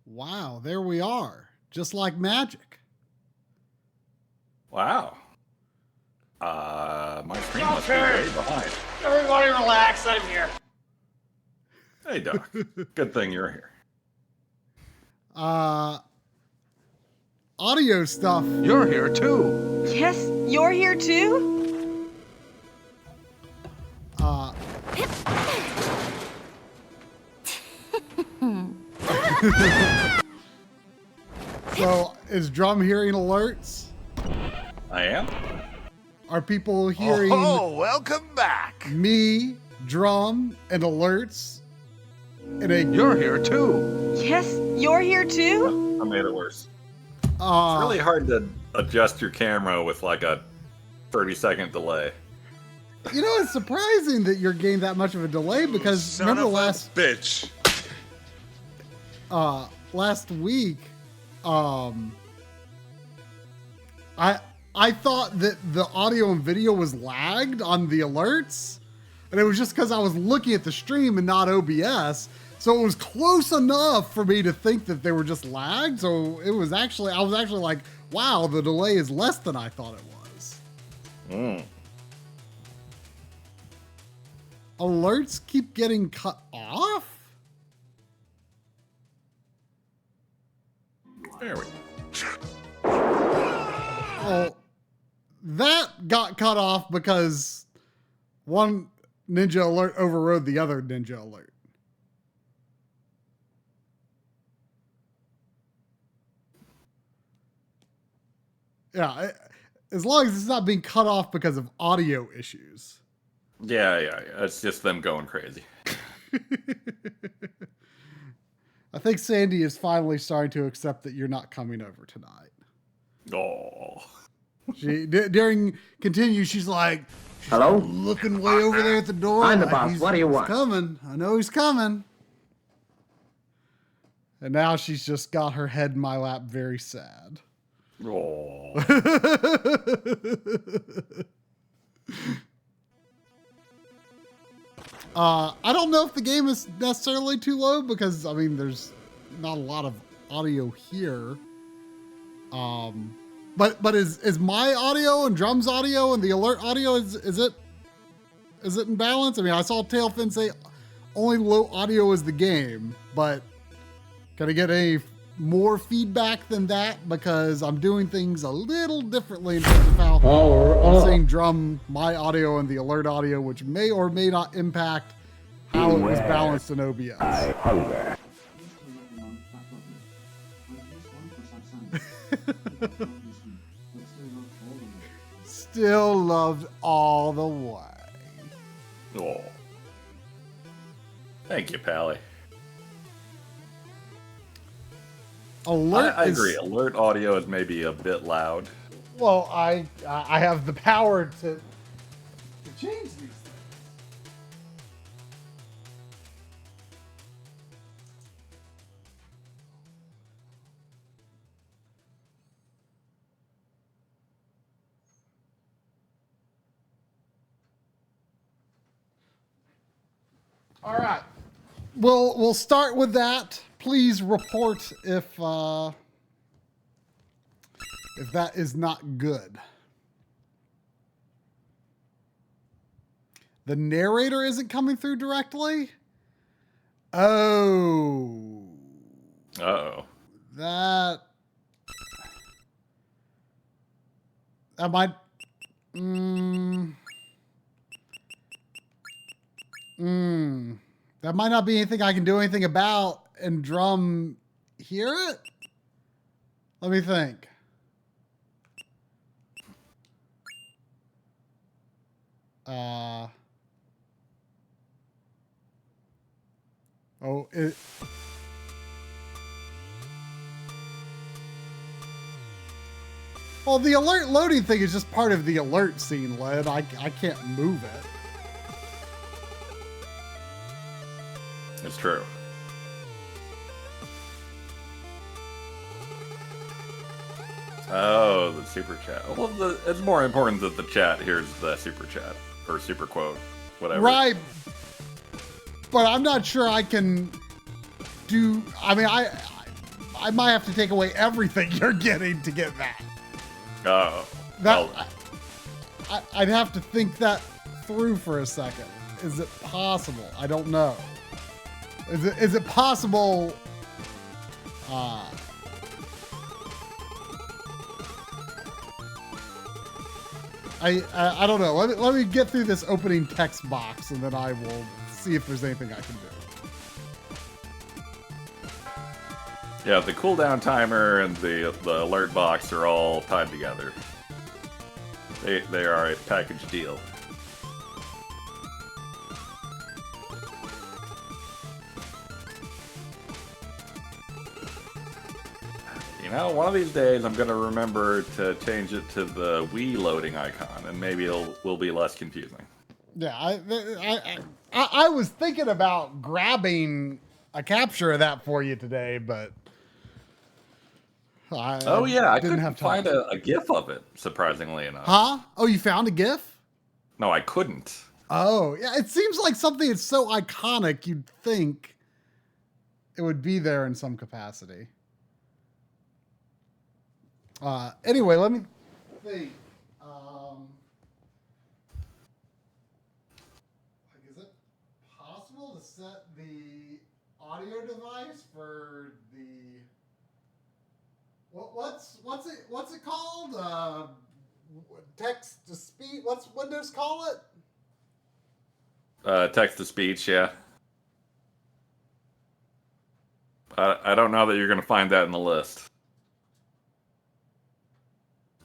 Wow, there we are. Just like magic. Wow. My screen must be way behind. Everybody relax, I'm here. Hey, Doc. Good thing you're here. Audio stuff. You're here too. Yes, you're here too? So, is Drum hearing alerts? I am? Are people hearing welcome back. me, Drum, and alerts? In a You're here too. Yes, you're here too? I made it worse. It's really hard to adjust your camera with like a 30-second delay. You know, it's surprising that you're getting that much of a delay because remember last bitch. last week, I thought that the audio and video was lagged on the alerts, and it was just because I was looking at the stream and not OBS. So it was close enough for me to think that they were just lagged. So it was actually, I was actually like, wow, the delay is less than I thought it was. Alerts keep getting cut off? There we go. Oh, that got cut off because one ninja alert overrode the other ninja alert. Yeah, as long as it's not being cut off because of audio issues. Yeah. It's just them going crazy. I think Sandy is finally starting to accept that you're not coming over tonight. Oh. She during continue, she's like, Hello? looking way over there at the door. I'm the like, boss. What do you want? He's coming. I know he's coming. And now she's just got her head in my lap, very sad. Oh. I don't know if the game is necessarily too low because I mean there's not a lot of audio here. But is my audio and Drum's audio and the alert audio is it in balance? I mean, I saw Tailfin say only low audio is the game, but can I get any more feedback than that? Because I'm doing things a little differently in terms of how I'm saying Drum, my audio, and the alert audio, which may or may not impact how it was balanced in OBS. Hunger. Still loved all the way. Oh. Thank you, Pally. Alert I agree. Alert audio is maybe a bit loud. Well, I have the power to change these things. All right. We'll start with that. Please report if that is not good. The narrator isn't coming through directly? Oh. Uh-oh. That might... That might not be anything I can do anything about. And Drum hear it? Let me think. Well, the alert loading thing is just part of the alert scene, Led. I can't move it. It's true. Oh, the super chat. Well, it's more important that the chat hears the super chat or super quote, whatever. Right. But I'm not sure I can do. I mean, I might have to take away everything you're getting to get that. Oh. That Well, I'd have to think that through for a second. Is it possible? I don't know. Is it possible? I don't know. Let me get through this opening text box, and then I will see if there's anything I can do. yeah, the cooldown timer and the alert box are all tied together. They are a package deal. You know, one of these days I'm gonna remember to change it to the Wii loading icon, and maybe will be less confusing. Yeah, I was thinking about grabbing a capture of that for you today, but I didn't have time. Find a GIF of it, surprisingly enough. Huh? Oh, you found a GIF? No, I couldn't. Oh, yeah. It seems like something that's so iconic, you'd think it would be there in some capacity. Anyway, let me think. Is it possible to set the audio device for the what's it called? Text to speech. What's Windows call it? Text to speech, yeah. I don't know that you're gonna find that in the list.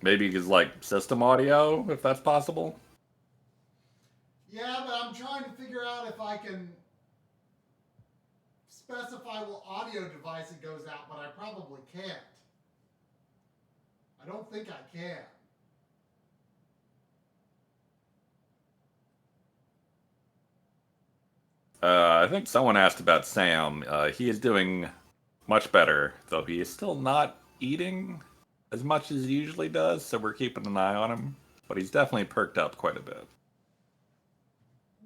Maybe it's like system audio, if that's possible. Yeah, but I'm trying to figure out if I can specify what audio device it goes out, but I probably can't. I don't think I can. I think someone asked about Sam. He is doing much better, though he is still not eating as much as he usually does, so we're keeping an eye on him. But he's definitely perked up quite a bit.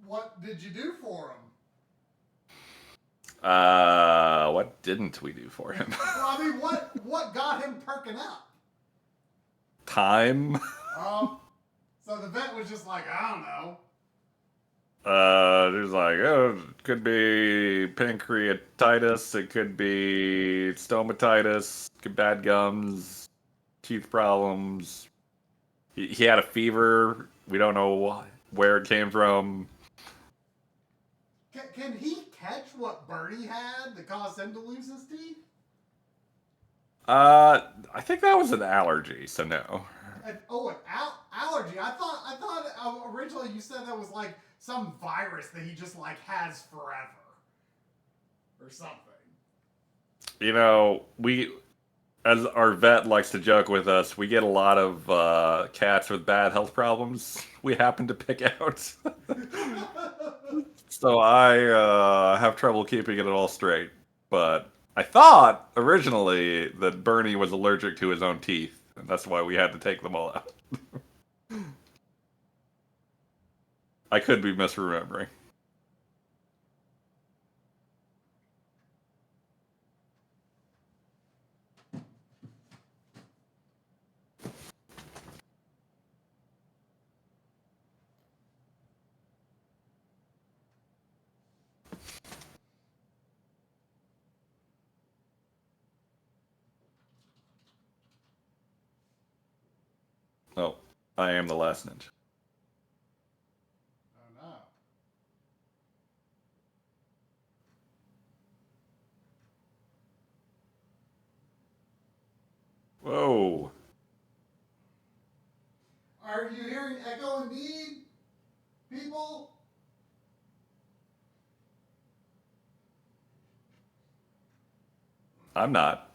What did you do for him? What didn't we do for him? Well, I mean, what got him perking up? Time. So the vet was just like, I don't know. There's like, oh, it could be pancreatitis, it could be stomatitis, bad gums, teeth problems. He had a fever. We don't know where it came from. Can he catch what Bernie had that caused him to lose his teeth? I think that was an allergy, so no. An allergy. I thought originally you said that was like some virus that he just like has forever or something. You know, as our vet likes to joke with us, we get a lot of cats with bad health problems we happen to pick out. So I have trouble keeping it all straight. But I thought originally that Bernie was allergic to his own teeth, and that's why we had to take them all out. I could be misremembering. Oh, I am the last ninja. Oh no. Whoa. Are you hearing echo indeed, people? I'm not.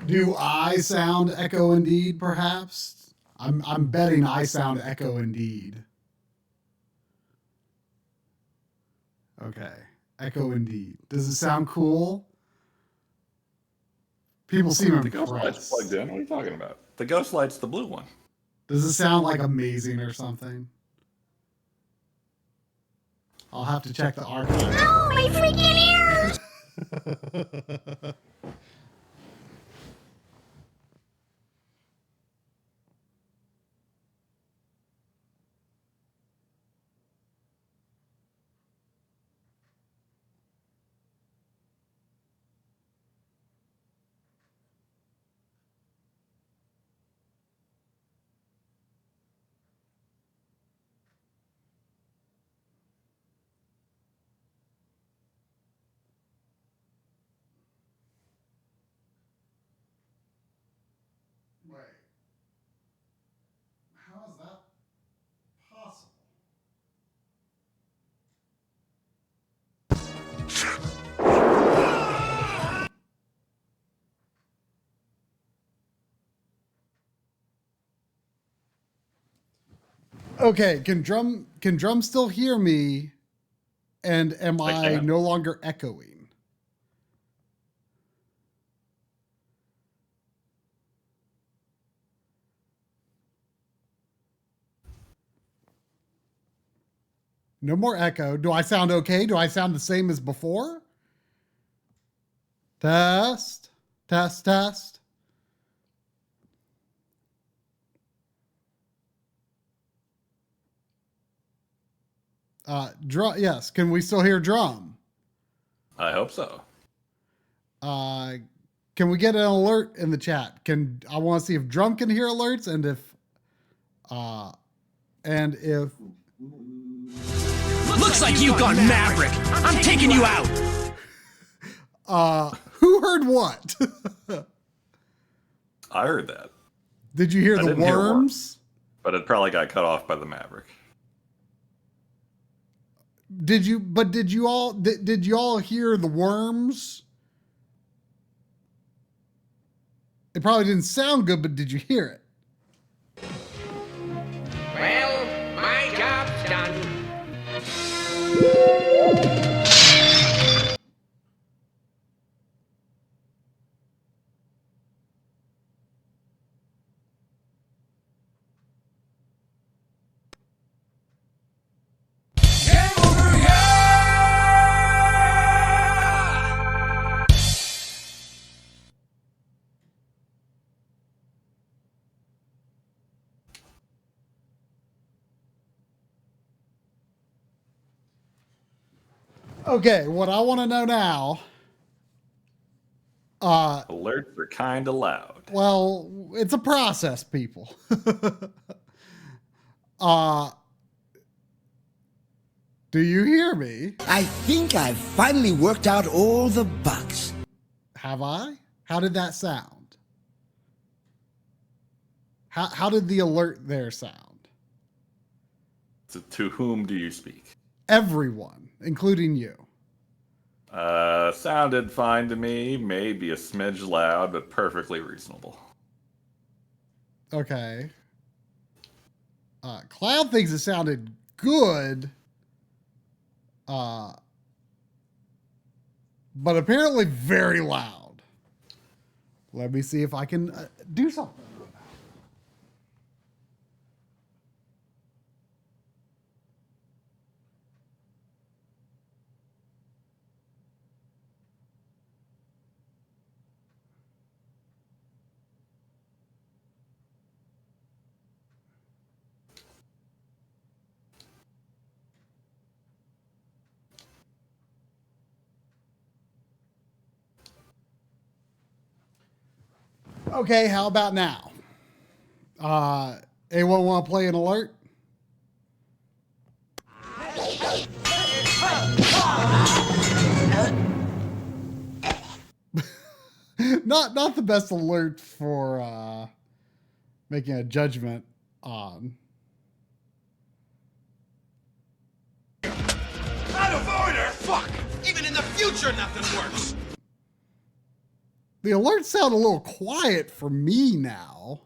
Do I sound echo indeed, perhaps? I'm betting I sound echo indeed. Okay. Echo indeed. Does it sound cool? People seem The ghost light's plugged impressed. in. What are you talking about? The ghost light's the blue one. Does it sound like amazing or something? I'll have to check the archive. Oh, my freaking ears! Wait. How is that possible? Okay, can drum still hear me? And am I can. no longer echoing? No more echo. Do I sound okay? Do I sound the same as before? Test, test, test. Drum. Yes. Can we still hear drum? I hope so. Can we get an alert in the chat? I want to see if drum can hear alerts and if Looks like you've gone Maverick. I'm taking you out. who heard what? I heard that, Did you hear I the didn't hear worms? but it probably got cut off by the Maverick. Did you all hear the worms? It probably didn't sound good, but did you hear it? Well, my job's done. Okay, what I want to know now. Alerts are kind of loud. Well, it's a process, people. Do you hear me? I think I've finally worked out all the bugs. Have I? How did that sound? How did the alert there sound? To whom do you speak? Everyone, including you. Sounded fine to me. Maybe a smidge loud, but perfectly reasonable. Okay. Cloud thinks it sounded good. But apparently very loud. Let me see if I can do something. Okay, how about now? Anyone want to play an alert? Not the best alert for making a judgment on. Out of order! Fuck! Even in the future, nothing works! The alerts sound a little quiet for me now.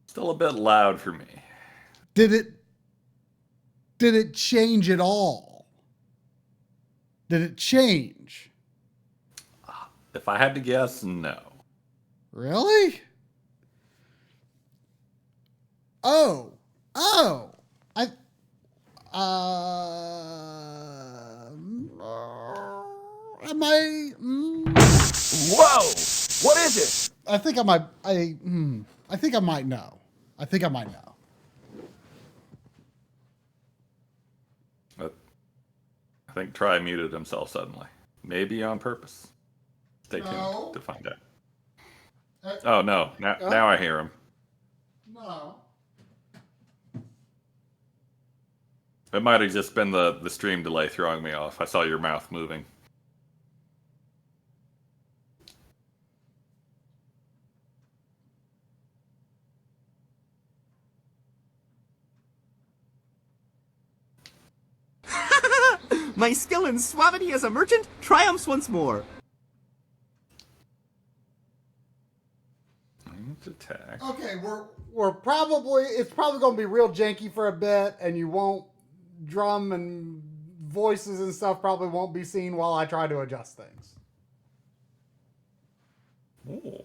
Still a bit loud for me. Did it change at all? Did it change? If I had to guess, no. Really? Oh. I am I Whoa! What is it? I think I might I think I might know. I think I might know. But I think Try muted himself suddenly. Maybe on purpose. Stay tuned to find out. Oh no! Now I hear him. No. It might have just been the stream delay throwing me off. I saw your mouth moving. My skill in suavity as a merchant triumphs once more. Attack. Okay, we're probably it's probably going to be real janky for a bit, and you won't drum and voices and stuff probably won't be seen while I try to adjust things. Ooh,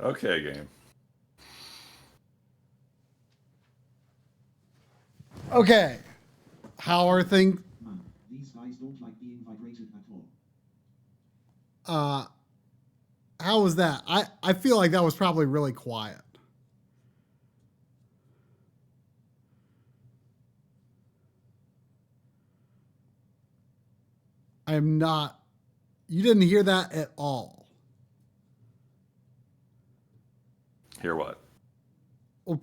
okay, game. Okay. How are things? These guys don't like being vibrated at all. How was that? I feel like that was probably really quiet. I'm not. You didn't hear that at all. Hear what? Well,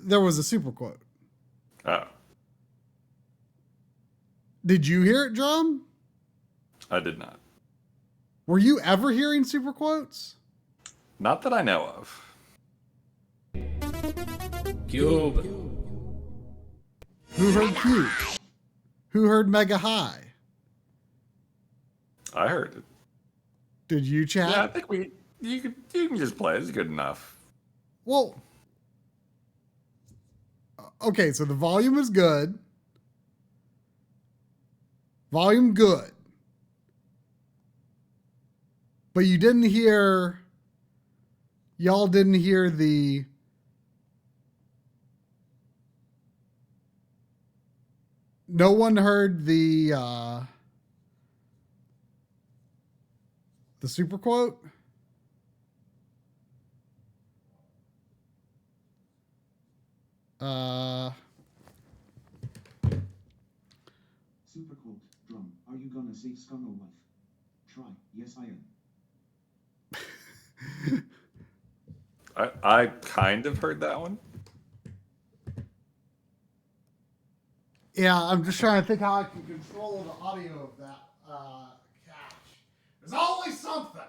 there was a super quote. Oh, Did you hear it, Drum? I did not. Were you ever hearing super quotes? Not that I know of. Cube. Who heard Cube? Who heard Mega High? I heard it. Did you chat? Yeah, I think you can just play. It's good enough. Well, okay, so the volume is good. Volume good. But y'all didn't hear no one heard the super quote? Super quote, Drum, are you gonna save scum or wife? Try, yes I am. I kind of heard that one. Yeah, I'm just trying to think how I can control the audio of that cache. There's always something.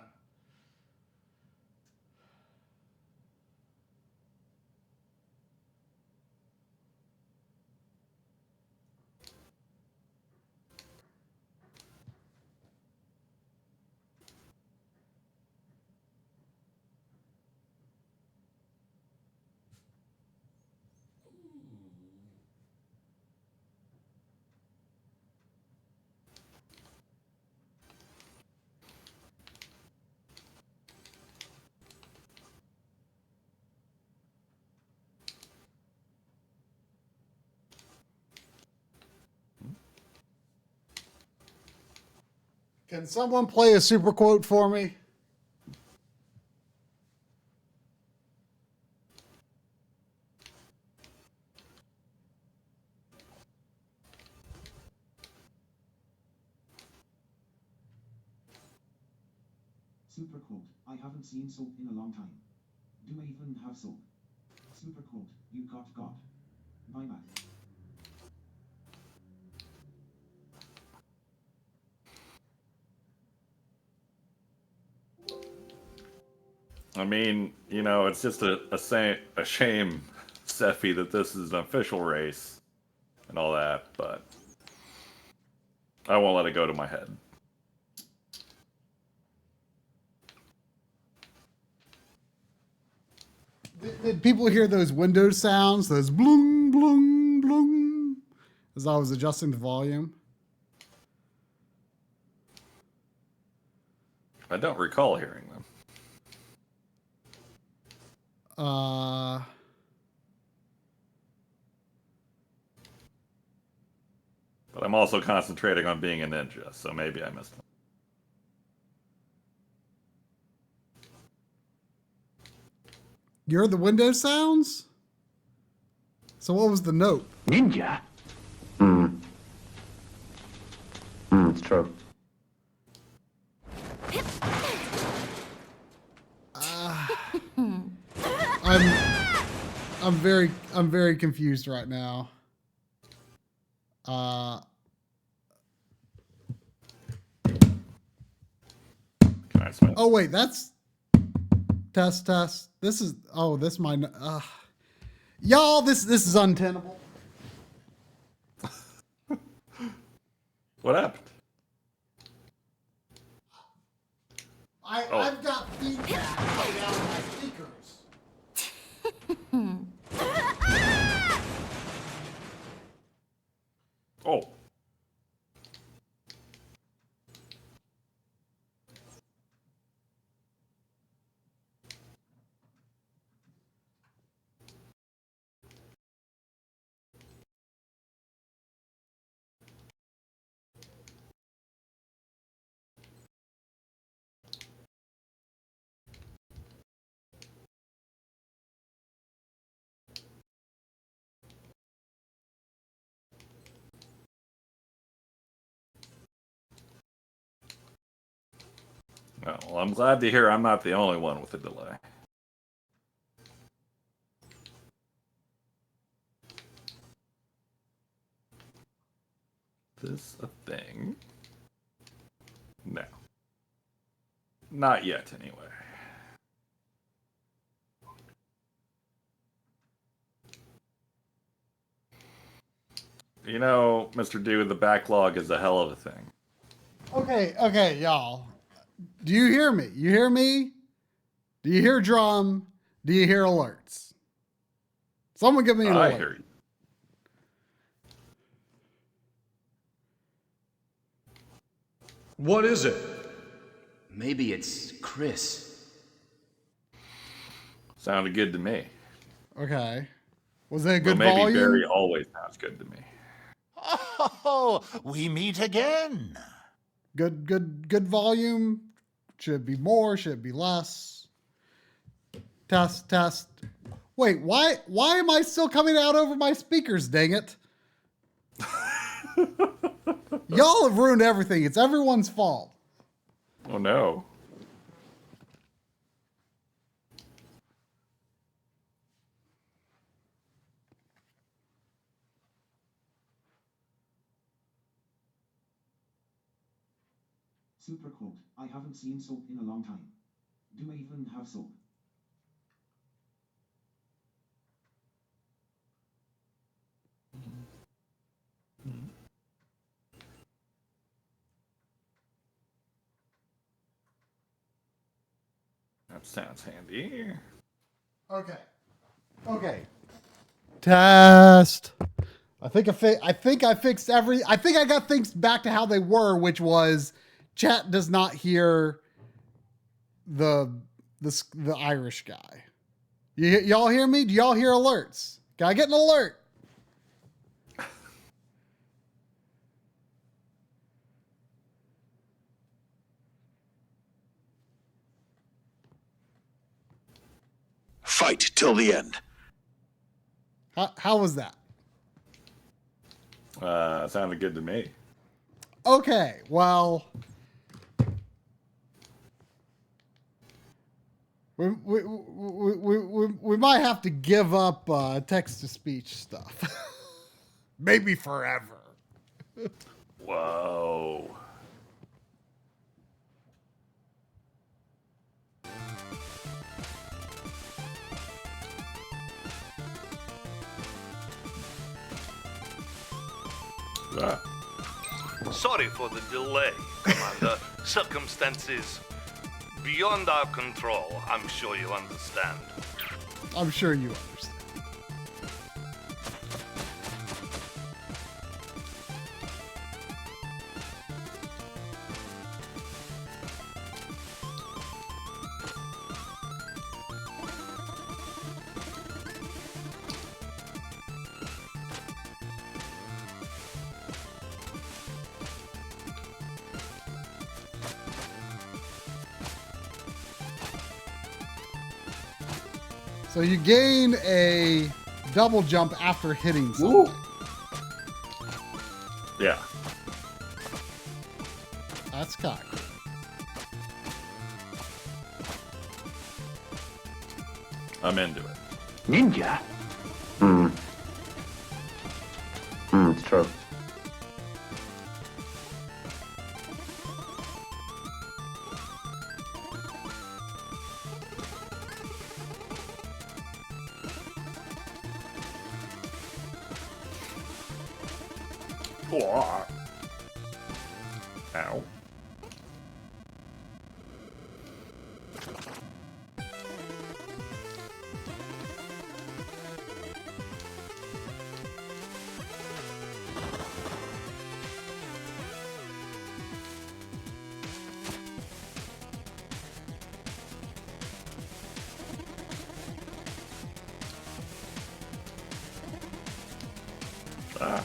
Can someone play a super quote for me? Super quote. I haven't seen soap in a long time. Do I even have soap? Super quote. You got. Bye bye. I mean, you know, it's just a shame, Sephi, that this is an official race and all that, but I won't let it go to my head. Did people hear those Windows sounds? Those bloom, bloom, bloom, as I was adjusting the volume? I don't recall hearing them. But I'm also concentrating on being a ninja, so maybe I missed them. You heard the Windows sounds? So what was the note? Ninja? It's true. I'm very confused right now. Can I smell? Oh wait, that's test. This is this might y'all. This is untenable. What happened? I've got feedback coming out of my speakers. Oh. Well, I'm glad to hear I'm not the only one with a delay. This a thing? No. Not yet, anyway. You know, Mr. Dude, the backlog is a hell of a thing. Okay, y'all. Do you hear me? You hear me? Do you hear drum? Do you hear alerts? Someone give me an alert. I hear you. What is it? Maybe it's Chris. Sounded good to me. Okay. Was it a good Well, maybe volume? Barry always sounds good to me. Oh, we meet again. Good volume. Should it be more? Should it be less? Test. Wait, why am I still coming out over my speakers, dang it? Y'all have ruined everything. It's everyone's fault. Oh no. Super quote. I haven't seen soap in a long time. Do I even have soap? That sounds handy. Okay. Test. I think I fixed I think I got things back to how they were, which was chat does not hear the Irish guy. Y'all hear me? Do y'all hear alerts? Can I get an alert? fight till the end. How was that? Sounded good to me. Okay, well, we might have to give up text-to-speech stuff. Maybe forever. Whoa. Sorry for the delay, Commander. Circumstances beyond our control. I'm sure you understand. I'm sure you understand. So you gain a double jump after hitting something. Yeah. That's kind of cool. I'm into it. Ninja? It's true. Ow. Ah.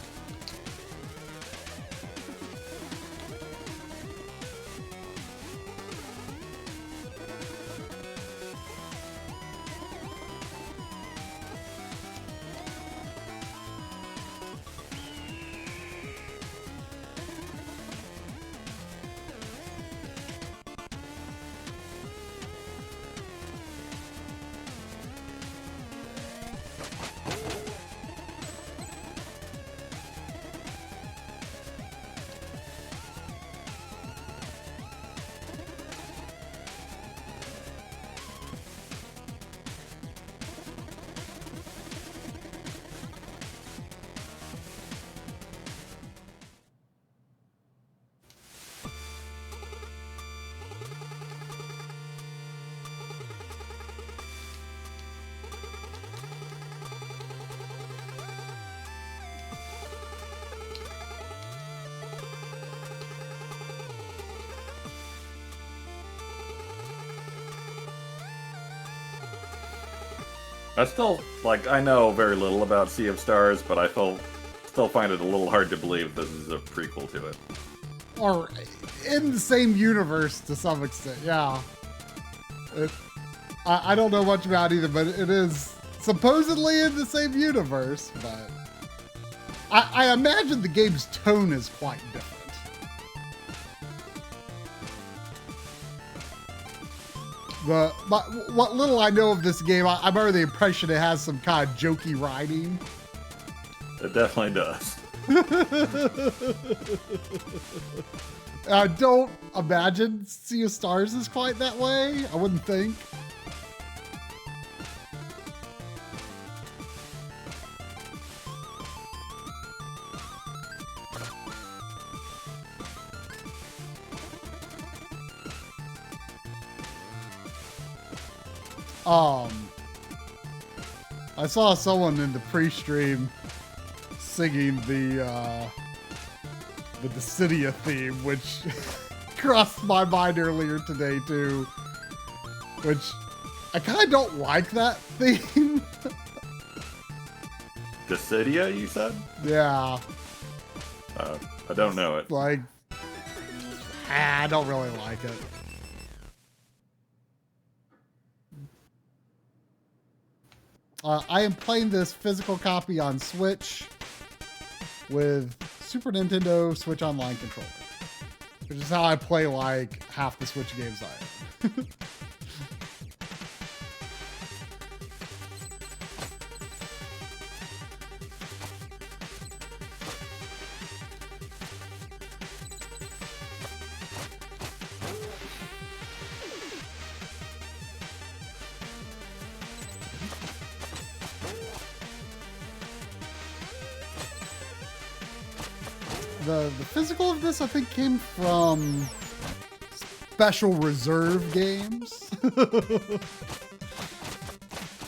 I still, I know very little about Sea of Stars, but I still find it a little hard to believe this is a prequel to it. Or in the same universe to some extent, yeah. I don't know much about either, but it is supposedly in the same universe, but I imagine the game's tone is quite different. What little I know of this game, I'm under the impression it has some kind of jokey writing. It definitely does. I don't imagine Sea of Stars is quite that way. I wouldn't think. I saw someone in the pre-stream singing the Dissidia theme, which crossed my mind earlier today too. Which I kind of don't like that theme. Dissidia, you said? Yeah. I don't know it. I don't really like it. I am playing this physical copy on Switch with Super Nintendo Switch Online controller, which is how I play like half the Switch games I own. The physical of this, I think, came from Special Reserve games.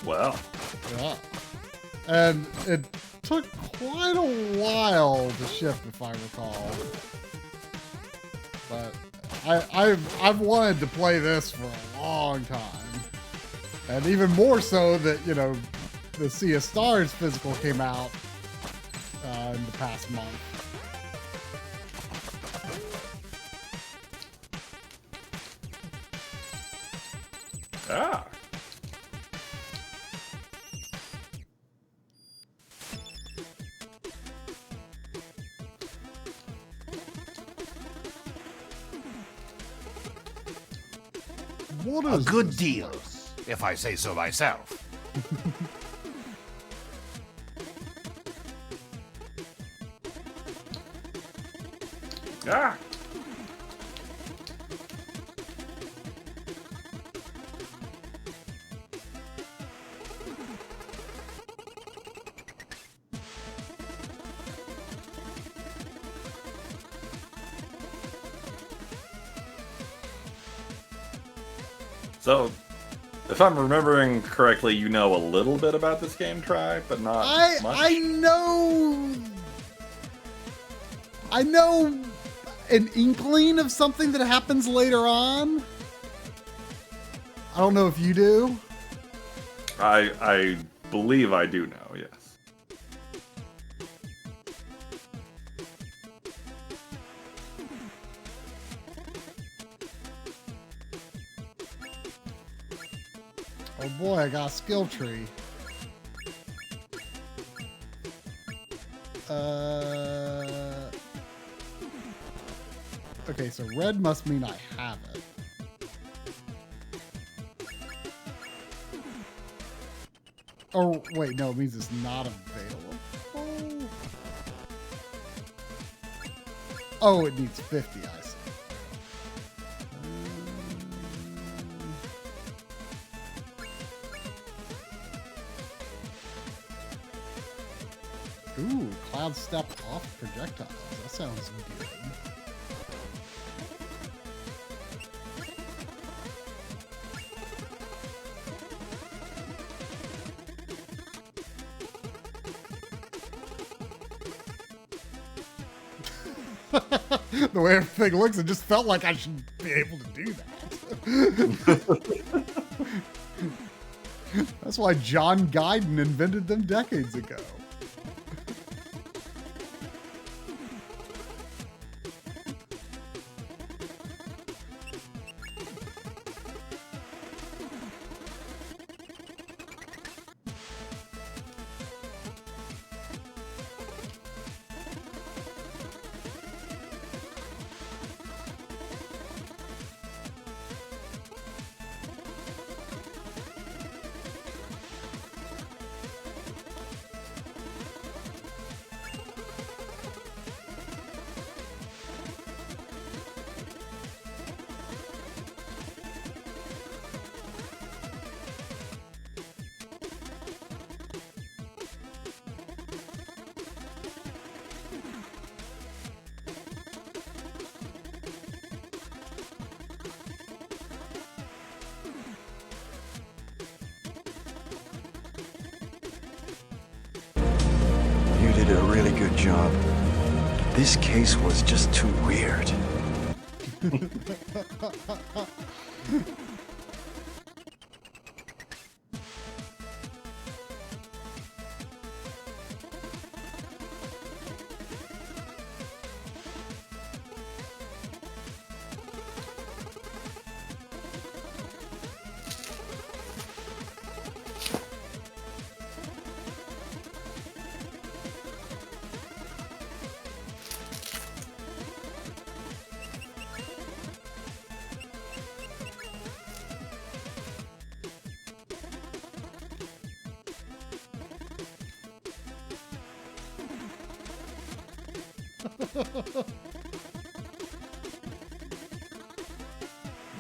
Wow. Yeah. And it took quite a while to ship, if I recall. But I've wanted to play this for a long time. And even more so that, you know, the Sea of Stars physical came out in the past month. Ah. What A is good this deal, place? if I say so myself. Ah. So, if I'm remembering correctly, you know a little bit about this game, Try, but not much. I know an inkling of something that happens later on. I don't know if you do. I believe I do know, yes. Oh boy, I got a skill tree. Okay, so red must mean I have it. Oh, wait, no, it means it's not available. Oh, it needs 50, I see. Ooh, cloud step off projectiles. That sounds good. The way everything looks, it just felt like I should be able to do that. That's why John Guyton invented them decades ago. You did a really good job. This case was just too weird.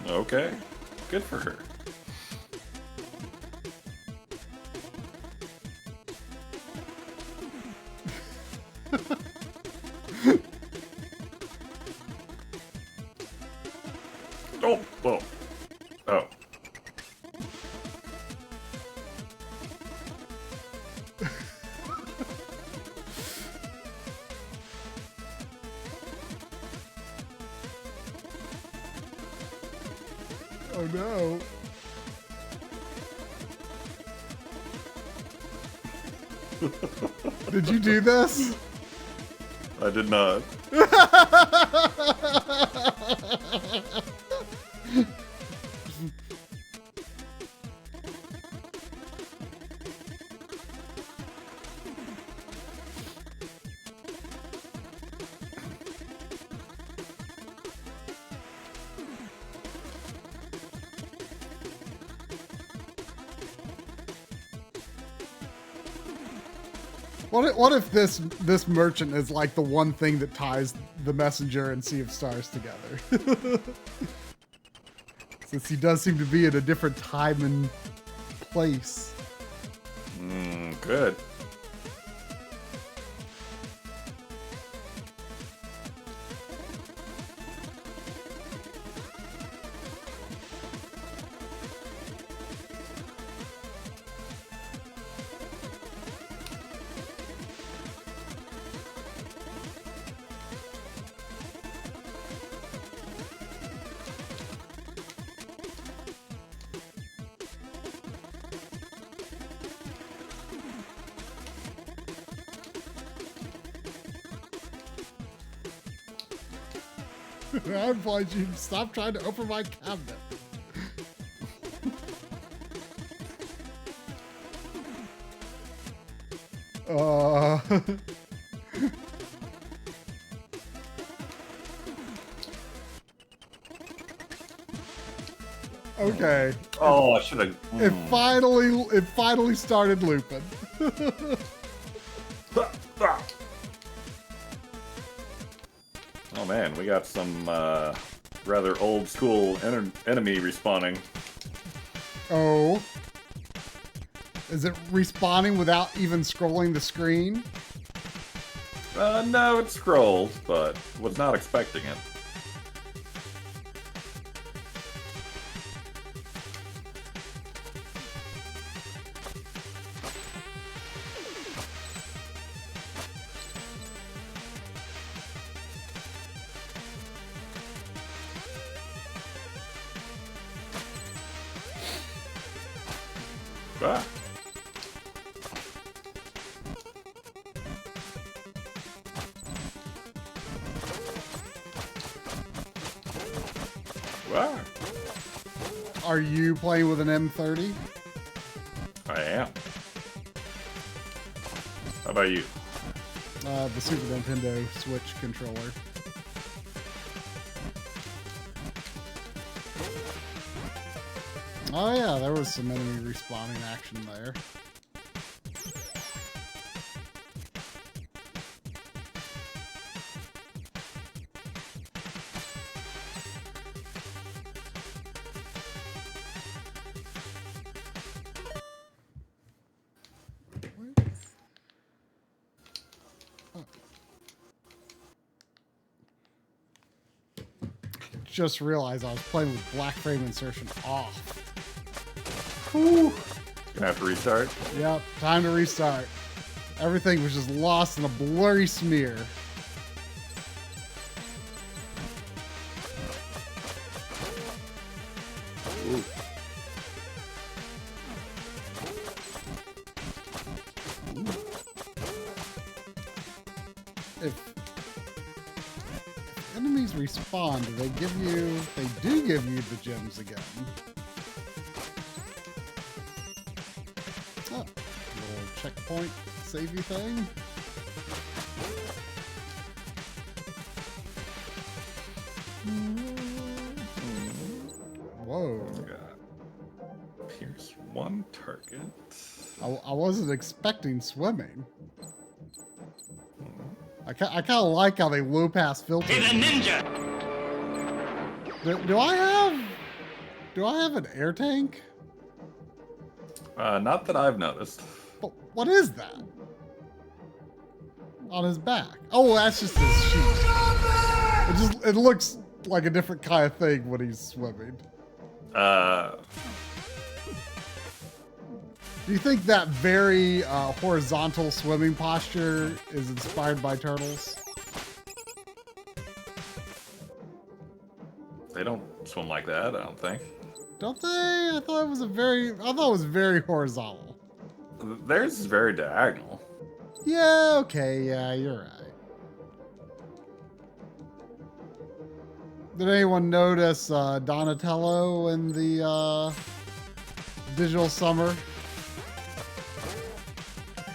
Okay, good for her. Oh, whoa. Oh. Oh no. Did you do this? I did not. What if this merchant is like the one thing that ties the messenger and Sea of Stars together? Since he does seem to be in a different time and place. Good. I advise you to stop trying to open my cabinet. Okay. Oh, I should have. It finally started looping. Oh man, we got some rather old school enemy respawning. Oh. Is it respawning without even scrolling the screen? No, it scrolls, but was not expecting it. Ah. Ah. Are you playing with an M30? I am. How about you? The Super Nintendo Switch controller. Oh yeah, there was some enemy respawning action there. Just realized I was playing with black frame insertion off. Whew. Gonna have to restart? Yep, time to restart. Everything was just lost in a blurry smear. Ooh. If enemies respawn, do they give you... They do give you the gems again. Oh, little checkpoint savey thing. Whoa. Here's one target. I wasn't expecting swimming. I kind of like how they low pass filter. He's a ninja. Do I have an air tank? Not that I've noticed. But what is that? On his back. Oh, that's just his shoes. It looks like a different kind of thing when he's swimming. Do you think that very horizontal swimming posture is inspired by turtles? They don't swim like that, I don't think. Don't they? I thought it was very horizontal. Theirs is very diagonal. Yeah, okay, yeah, you're right. Did anyone notice Donatello in the Digital Summer?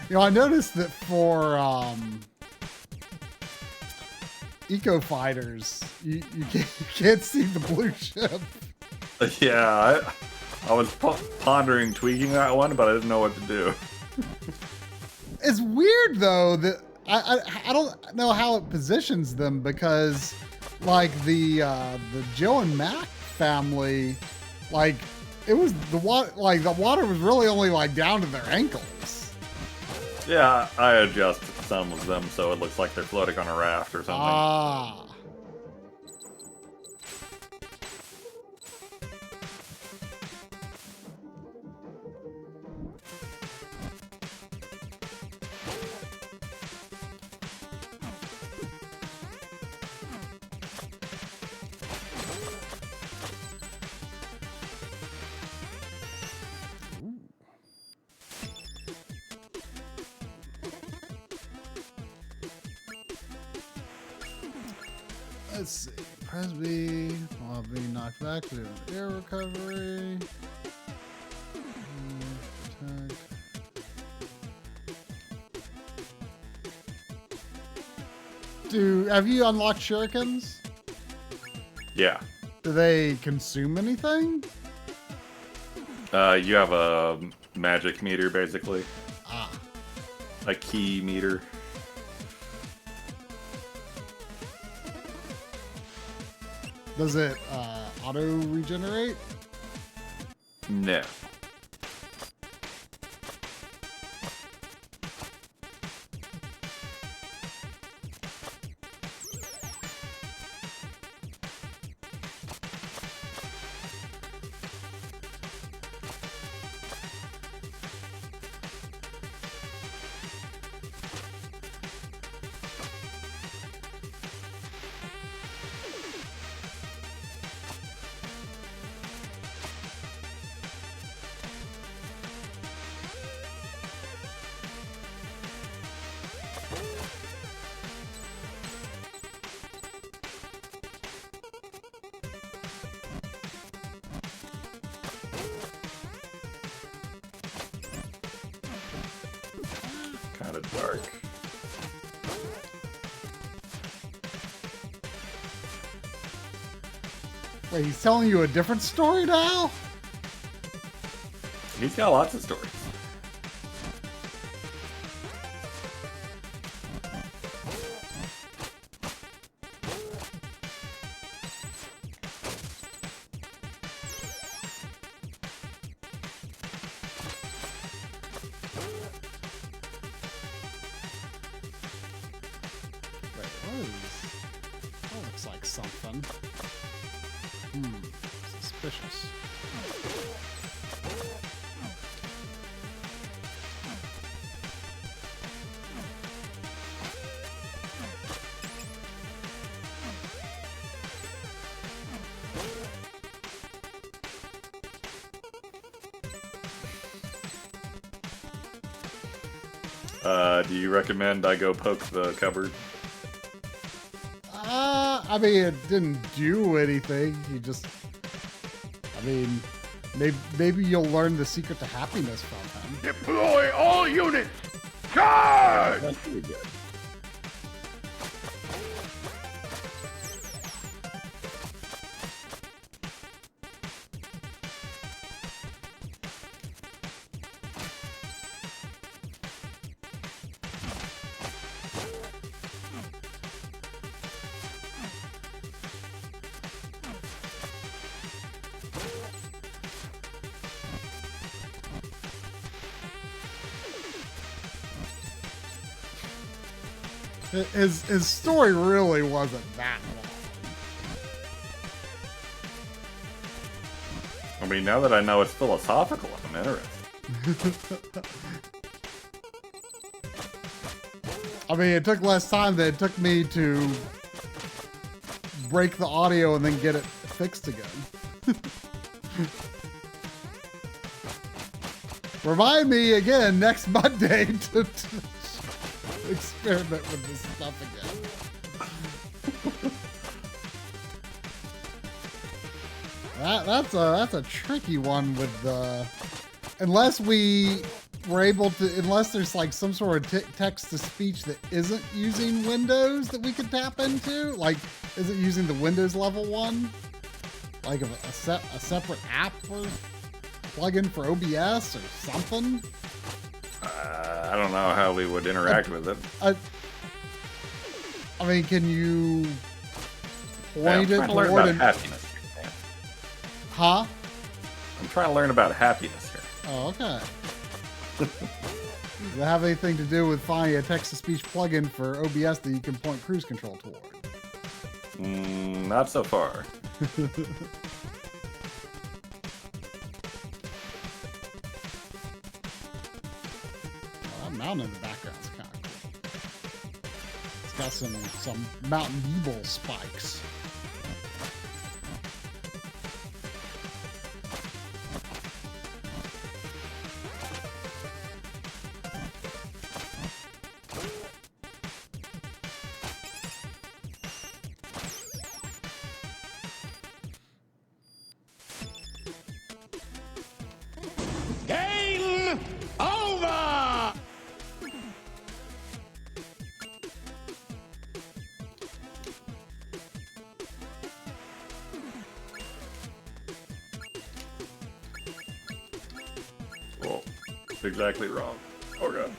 You know, I noticed that for Eco Fighters, you can't see the blue ship. Yeah, I was pondering tweaking that one, but I didn't know what to do. It's weird though that I don't know how it positions them, because like the Joe and Mac family, like it was the water was really only like down to their ankles. Yeah, I adjusted some of them so it looks like they're floating on a raft or something. Ah. Let's see. Press B while being knocked back to air recovery. Protect. Have you unlocked shurikens? Yeah. Do they consume anything? You have a magic meter, basically. Ah. A key meter. Does it auto regenerate? No. Kind of dark. Wait, he's telling you a different story now? He's got lots of stories. That looks like something. Suspicious. Do you recommend I go poke the cupboard? I mean, it didn't do anything. You just, I mean, maybe you'll learn the secret to happiness from him. Deploy all units! Charge! That's pretty good. His story really wasn't that long. I mean, now that I know it's philosophical, I'm interested. I mean, it took less time than it took me to break the audio and then get it fixed again. Remind me again next Monday to experiment with this stuff again. That's a tricky one with the, unless there's like some sort of text to speech that isn't using Windows that we could tap into, like isn't using the Windows level one, like a separate app for plugin for OBS or something. I don't know how we would interact with it. I mean, can you point I'm it trying to learn toward about happiness here, man. Huh? I'm trying to learn about happiness here. Oh, okay. Does it have anything to do with finding a text-to-speech plugin for OBS that you can point cruise control toward? Not so far. That mountain in the background's kind of cool. It's got some Mountain Evil spikes. Game over! Oh, exactly wrong. Oh god.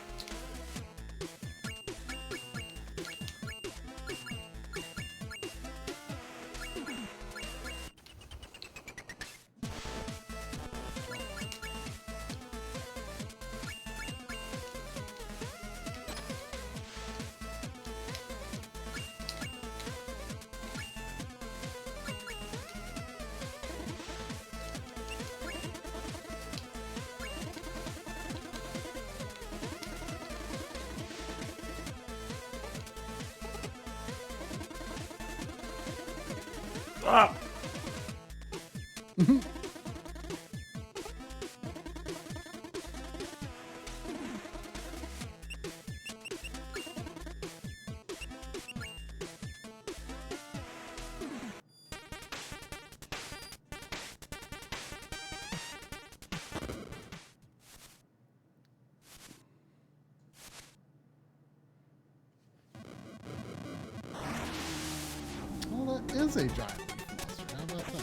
Ah! Well, that is a giant leaf monster. How about that?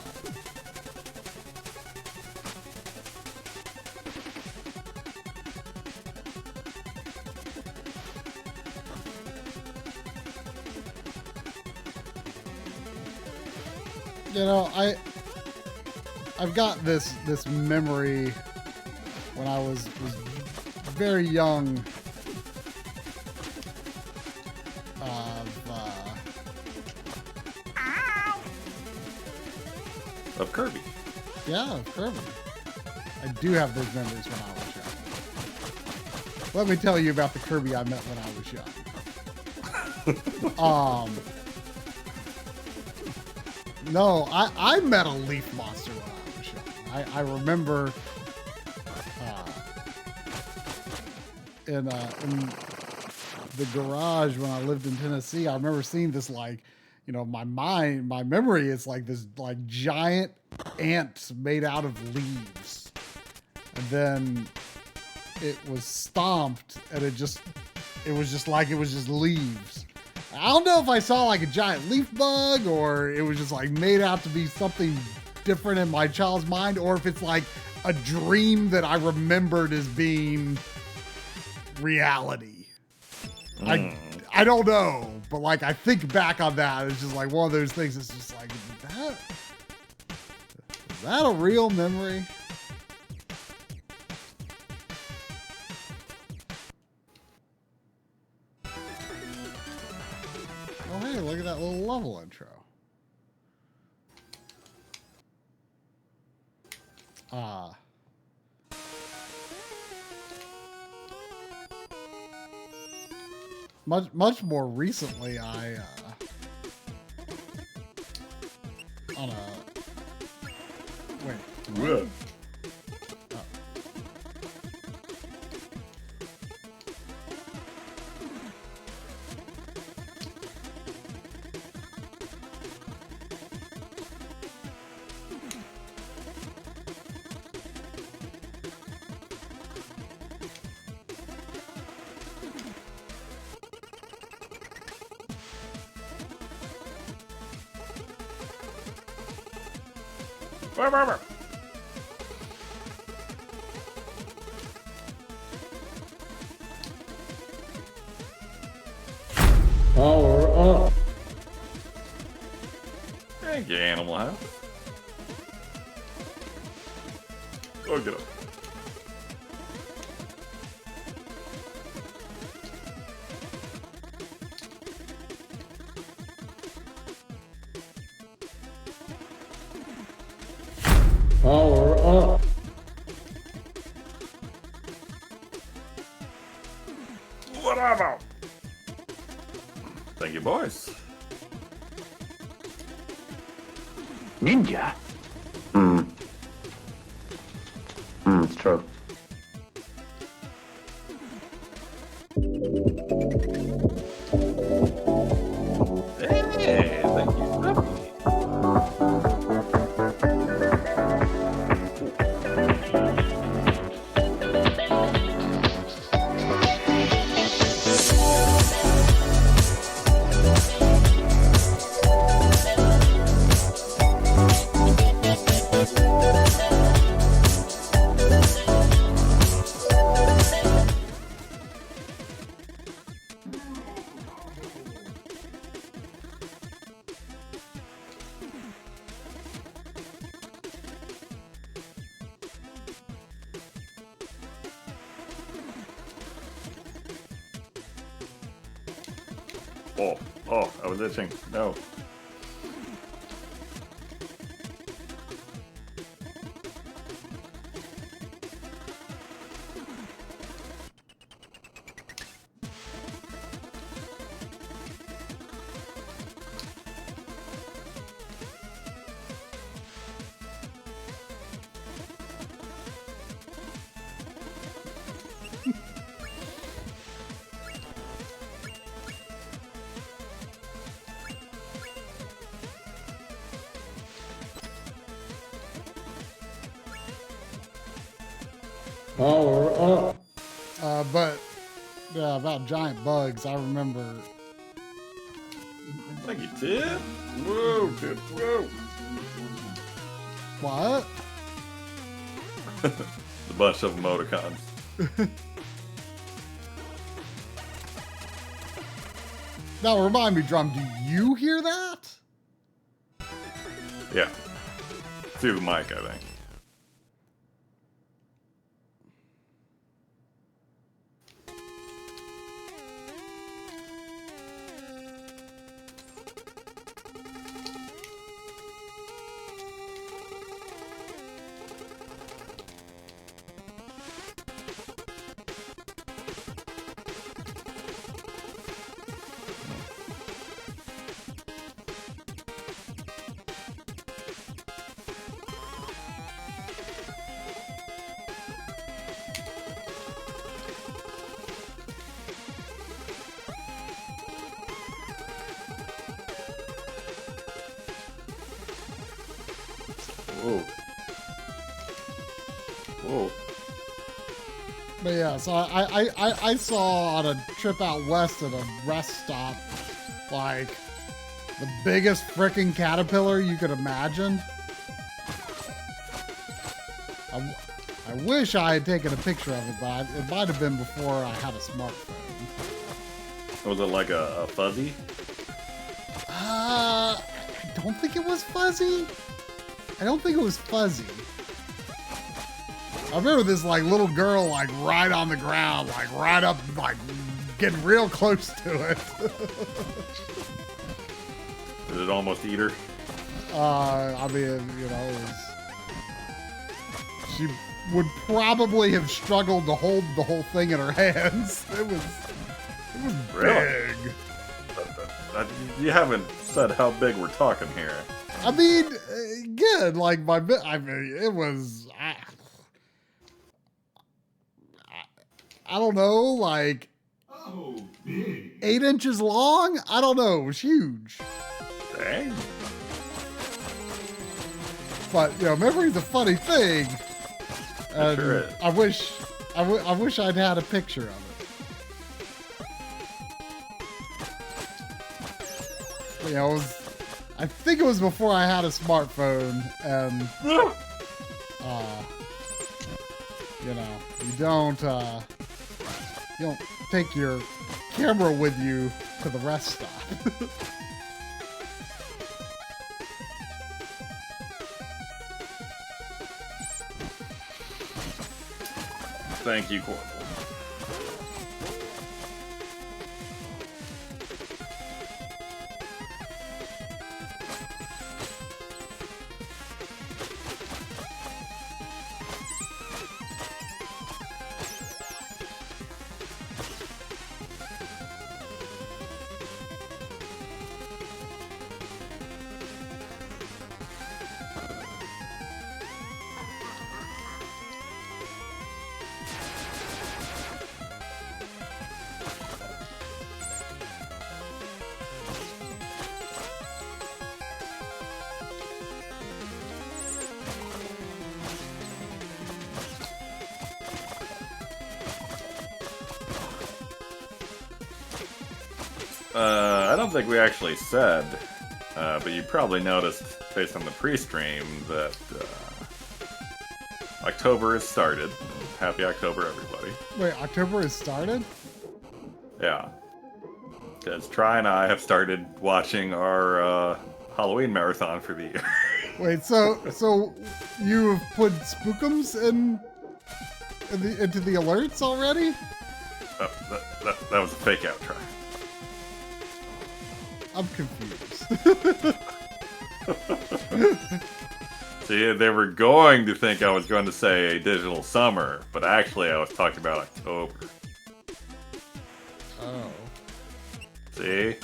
You know, I've got this memory when I was very young Of Kirby. Yeah, of Kirby. I do have those memories when I was young. Let me tell you about the Kirby I met when I was young. No, I met a leaf monster when I was young. I remember in the garage when I lived in Tennessee, I remember seeing this, like, you know, my memory is like this like giant ant made out of leaves. And then it was stomped and it was just leaves. I don't know if I saw like a giant leaf bug or it was just like made out to be something different in my child's mind, or if it's like a dream that I remembered as being reality. I don't know, but like I think back on that, it's just like one of those things that's just like, is that a real memory? level intro. Much more recently, I on a wait. Whoa. Power up. Thank you, Animal House. Oh, get up. Power up. Whatever. Thank you, boys. Ninja? It's true. Hey, thank you. Oh, I was itching. No. Power up. But yeah, about giant bugs, I remember. Thank you, Tim. Whoa, Tim. Whoa. What? A bunch of emoticons. Now remind me, Drum, do you hear that? Yeah. Through the mic, I think. Whoa. Whoa. But yeah, so I saw on a trip out west at a rest stop, like, the biggest frickin' caterpillar you could imagine. I wish I had taken a picture of it, but it might have been before I had a smartphone. Was it like a fuzzy? I don't think it was fuzzy. I don't think it was fuzzy. I remember this like little girl like right on the ground, like right up, like getting real close to it. Did it almost eat her? I mean, you know, she would probably have struggled to hold the whole thing in her hands. It was Really? big. You haven't said how big we're talking here. I mean, again, like I mean, it was. I don't know, like 8 inches long. I don't know. It was huge. Dang. But you know, memory's a funny thing. And Sure is. I wish I'd had a picture of it. You know, I think it was before I had a smartphone, and you know, you don't take your camera with you to the rest stop. Thank you, Corporal. I don't think we actually said, but you probably noticed based on the pre-stream that October has started. Happy October, everybody. Wait, October has started? Yeah. Because Try and I have started watching our Halloween marathon for the year. Wait, so you've put spookums into the alerts already? That was a fake out, Try. I'm confused. See, they were going to think I was going to say digital summer, but actually I was talking about October. Oh. See? It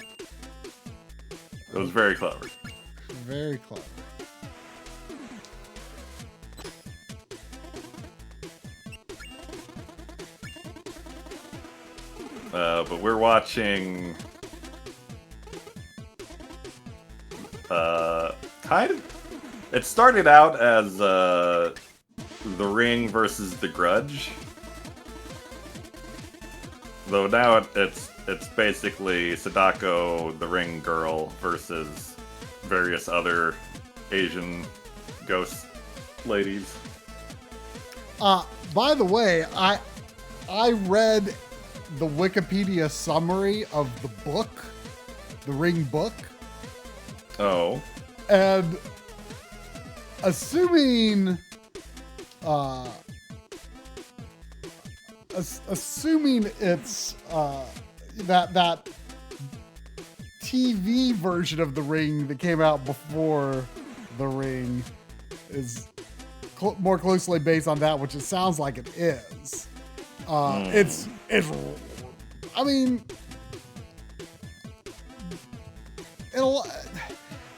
was very clever. Very clever. But we're watching kind of. It started out as The Ring versus The Grudge, though now it's basically Sadako, the Ring girl, versus various other Asian ghost ladies. By the way, I read the Wikipedia summary of the book, the Ring book. Oh. And assuming it's that TV version of the Ring that came out before the Ring is more closely based on that, which it sounds like it is. It's I mean,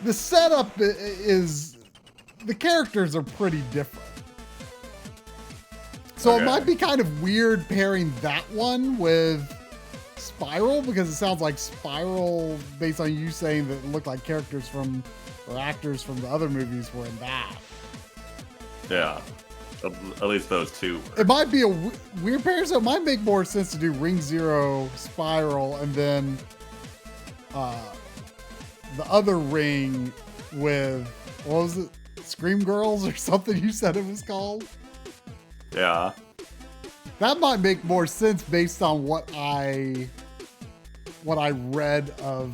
the setup is, the characters are pretty different. So Okay. It might be kind of weird pairing that one with Spiral, because it sounds like Spiral, based on you saying that it looked like characters from, or actors from the other movies were in that. Yeah. At least those two were. It might be a weird pair, so it might make more sense to do Ring Zero, Spiral, and then the other Ring with, what was it? Scream Girls or something you said it was called? Yeah. That might make more sense based on what I read of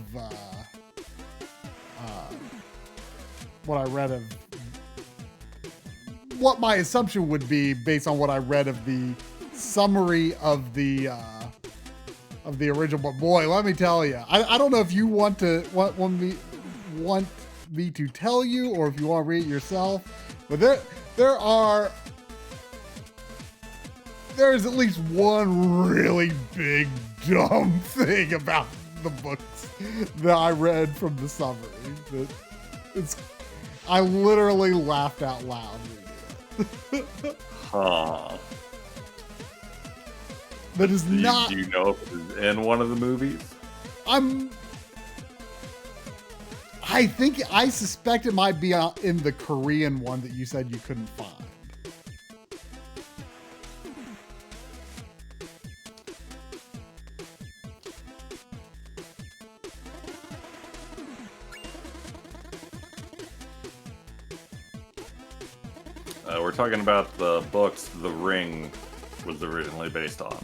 what my assumption would be based on what I read of the summary of the original. But boy, let me tell you, I don't know if you want want me to tell you or if you want to read it yourself. But there's at least one really big dumb thing about the books that I read from the summary. I literally laughed out loud reading it. Huh. That is not. Do you know if it is in one of the movies? I suspect it might be in the Korean one that you said you couldn't find. We're talking about the books The Ring was originally based on.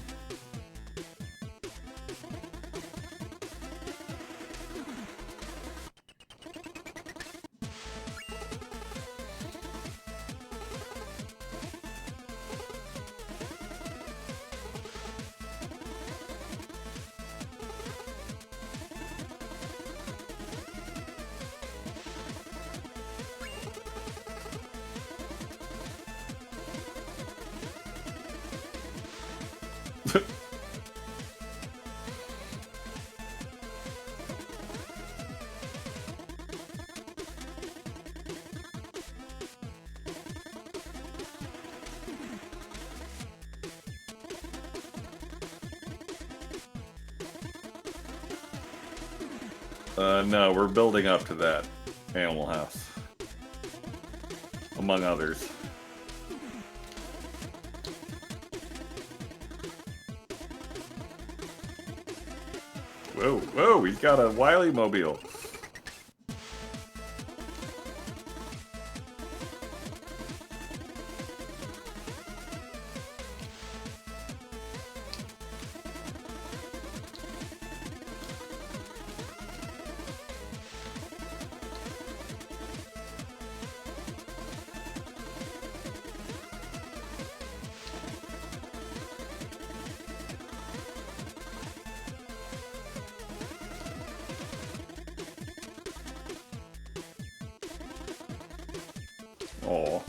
No, we're building up to that Animal House, among others. Whoa, whoa, he's got a Wily mobile. Oh.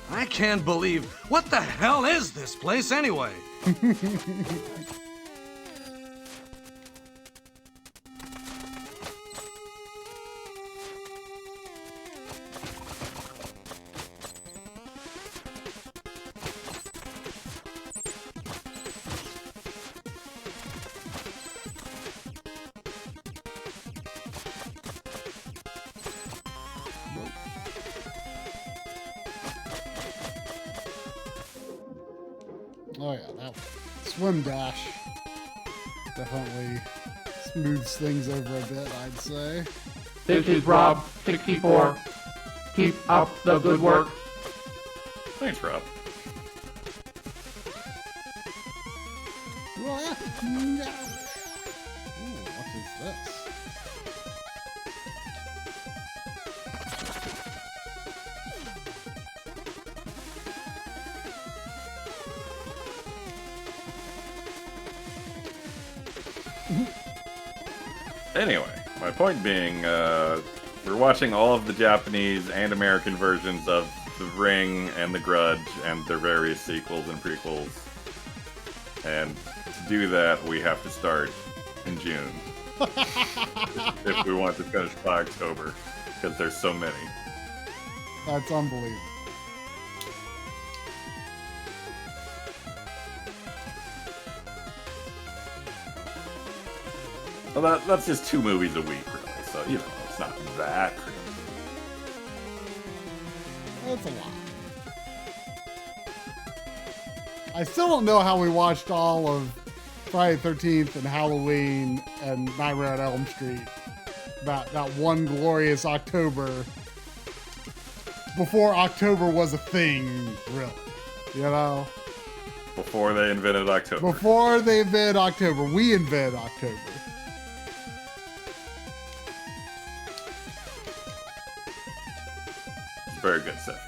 I can't believe. What the hell is this place anyway? Oh yeah, that swim dash definitely smooths things over a bit, I'd say. This is Rob, 64. Keep up the good work. Thanks, Rob. Ooh, what is this? Anyway, my point being, we're watching all of the Japanese and American versions of The Ring and The Grudge and their various sequels and prequels. And to do that, we have to start in June. if we want to finish by October, because there's so many. That's unbelievable. Well, that's just 2 movies a week, really. So, you know, it's not that crazy. That's a lot. I still don't know how we watched all of Friday the 13th and Halloween and Nightmare on Elm Street. That one glorious October. Before October was a thing, really. You know? Before they invented October. Before they invented October. We invented October. Very good stuff.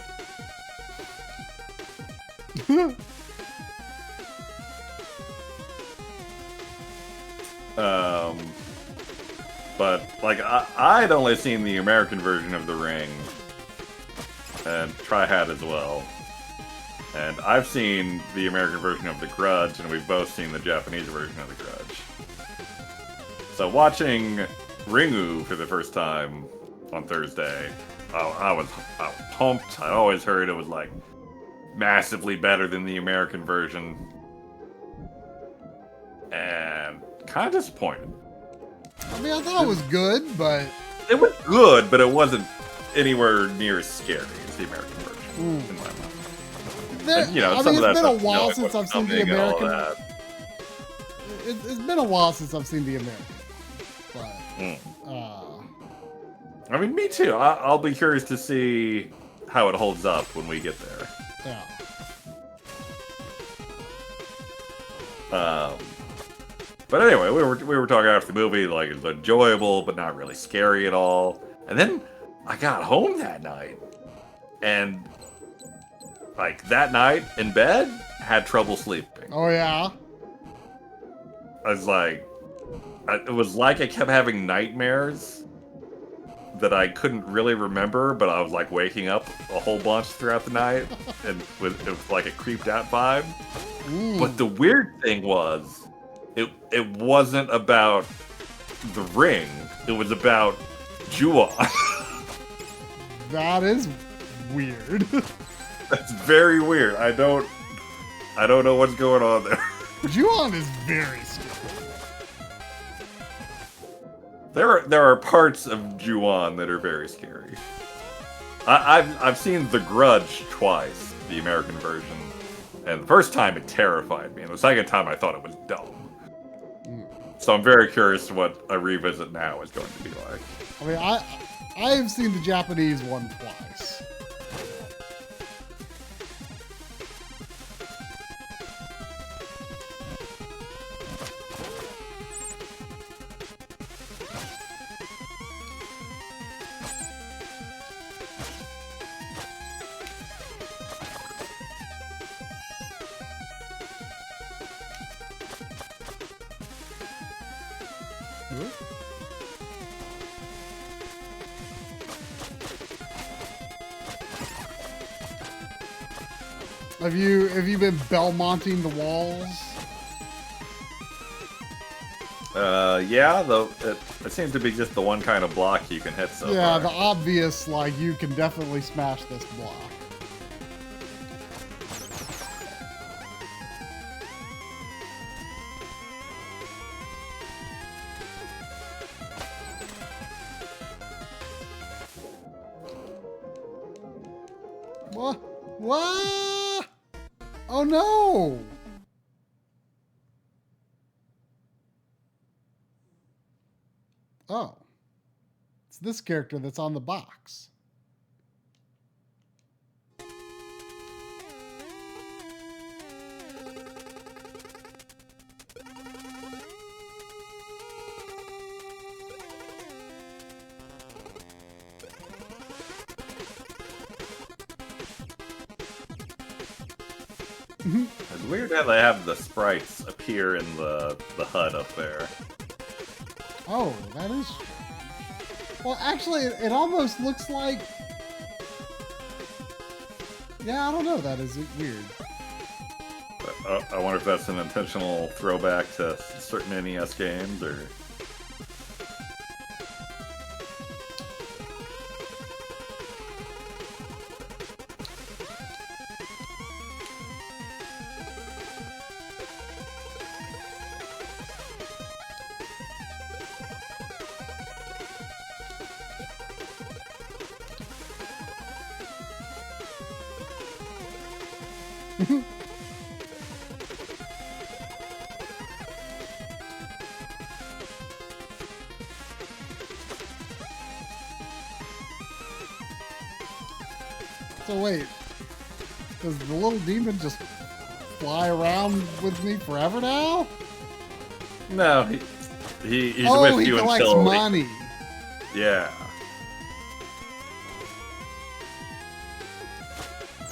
But like I'd only seen the American version of The Ring, and Try had as well. And I've seen the American version of The Grudge, and we've both seen the Japanese version of The Grudge. So watching Ringu for the first time on Thursday, I was pumped. I always heard it was like massively better than the American version, and kind of disappointed. I mean, I thought it was good, but it was good, but it wasn't anywhere near as scary as the American version in my mind. And, you know, I some mean, of it's that been a while since I've seen the American. It's been a while since I've seen the American, but I mean, me too. I'll be curious to see how it holds up when we get there. Yeah. But anyway, we were talking after the movie, like it was enjoyable, but not really scary at all. And then I got home that night, and like that night in bed, had trouble sleeping. Oh yeah. I was like, it was like I kept having nightmares that I couldn't really remember, but I was like waking up a whole bunch throughout the night, and it was like a creeped out vibe. But the weird thing was, it wasn't about The Ring. It was about Ju-on. That is weird. That's very weird. I don't know what's going on there. Ju-on is very scary. There are parts of Ju-on that are very scary. I've seen The Grudge twice, the American version, and the first time it terrified me, and the second time I thought it was dumb. So I'm very curious what a revisit now is going to be like. I mean, I have seen the Japanese one twice. Have you been Belmonting the walls? Yeah, though it seems to be just the one kind of block you can hit so Yeah, far. the obvious, like, you can definitely smash this block. What? What? Oh no! Oh. It's this character that's on the box. It's weird how they have the sprites appear in the HUD up there. Oh, that is... Well, actually, it almost looks like... Yeah, I don't know. That is weird. I wonder if that's an intentional throwback to certain NES games, or... So wait, does the little demon just fly around with me forever now? No, he's oh, with he you collects until money. Yeah.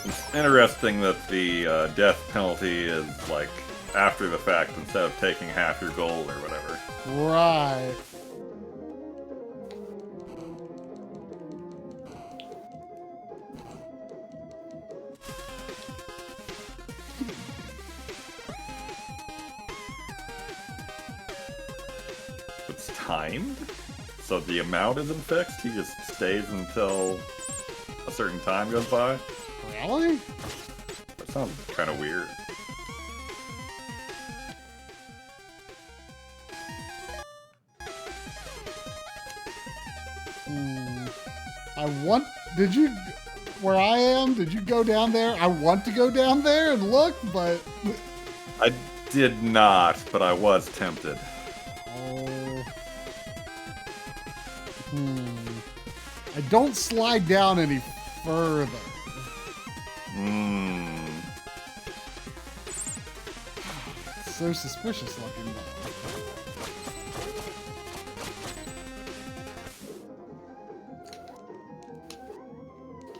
It's interesting that the death penalty is like after the fact instead of taking half your gold or whatever. Right. It's timed? So the amount isn't fixed? He just stays until a certain time goes by? Really? That sounds kind of weird. Did you, where I am, did you go down there? I want to go down there and look, but... I did not, but I was tempted. Oh. I don't slide down any further. It's so suspicious looking though.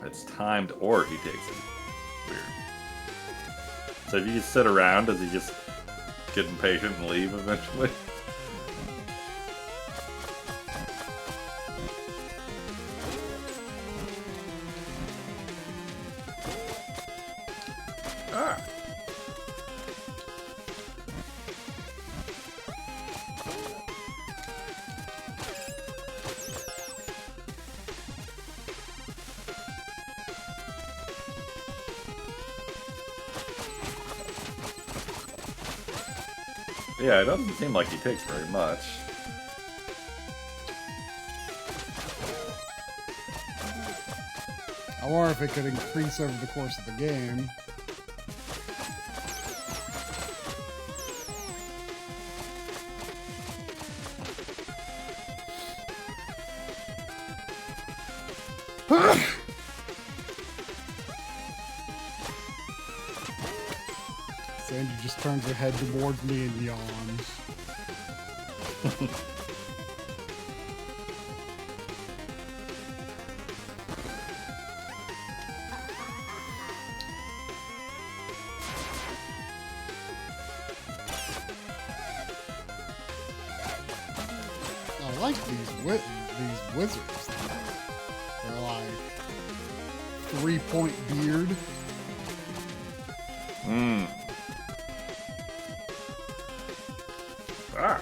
It's timed or he takes it. Weird. So if you just sit around, does he just get impatient and leave eventually? Ah. Yeah, it doesn't seem like he takes very much. I wonder if it could increase over the course of the game. Sandy just turns her head towards me and yawns. I like these wizards. They're like 3-point beard. Ah.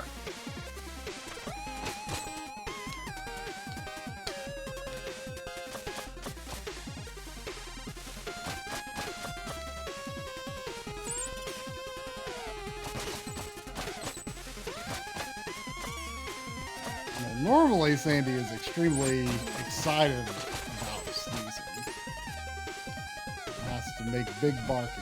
Normally, Sandy is extremely excited about sneezing. Has to make big barkings.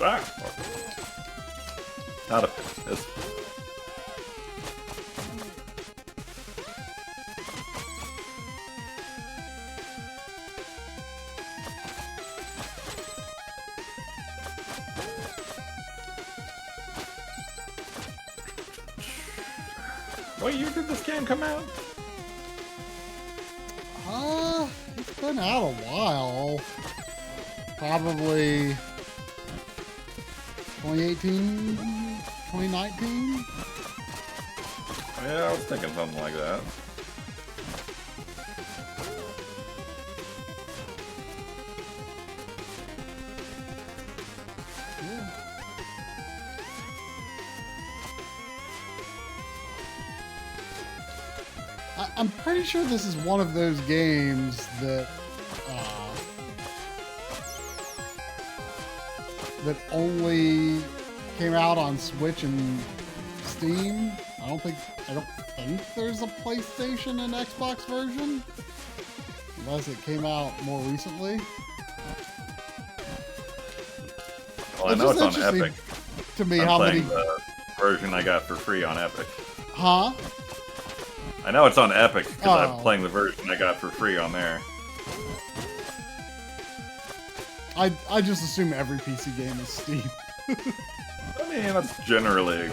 Ah. Not a this. What year did this game come out? It's been out a while. Probably 2018, 2019? Yeah, I was thinking something like that. I'm pretty sure this is one of those games that that only came out on Switch and Steam. I don't think there's a PlayStation and Xbox version, unless it came out more recently. Well, I know it's on Epic. To me, I'm how playing many the version I got for free on Epic. Huh? I know it's on Epic because I'm Oh. playing the version I got for free on there. I just assume every PC game is Steam. I mean, that's generally a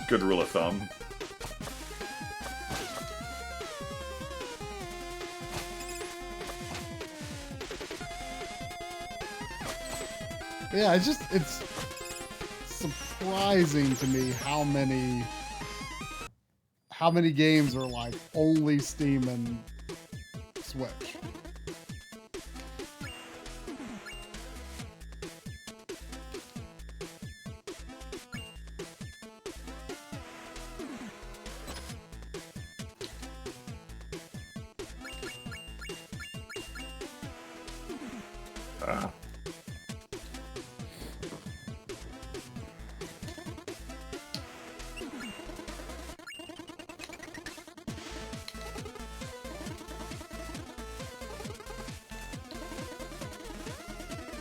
good rule of thumb. Yeah, it's surprising to me how many games are like only Steam and Switch.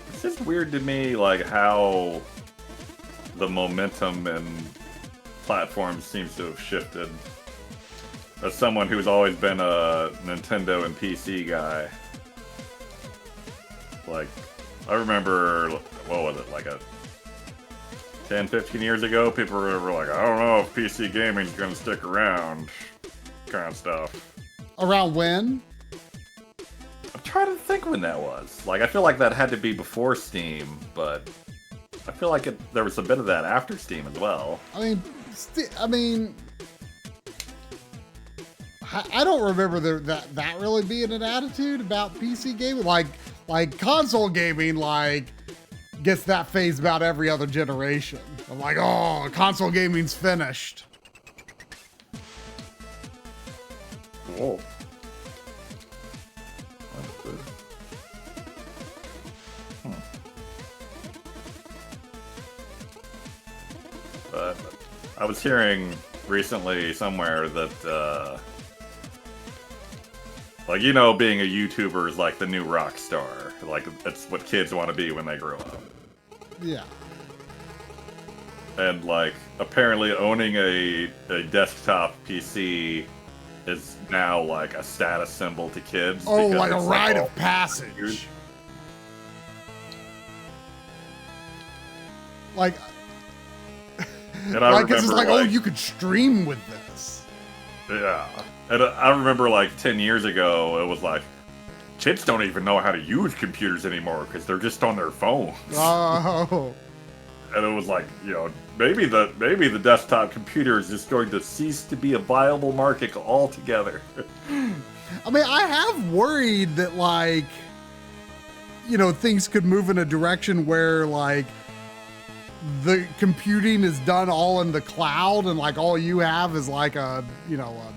It's just weird to me, like, how the momentum and platforms seems to have shifted. As someone who's always been a Nintendo and PC guy, like, I remember, what was it, like 10, 15 years ago, people were like, I don't know if PC gaming's gonna stick around, kind of stuff. Around when? I'm trying to think when that was. Like, I feel like that had to be before Steam, but I feel like there was a bit of that after Steam as well. I mean, I don't remember that really being an attitude about PC gaming. Like console gaming, like, gets that phase about every other generation. I'm like, oh, console gaming's finished. Whoa. But I was hearing recently somewhere that, like, you know, being a YouTuber is like the new rock star. Like, that's what kids want to be when they grow up. Yeah. And, like, apparently owning a desktop PC is now, like, a status symbol to kids. Oh, because like a it's rite all of passage. huge. Like, And I like, 'cause it's remember, like, oh, you could stream with this. Yeah. And I remember, like, 10 years ago, it was like, kids don't even know how to use computers anymore because they're just on their phones. Oh. And it was like, you know, maybe the desktop computer is just going to cease to be a viable market altogether. I mean, I have worried that, like, you know, things could move in a direction where, like, the computing is done all in the cloud and, like, all you have is, like, a, you know, a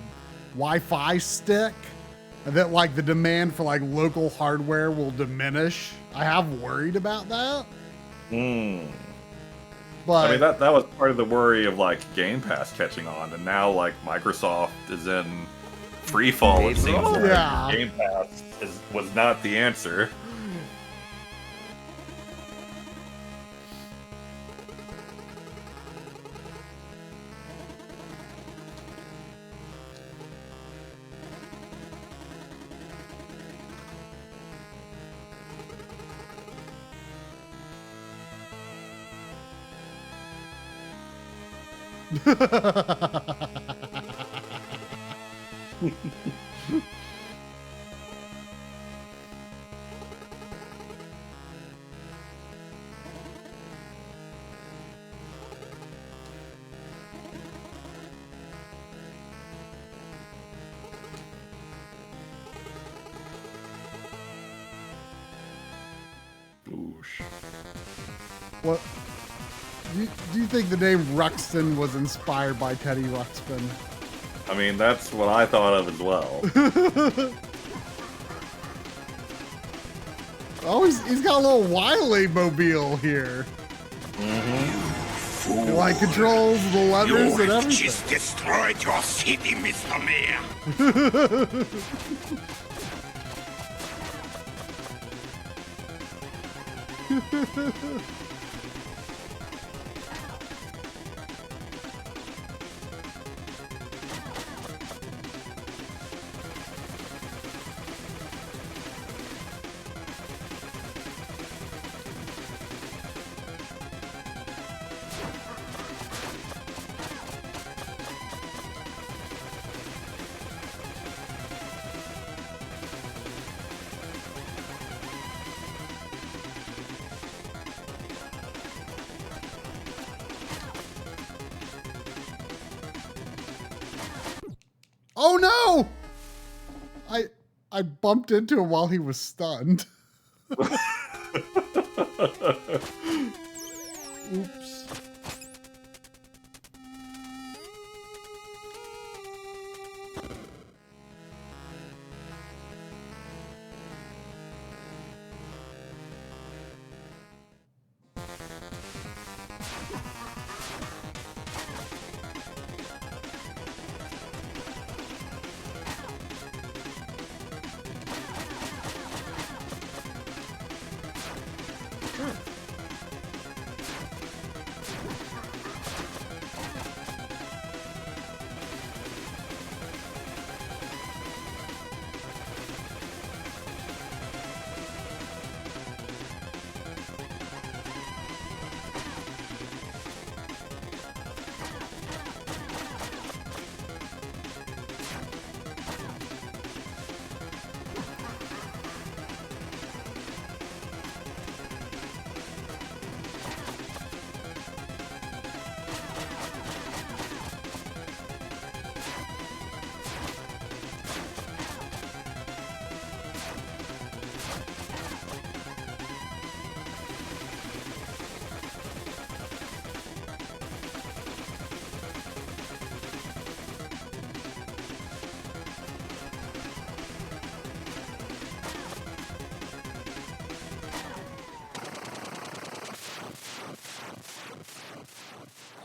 Wi-Fi stick. And that, like, the demand for, like, local hardware will diminish. I have worried about that. But I mean, that was part of the worry of, like, Game Pass catching on, and now, like, Microsoft is in free fall, it seems like. Yeah. Game Pass was not the answer. Whoosh. What? Do you think the name Ruxpin was inspired by Teddy Ruxpin? I mean, that's what I thought of as well. Oh, he's got a little Wily mobile here. He like controls the levers and everything. Just destroyed your city, Mr. Mayor. Oh no! I bumped into him while he was stunned. Oops.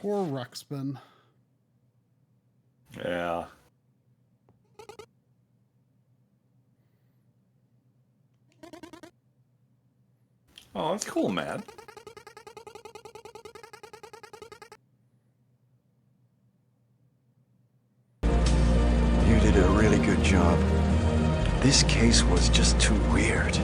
Poor Ruxpin. Yeah. Oh, that's cool, man. You did a really good job. This case was just too weird.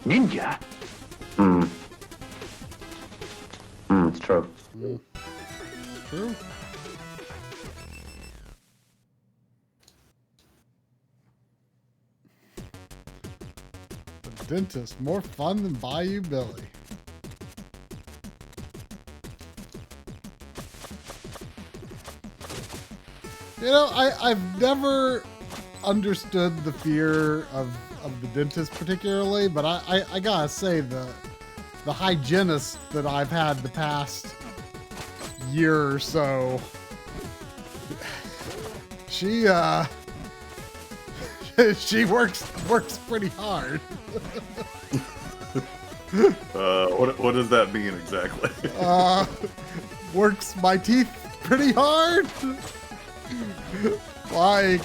Ninja? It's true. True. The dentist, more fun than Bayou Billy. You know, I've never understood the fear of the dentist particularly, but I gotta say the hygienist that I've had the past year or so, she works pretty hard. What does that mean exactly? Works my teeth pretty hard. Like,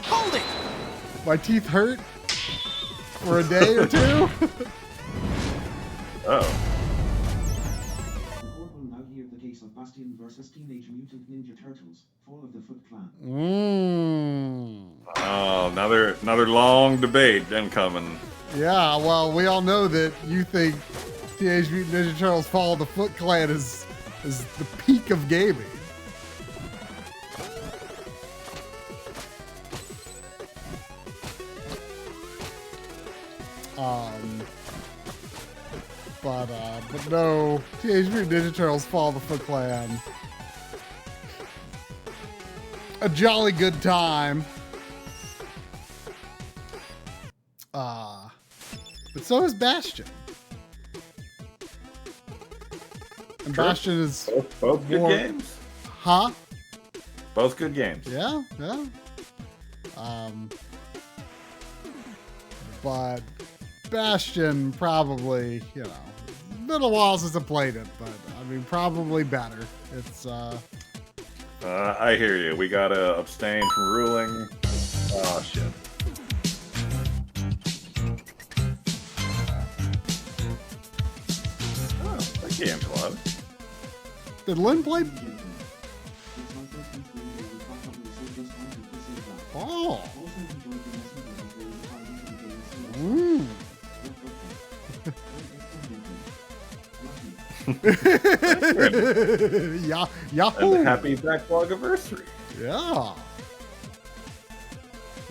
hold it! My teeth hurt for a day or two. Oh. The portal Bastion vs. Teenage Mutant Ninja Turtles, Fall of the Foot Clan. Oh, another long debate incoming. Yeah, well, we all know that you think Teenage Mutant Ninja Turtles Fall of the Foot Clan is the peak of gaming. But no, Teenage Mutant Ninja Turtles Fall of the Foot Clan. A jolly good time. But so is Bastion. And Sure. Bastion is both good games. Huh? Both good games. Yeah. But Bastion probably, you know, been a while since I played it, but I mean, probably better. It's I hear you. We gotta abstain from ruling. Oh shit. Oh, that game's loud. Did Lynn play? Oh. Yahoo! And happy backlog anniversary. Yeah.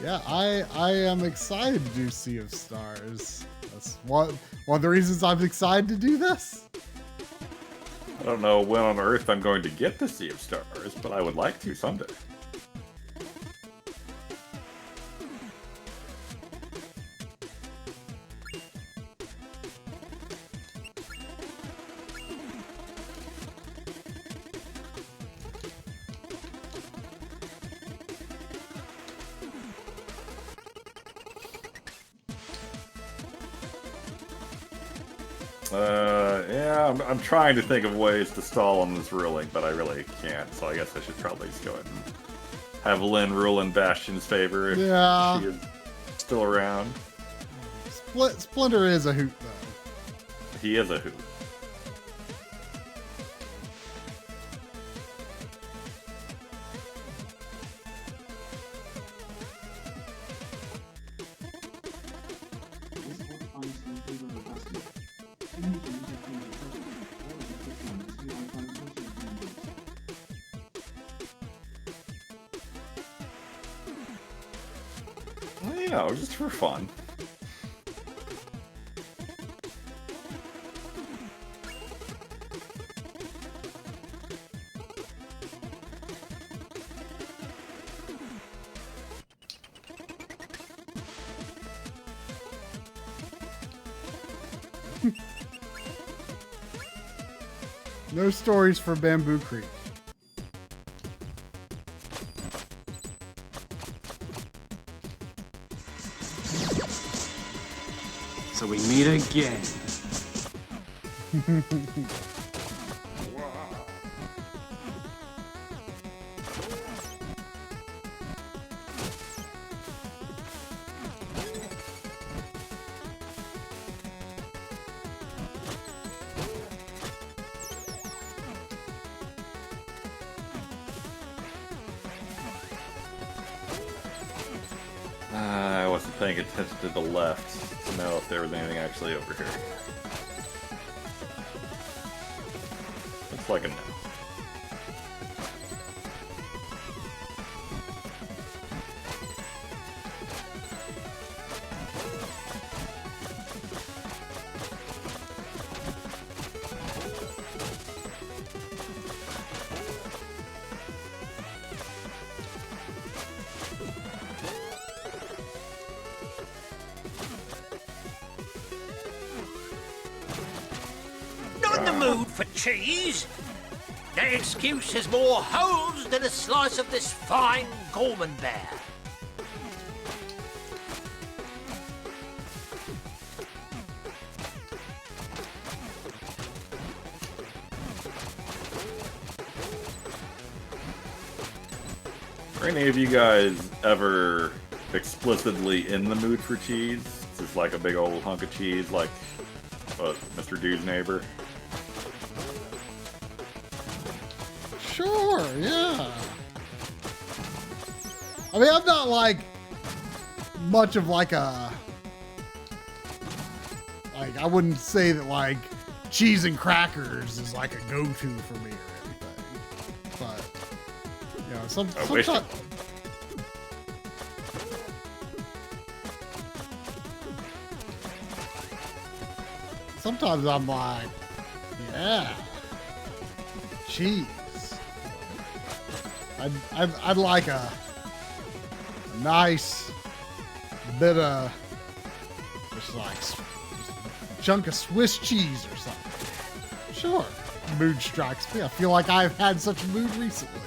Yeah, I am excited to do Sea of Stars. That's one of the reasons I'm excited to do this. I don't know when on earth I'm going to get to Sea of Stars, but I would like to someday. Yeah, I'm trying to think of ways to stall on this ruling, but I really can't, so I guess I should probably just go ahead and have Lynn rule in Bastion's favor if she is still around. Splinter is a hoot, though. He is a hoot. Well, you know, just for fun. No stories for Bamboo Creek. So we meet again. I wasn't paying attention to the left to know if there was anything actually over here. Looks like a no. Not in the mood for cheese. The excuse has more holes than a slice of this fine Gorman bear. Are any of you guys ever explicitly in the mood for cheese? Just like a big old hunk of cheese, like Mr. Dude's neighbor? Sure, yeah. I mean, I'm not like much of like a, like, I wouldn't say that like cheese and crackers is like a go-to for me or anything. But, you know, sometimes. Sometimes I'm like, yeah, cheese. I'd like a nice bit of just like a chunk of Swiss cheese or something. Sure, mood strikes me. I feel like I've had such a mood recently,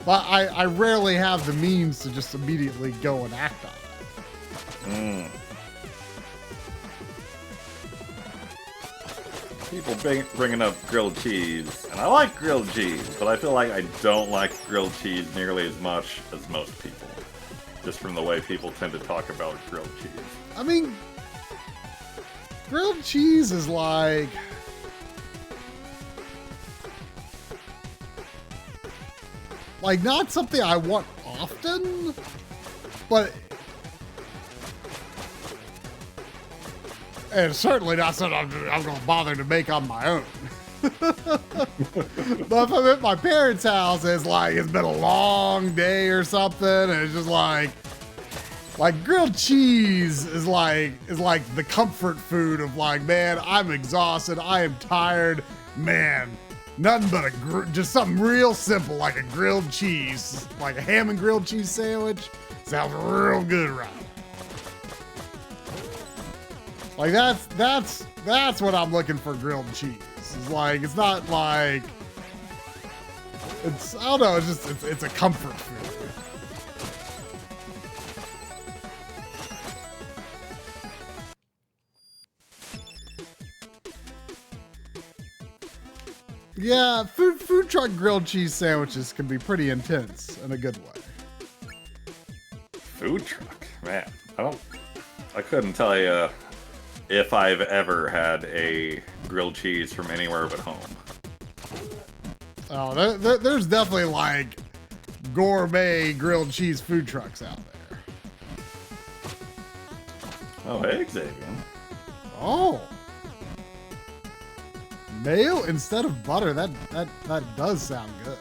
but I rarely have the means to just immediately go and act on it. People bringing up grilled cheese, and I like grilled cheese, but I feel like I don't like grilled cheese nearly as much as most people, just from the way people tend to talk about grilled cheese. I mean, grilled cheese is like, not something I want often, but and certainly not something I'm going to bother to make on my own. But if I'm at my parents' house, it's like it's been a long day or something, and it's just like grilled cheese is like the comfort food of like, man, I'm exhausted, I am tired, man. Nothing but just something real simple like a grilled cheese, like a ham and grilled cheese sandwich. Sounds real good right now. Like that's what I'm looking for grilled cheese. It's like, it's not like, it's, I don't know, it's just, it's a comfort food. Yeah, food truck grilled cheese sandwiches can be pretty intense in a good way. Food truck? Man, I couldn't tell you if I've ever had a grilled cheese from anywhere but home. Oh, there's definitely like gourmet grilled cheese food trucks out there. Oh, hey, Xavier. Oh. Mayo instead of butter, that does sound good.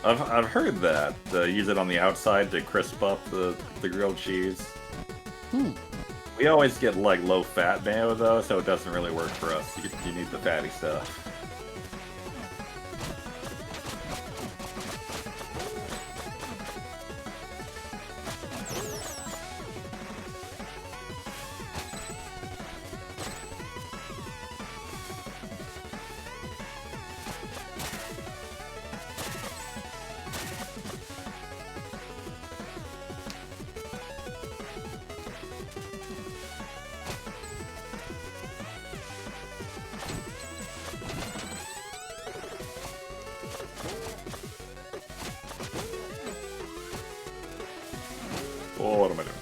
I've heard that. Use it on the outside to crisp up the grilled cheese. We always get like low-fat mayo though, so it doesn't really work for us. You need the fatty stuff. Oh, what am I doing?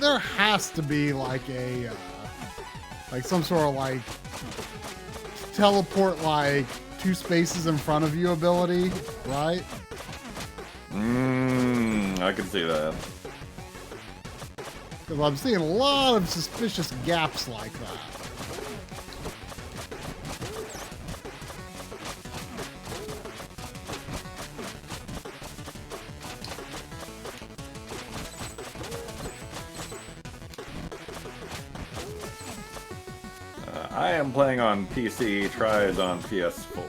There has to be like a, like some sort of like teleport like 2 spaces in front of you ability, right? I can see that. Because I'm seeing a lot of suspicious gaps like that. I am playing on PC, tries on PS4.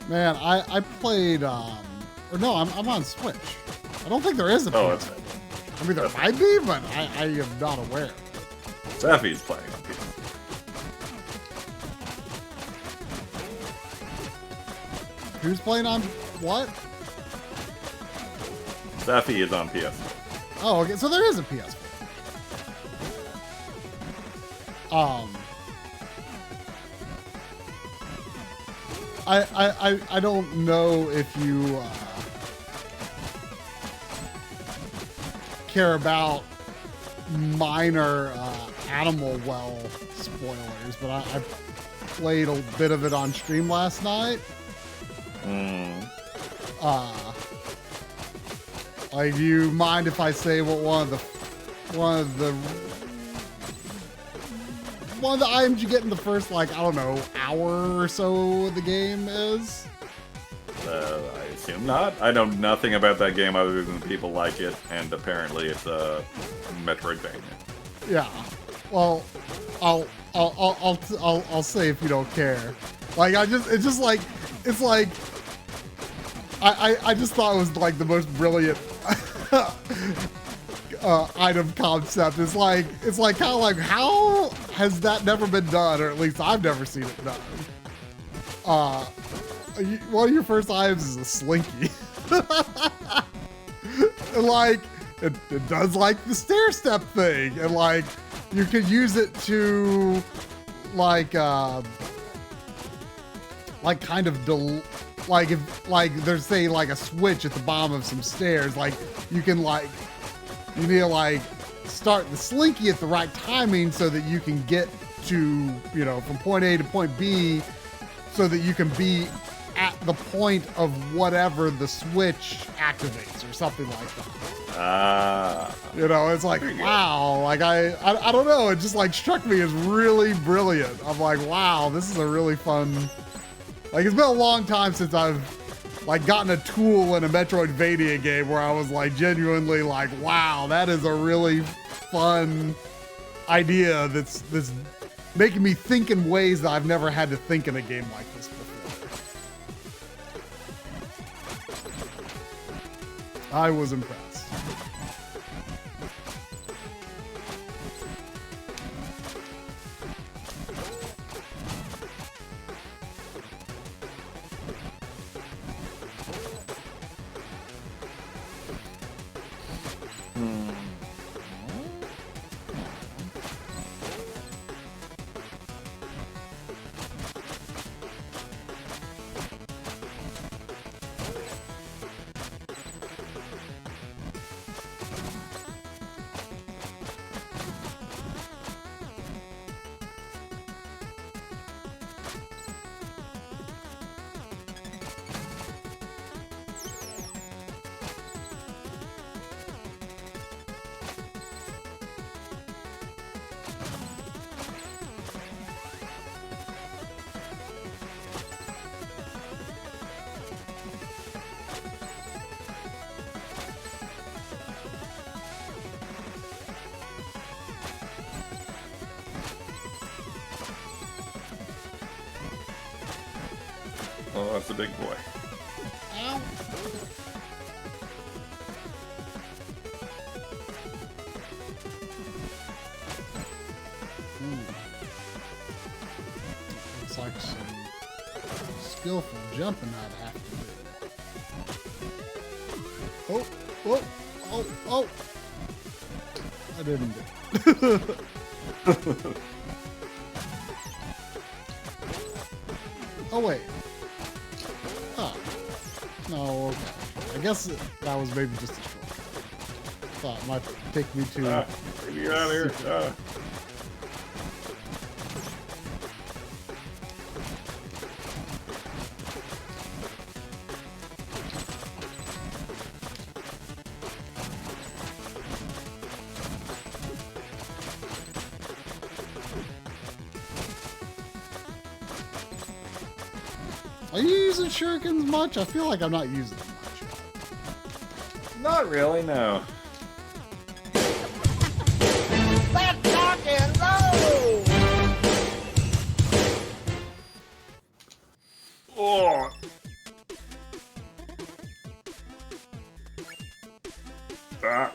Man, I played, or no, I'm on Switch. I don't think there is a PS4. I mean, there might be, but I am not aware. Steffi's playing on PC. Who's playing on what? Steffi is on PS4. Oh, okay, so there is a PS4. I don't know if you care about minor Animal Well spoilers, but I played a bit of it on stream last night. Like, do you mind if I say what one of the items you get in the first, like, I don't know, hour or so of the game is? I assume not. I know nothing about that game other than people like it, and apparently it's a Metroidvania. Yeah. Well, I'll say if you don't care. Like, I just thought it was like the most brilliant item concept. It's like kind of like, how has that never been done, or at least I've never seen it done. One of your first items is a slinky. And like it does like the stair step thing, and like you could use it to like kind of like if like there's say like a switch at the bottom of some stairs, like you can like you need to like start the slinky at the right timing so that you can get to, you know, from point A to point B, so that you can be at the point of whatever the switch activates or something like that. You know, it's like, wow, like I don't know, it just like struck me as really brilliant. I'm like, wow, this is a really fun, like, it's been a long time since I've like gotten a tool in a Metroidvania game where I was like genuinely like, wow, that is a really fun idea that's making me think in ways that I've never had to think in a game like this before. I was impressed. Oh, that's a big boy. Ow. Looks like some skillful jumping I'd have to do. Oh. I didn't do it. Oh, wait. Oh. No, okay. I guess that was maybe just a short. Thought it might take me to... Get out of here. Are you using shurikens much? I feel like I'm not using them much. Not really, no. Let's rock and roll! Oh. Oh.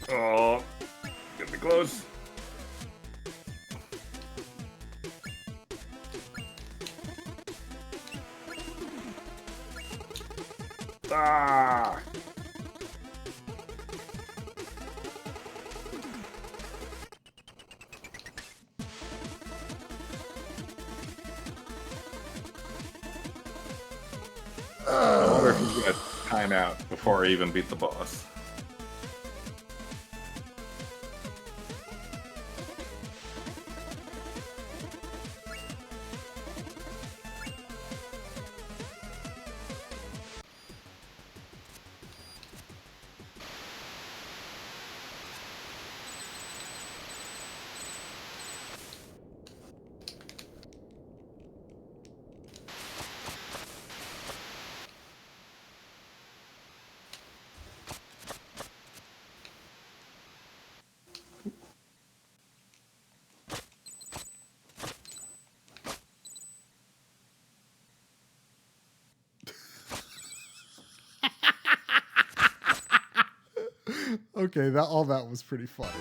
Oh. Get me close. Ah. I wonder if he's gonna timeout before I even beat the boss. Okay, all that was pretty funny.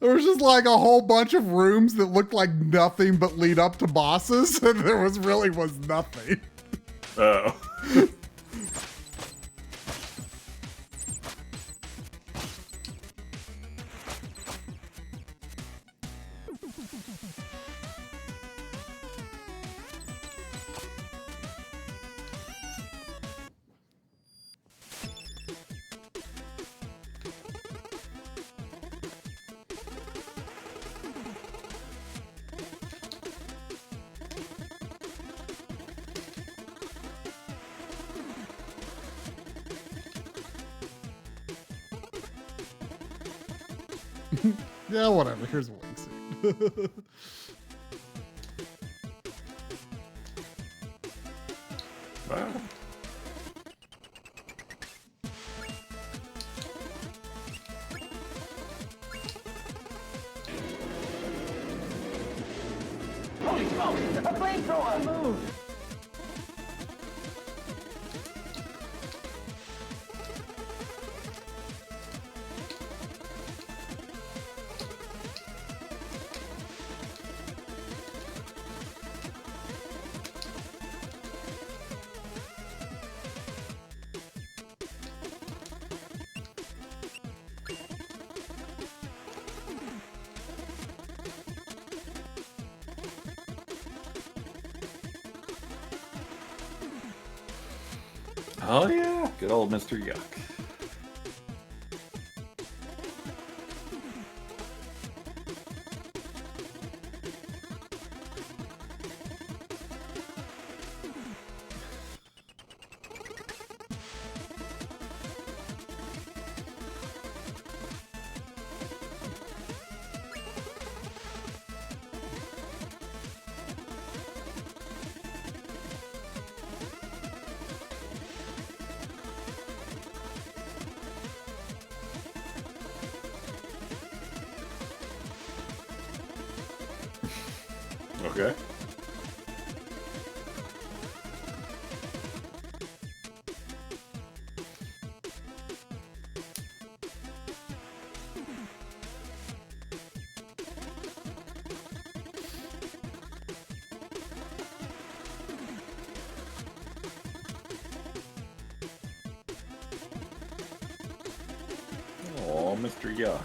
There was just like a whole bunch of rooms that looked like nothing but lead up to bosses, and there was nothing. Oh. Yeah, whatever. Here's a wingsuit. Wow. Holy smokes! A flamethrower! Move! Oh yeah, good old Mr. Yuck. Okay. Oh, Mr. Yuck.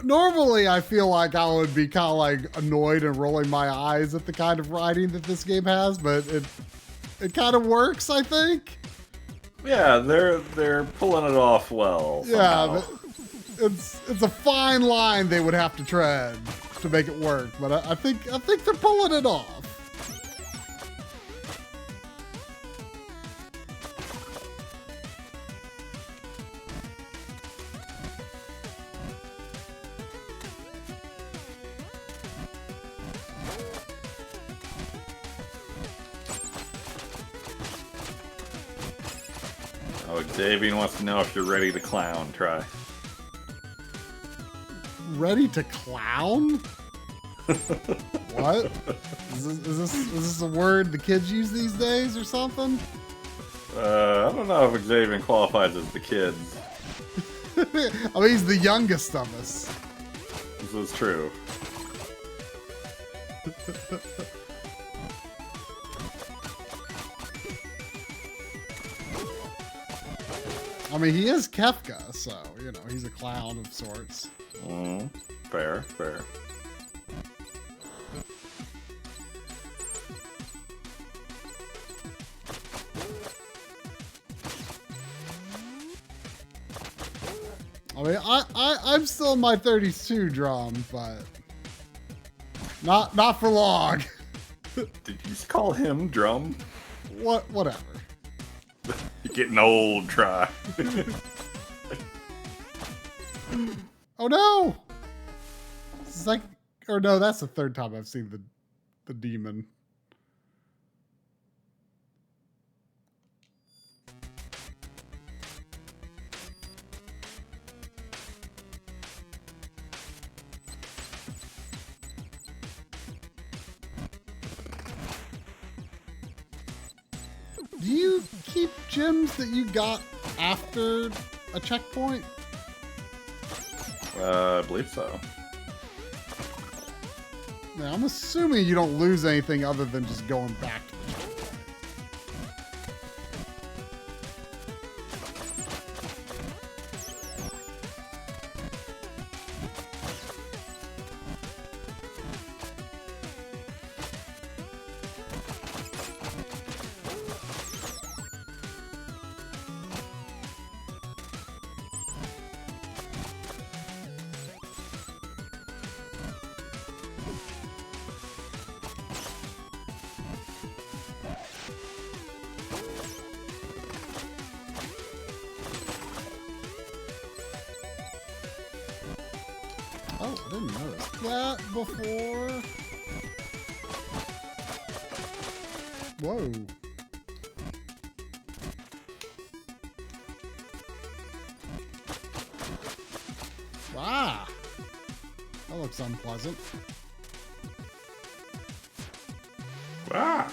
Normally, I feel like I would be kind of like annoyed and rolling my eyes at the kind of writing that this game has, but it kind of works, I think. Yeah, they're pulling it off well. Somehow. Yeah, it's a fine line they would have to tread to make it work, but I think they're pulling it off. Oh, Xavier wants to know if you're ready to clown. Try. Ready to clown? What? Is this a word the kids use these days or something? I don't know if Xavier qualifies as the kids. I mean, he's the youngest of us. This is true. I mean, he is Kefka, so, you know, he's a clown of sorts. Fair, fair. I mean, I'm still in my 32 drum, but not for long. Did you just call him Drum? Whatever. You're getting old, Try. Oh no! It's like, or no, that's the third time I've seen the demon. Do you keep gems that you got after a checkpoint? I believe so. Now, I'm assuming you don't lose anything other than just going back to the checkpoint. Oh, I didn't notice that before. Whoa. Ah, that looks unpleasant. Ah.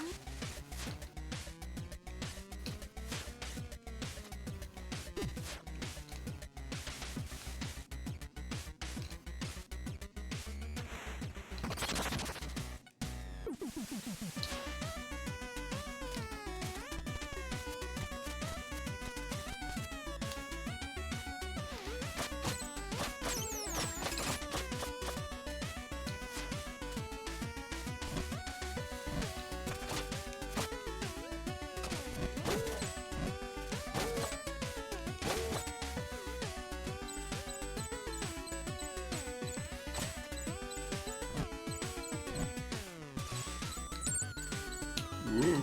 Ooh.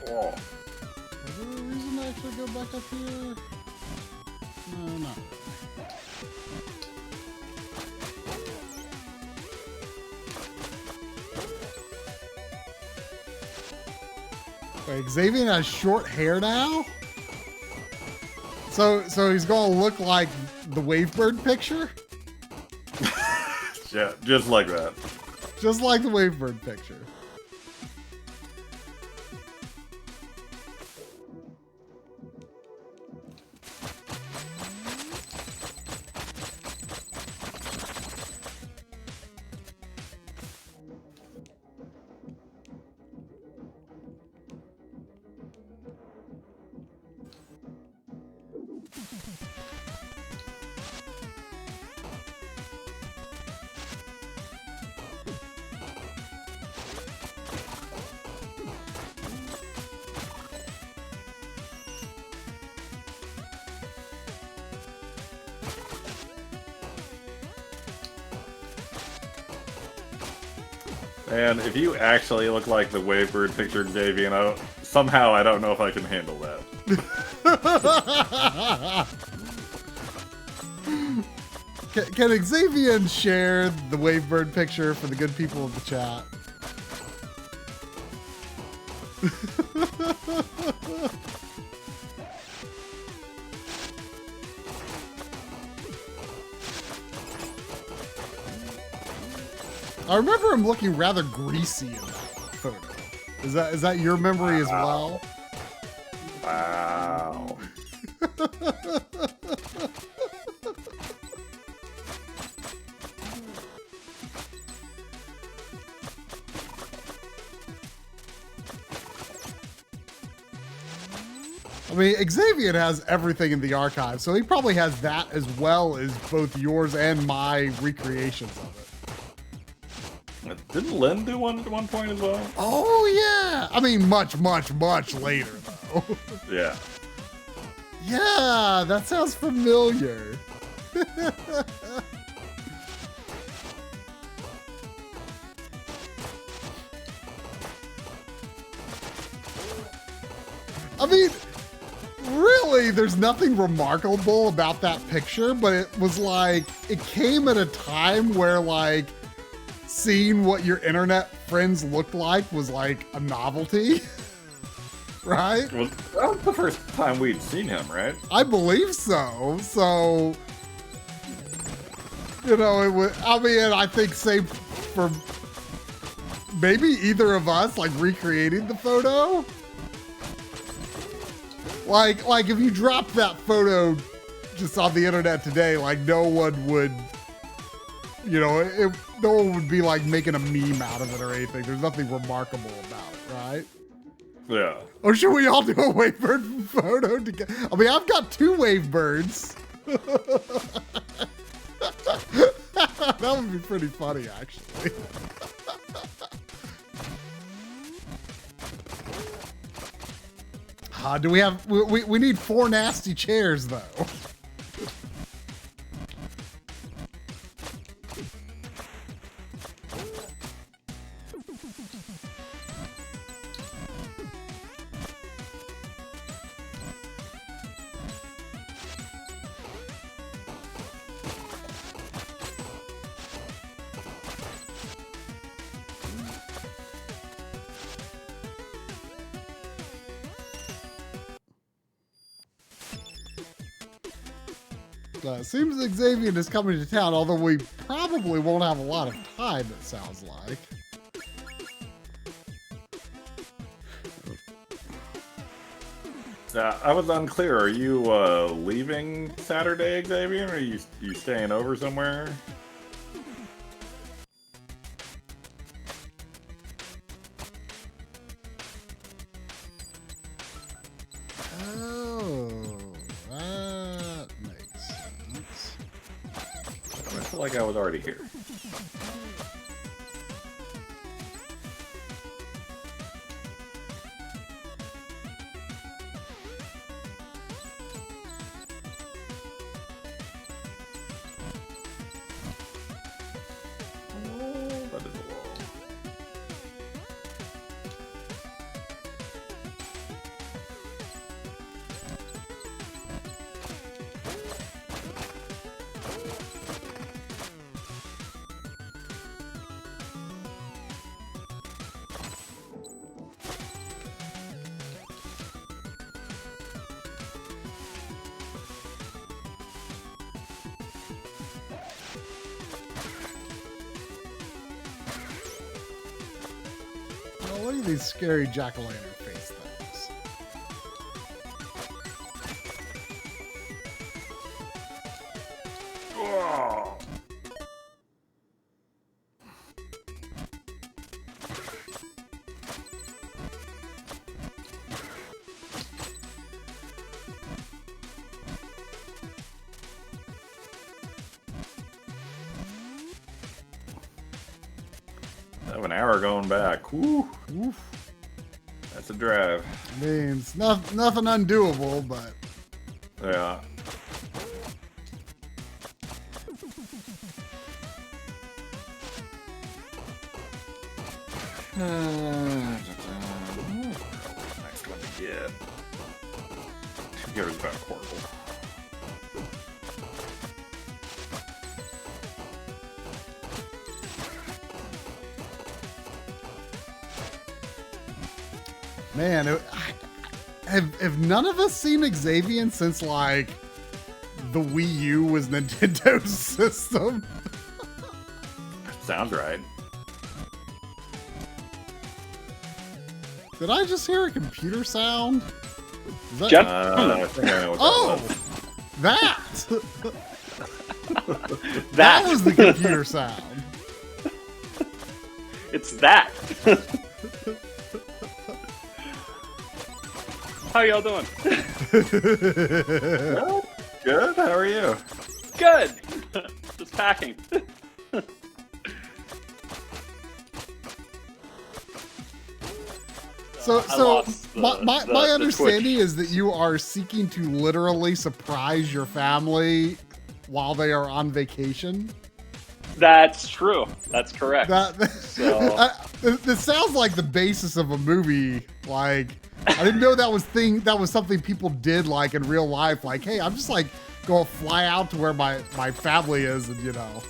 Oh. Is there a reason to actually go back up here? No, not really. Wait, Xavier has short hair now? So he's gonna look like the Wavebird picture? Yeah, just like that. Just like the Wavebird picture. And if you actually look like the Wavebird picture, Xavier, somehow I don't know if I can handle that. Can Xavier share the Wavebird picture for the good people of the chat? I remember him looking rather greasy in that photo. Is that your memory as well? Wow. I mean, Xavier has everything in the archive, so he probably has that as well as both yours and my recreations of it. Didn't Lynn do one at one point as well? Oh, yeah. I mean, much, much, much later, though. Yeah. Yeah, that sounds familiar. I mean, really, there's nothing remarkable about that picture, but it was like, it came at a time where, like, seeing what your internet friends looked like was like a novelty. Right? Well, that was the first time we'd seen him, right? I believe so. So, you know, it was, I mean, I think same for maybe either of us, like recreating the photo. Like if you dropped that photo just on the internet today, like no one would, you know, no one would be like making a meme out of it or anything. There's nothing remarkable about it, right? Yeah. Or should we all do a Wavebird photo together? I mean, I've got 2 Wavebirds. That would be pretty funny, actually. Do we have... We need 4 nasty chairs, though. Seems Xavier is coming to town, although we probably won't have a lot of time, it sounds like. I was unclear. Are you leaving Saturday, Xavier? Or are you staying over somewhere? Like I was already here. What are these scary jack-o'-lantern face things? Oh. I have an hour going back. Woo. Oof. That's a drive. I mean, it's nothing undoable, but... Yeah. Next one to get. Here's about horrible. Man, have none of us seen Xavier since, like, the Wii U was Nintendo's system? Sounds right. Did I just hear a computer sound? Is that, I think I know what that was. That was the computer sound. It's that. How y'all doing? Well, good. How are you? Good. Just packing. So my understanding is that you are seeking to literally surprise your family while they are on vacation. That's true. That's correct. This sounds like the basis of a movie. Like, I didn't know that was something people did like in real life. Like, hey, I'm just like go fly out to where my family is and, you know,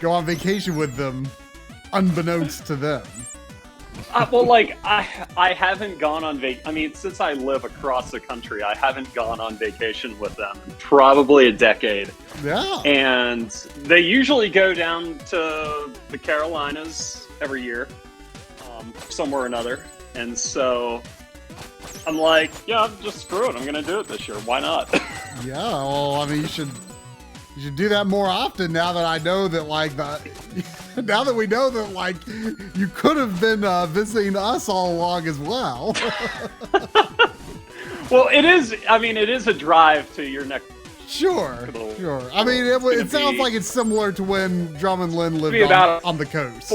go on vacation with them unbeknownst to them. Well, like, I haven't gone on I mean, since I live across the country, I haven't gone on vacation with them in probably a decade. Yeah. And they usually go down to the Carolinas every year, somewhere or another. And so I'm like, yeah, just screw it. I'm going to do it this year. Why not? Yeah, well, I mean, you should do that more often now that I know that, like, now that we know that, like, you could have been visiting us all along as well. Well, it is a drive to your next. Sure. I mean, it sounds like it's similar to when Drum and Lynn lived on the coast.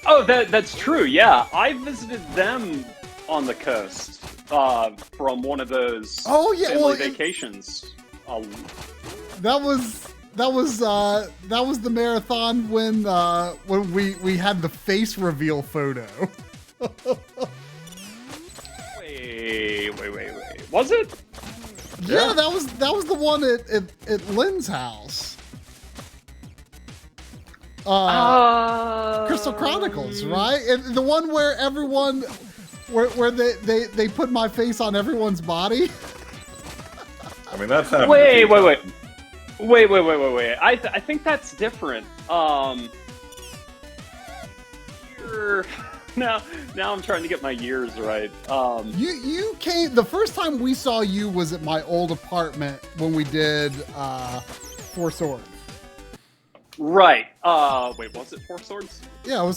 Oh, that's true. Yeah, I visited them on the coast from one of those family vacations. That was the marathon when we had the face reveal photo. Wait. Was it? Yeah, that was the one at Lynn's house. Crystal Chronicles, right? And the one where everyone where they put my face on everyone's body. I mean, that's happening. Wait. I think that's different. Now I'm trying to get my years right. You came, the first time we saw you was at my old apartment when we did Four Swords. Right. Wait, was it Four Swords? Yeah, it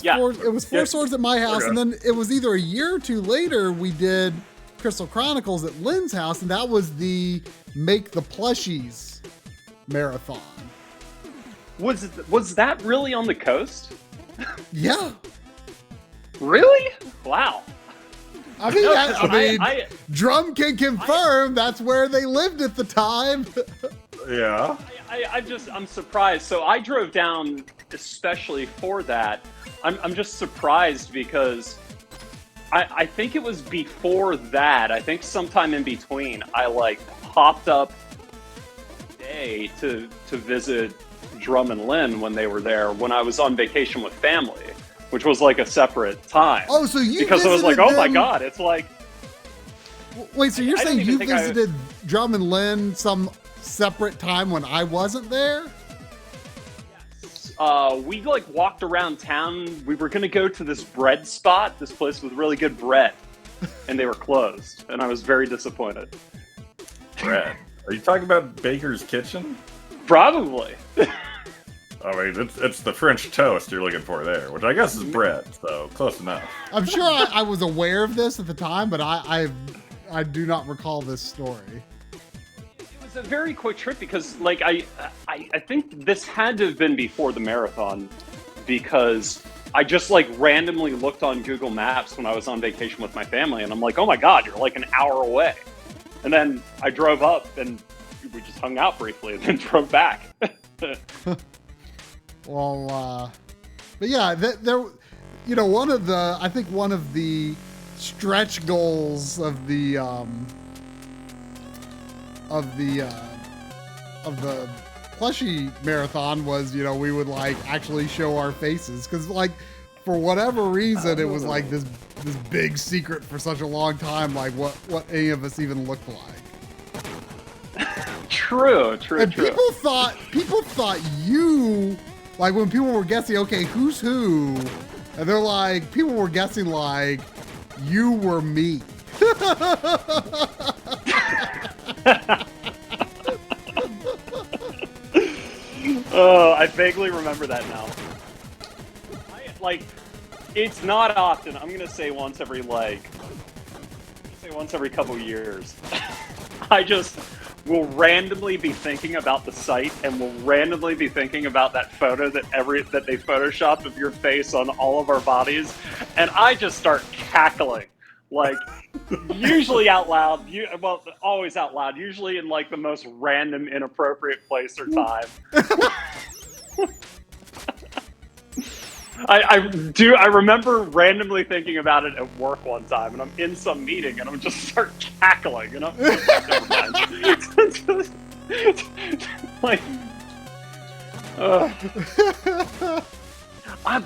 was Four Swords at my house, and then it was either a year or two later we did Crystal Chronicles at Lynn's house, and that was the Make the Plushies marathon. Was that really on the coast? Yeah. Really? Wow. I mean, Drum can confirm that's where they lived at the time. Yeah. I'm surprised. So I drove down especially for that. I'm just surprised because I think it was before that. I think sometime in between, I like popped up day to visit Drum and Lynn when they were there when I was on vacation with family, which was like a separate time. Oh, so you because I was like, oh my god, it's like. Wait, so you're saying you visited Drum and Lynn some separate time when I wasn't there? We like walked around town. We were gonna go to this bread spot, this place with really good bread, and they were closed, and I was very disappointed. Bread? Are you talking about Baker's Kitchen? Probably. I mean, it's the French toast you're looking for there, which I guess is bread, so close enough. I'm sure I was aware of this at the time, but I do not recall this story. It was a very quick trip because, like, I think this had to have been before the marathon because I just, like, randomly looked on Google Maps when I was on vacation with my family, and I'm like, oh my god, you're like an hour away. And then I drove up, and we just hung out briefly, and then drove back. Well, but yeah, there, you know, I think one of the stretch goals of the plushie marathon was, you know, we would like actually show our faces because, like, for whatever reason, it was like this big secret for such a long time, like what any of us even looked like. True. And people thought you, like, when people were guessing, okay, who's who, And they're like, people were guessing like, you were me. Oh, I vaguely remember that now. It's not often. I'm gonna say once every couple years. I just will randomly be thinking about the site and will randomly be thinking about that photo that they photoshopped of your face on all of our bodies, and I just start cackling. Like, usually out loud, always out loud, usually in like the most random, inappropriate place or time. I remember randomly thinking about it at work one time, and I'm in some meeting, and I'm just start cackling, and I'm like,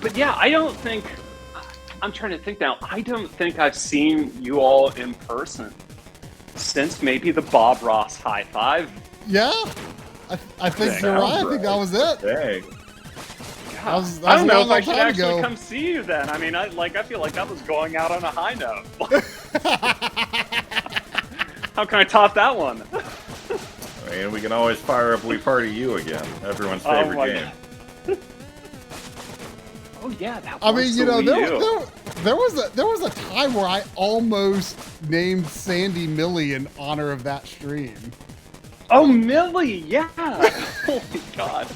but yeah, I don't think. I'm trying to think now. I don't think I've seen you all in person since maybe the Bob Ross high five. Yeah, I think you're right. I think that was it. Dang. I don't know if I should actually come see you then. I mean, I feel like that was going out on a high note. How can I top that one? I mean, we can always fire up We Party You again. Everyone's favorite game. Oh yeah, that was I mean, you know, there was a time where I almost named Sandy Millie in honor of that stream. Oh, Millie, yeah. Holy God.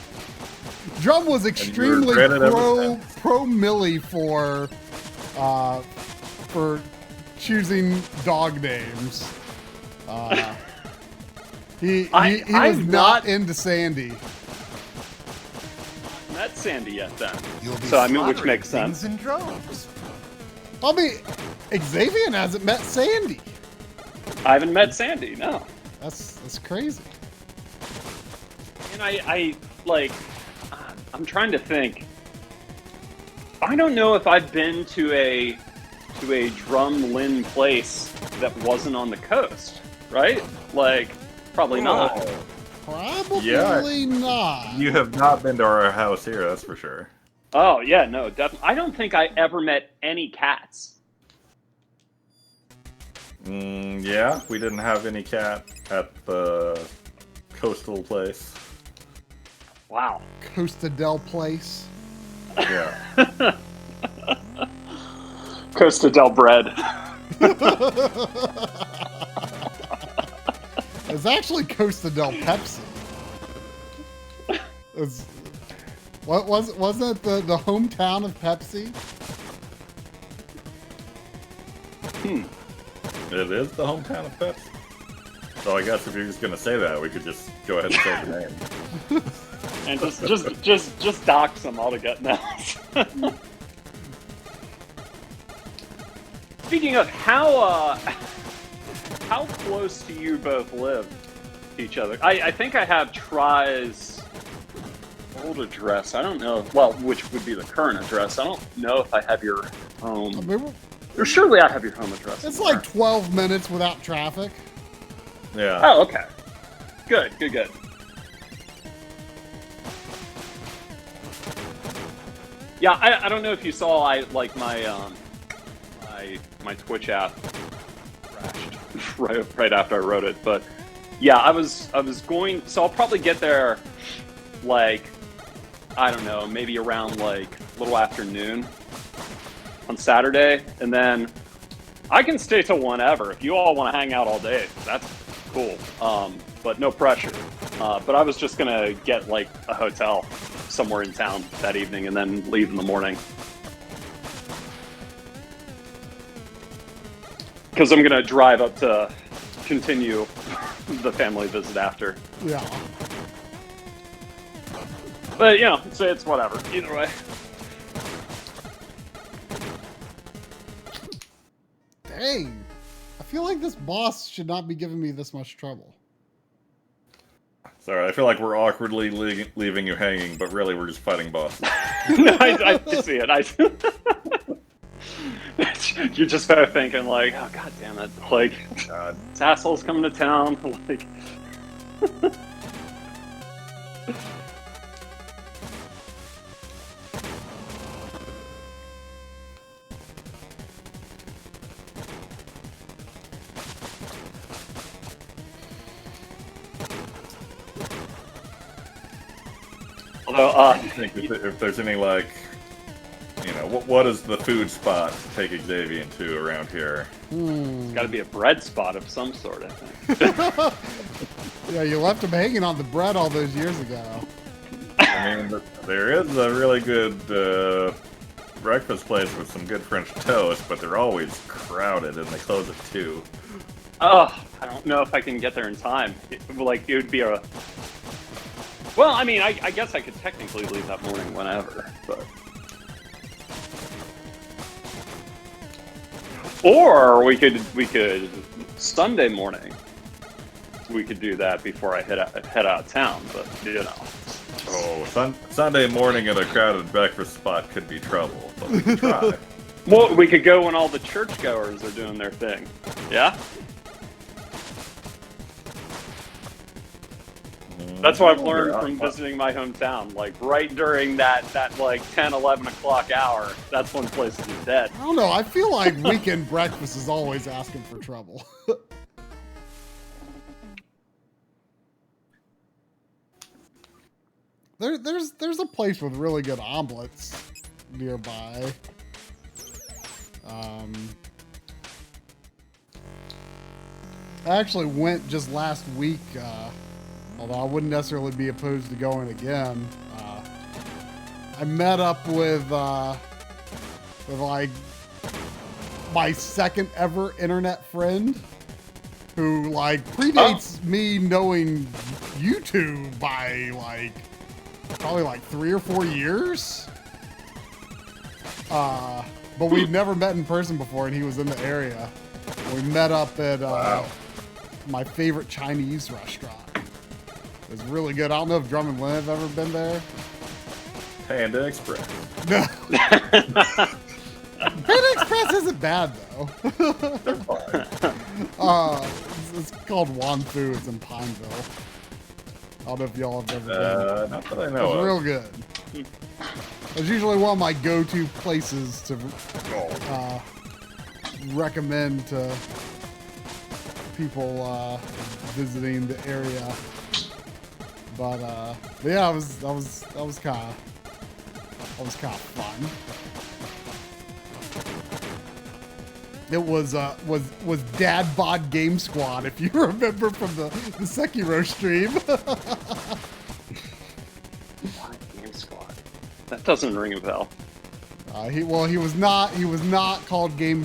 Drum was extremely pro Millie for choosing dog names. He was not into Sandy. Met Sandy yet then? So I mean, which makes sense. In droves. I mean, Xavier hasn't met Sandy. I haven't met Sandy. No. That's crazy. And I'm trying to think. I don't know if I've been to a drumlin place that wasn't on the coast, right? Like, probably not. Probably not. You have not been to our house here, that's for sure. Oh yeah, no, definitely. I don't think I ever met any cats. Yeah, we didn't have any cat at the coastal place. Wow. Costa del Place. Yeah. Costa del Bread. It's actually Costa del Pepsi. Wasn't it the hometown of Pepsi? It is the hometown of Pepsi. So I guess if you're just gonna say that, we could just go ahead and say the name. And just dox them all together now. Speaking of how close do you both live to each other? I think I have Try's old address. I don't know. Well, which would be the current address. I don't know if I have your home. I mean, surely I have your home address. It's like 12 minutes without traffic. Yeah. Oh, okay. Good. Yeah, I don't know if you saw, my Twitch app crashed right after I wrote it, but yeah, I was going, so I'll probably get there like, I don't know, maybe around like a little after noon on Saturday, and then I can stay till whenever. If you all want to hang out all day, that's cool, but no pressure. But I was just gonna get like a hotel somewhere in town that evening and then leave in the morning. Because I'm gonna drive up to continue the family visit after. Yeah. But, you know, it's whatever. Either way. Dang. I feel like this boss should not be giving me this much trouble. Sorry, I feel like we're awkwardly leaving you hanging, but really we're just fighting bosses. No, I see it. You're just kind of thinking like, oh, god damn it. Like, God. This asshole's coming to town. Like... Although, I think if there's any, like, you know, what is the food spot to take Xavier to around here? It's got to be a bread spot of some sort, I think. Yeah, you left him hanging on the bread all those years ago. I mean, there is a really good breakfast place with some good French toast, but they're always crowded and they close at 2. Oh, I don't know if I can get there in time. It would be a... Well, I mean, I guess I could technically leave that morning whenever, but... Or we could Sunday morning. We could do that before I head out of town, but you know. Oh, Sunday morning at a crowded breakfast spot could be trouble, but we can try. Well, we could go when all the churchgoers are doing their thing. Yeah? That's what I've learned from visiting my hometown. Like, right during that like 10, 11 o'clock hour, that's when places are dead. I don't know. I feel like weekend breakfast is always asking for trouble. There's a place with really good omelets nearby. I actually went just last week, although I wouldn't necessarily be opposed to going again. I met up with like my second ever internet friend who like predates me knowing YouTube by like probably like 3 or 4 years. But we'd never met in person before, and he was in the area. We met up at my favorite Chinese restaurant. It was really good. I don't know if Drum and Lynn have ever been there. Panda Express. No. Panda Express isn't bad, though. They're fine. It's called Wan Fu. It's in Pineville. I don't know if y'all have ever been. Not that I know It's of. real good. It's usually one of my go-to places to recommend to people visiting the area. But yeah, that was kind of fun. It was Dad Bod Game Squad, if you remember from the Sekiro stream. Game Squad. That doesn't ring a bell. He was not called Game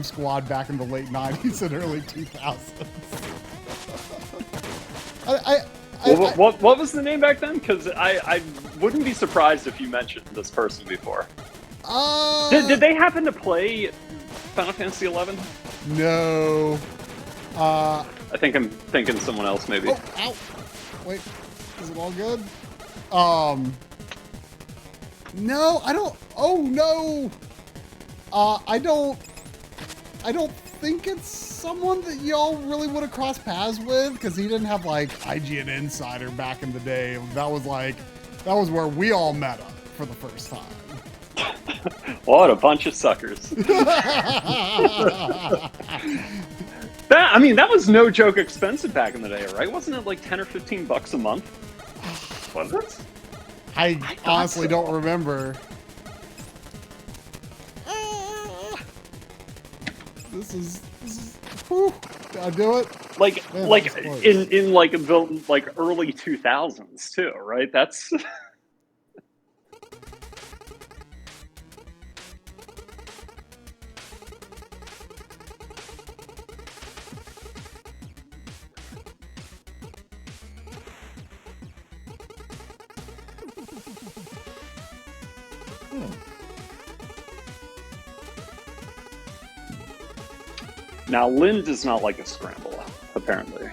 Squad back in the late 90s and early 2000s. What was the name back then? Because I wouldn't be surprised if you mentioned this person before. Did they happen to play Final Fantasy XI? No. I think I'm thinking someone else, maybe. Oh, ow. Wait, is it all good? No, I don't. Oh no. I don't think it's someone that y'all really would have crossed paths with, because he didn't have like IGN Insider back in the day. That was where we all met up for the first time. What a bunch of suckers. That was no joke expensive back in the day, right? Wasn't it like 10 or 15 bucks a month? Was it? I honestly don't remember. This is whew, did I do it? In like the early 2000s too, right? That's Now, Lynn does not like a scramble, apparently.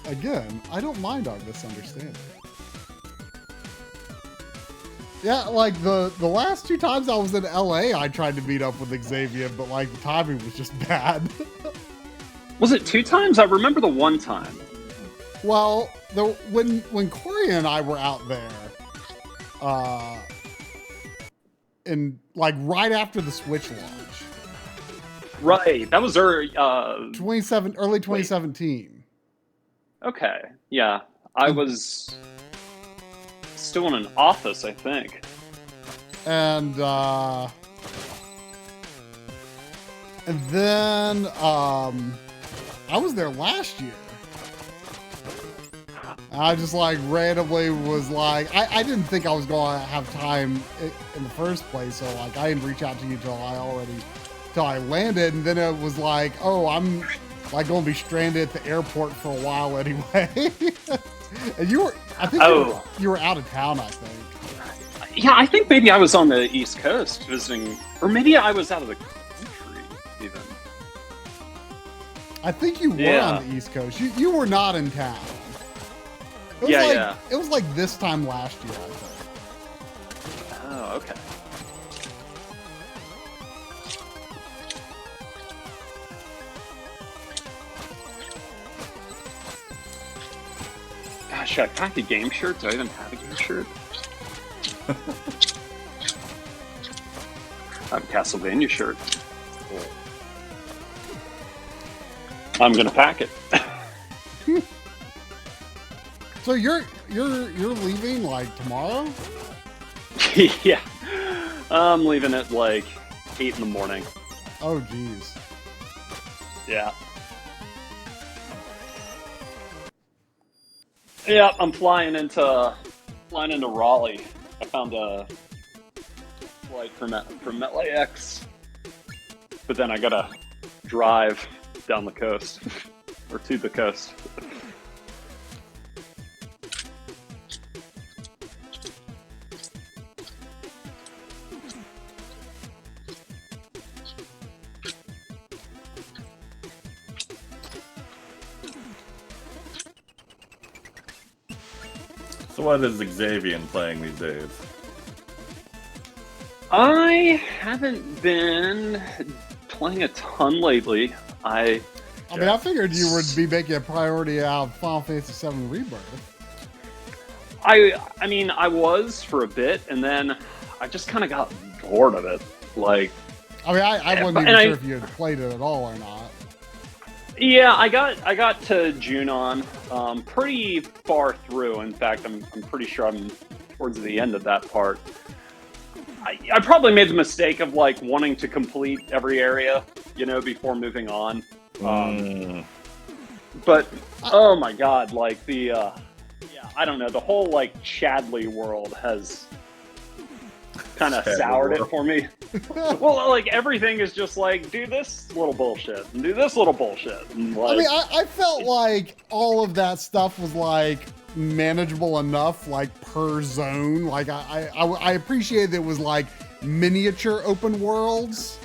Again, I don't mind our misunderstanding. Yeah, like the last 2 times I was in LA, I tried to meet up with Xavier, but like the timing was just bad. Was it 2 times? I remember the 1 time. Well, when Corey and I were out there, and like right after the Switch launch. Right, that was early. Early 2017. Okay, yeah, I was still in an office, I think. And then I was there last year. I just like randomly was like, I didn't think I was going to have time in the first place. So like, I didn't reach out to you till I landed. And then it was like, oh, I'm like going to be stranded at the airport for a while anyway. And I think you were out of town, I think. Yeah, I think maybe I was on the East Coast visiting, or maybe I was out of the country even. I think you were on the East Coast. You were not in town. It was like this time last year, I think. Oh, okay. Gosh, should I pack a game shirt? Do I even have a game shirt? I have a Castlevania shirt. I'm gonna pack it. So you're leaving like tomorrow? Yeah, I'm leaving at like 8 in the morning. Oh, geez. Yeah. Yeah, I'm flying into Raleigh. I found a flight from LAX, but then I gotta drive down the coast or to the coast. So what is Xavier playing these days? I haven't been playing a ton lately. I mean, I figured you would be making a priority out of Final Fantasy VII Rebirth. I mean, I was for a bit, and then I just kind of got bored of it. Like, I mean, I wasn't even sure if you had played it at all or not. Yeah, I got to Junon pretty far through. In fact, I'm pretty sure I'm towards the end of that part. I probably made the mistake of like wanting to complete every area, before moving on. But oh my god, like I don't know, the whole like Chadley world has kind of soured it for me. Well, like everything is just like, do this little bullshit and do this little bullshit. And, like, I mean, I felt like all of that stuff was like manageable enough, like per zone. Like I appreciated it was like miniature open worlds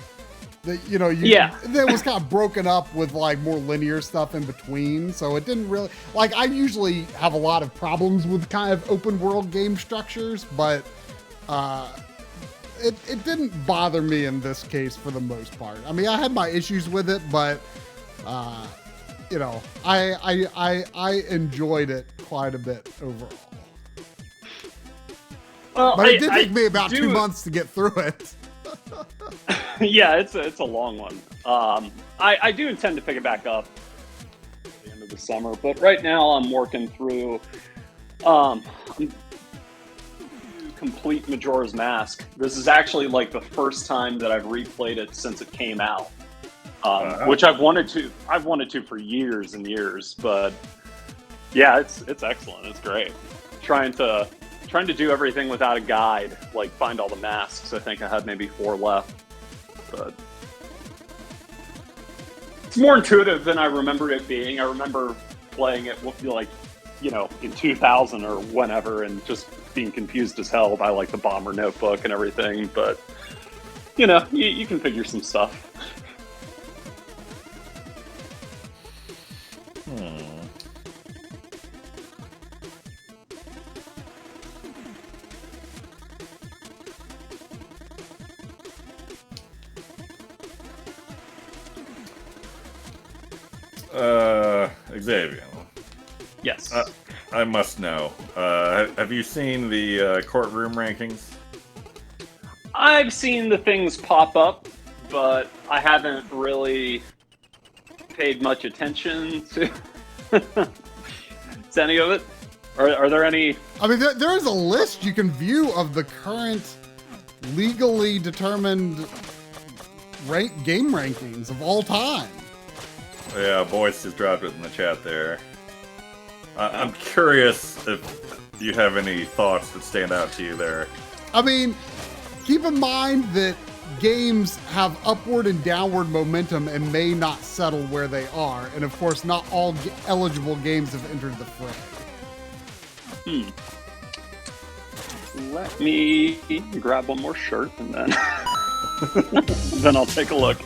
that that was kind of broken up with like more linear stuff in between. So it didn't really like. I usually have a lot of problems with kind of open world game structures, but it didn't bother me in this case for the most part. I mean, I had my issues with it, but I enjoyed it quite a bit overall. Well, but it did take me about 2 months to get through it. Yeah, it's a long one. I do intend to pick it back up at the end of the summer, but right now I'm working through complete Majora's Mask. This is actually like the first time that I've replayed it since it came out, which I've wanted to for years and years. But yeah, it's excellent. It's great. Trying to do everything without a guide, like find all the masks. I think I had maybe 4 left, but it's more intuitive than I remember it being. I remember playing it like, in 2000 or whenever, and just being confused as hell by like the Bomber Notebook and everything. But you can figure some stuff. Xavier. Yes. I must know. Have you seen the courtroom rankings? I've seen the things pop up, but I haven't really paid much attention to any of it. Are there any? I mean, there is a list you can view of the current legally determined game rankings of all time. Yeah, Boyce just dropped it in the chat there. I'm curious if you have any thoughts that stand out to you there. I mean, keep in mind that games have upward and downward momentum and may not settle where they are. And of course, not all eligible games have entered the fray. Let me grab one more shirt and then then I'll take a look.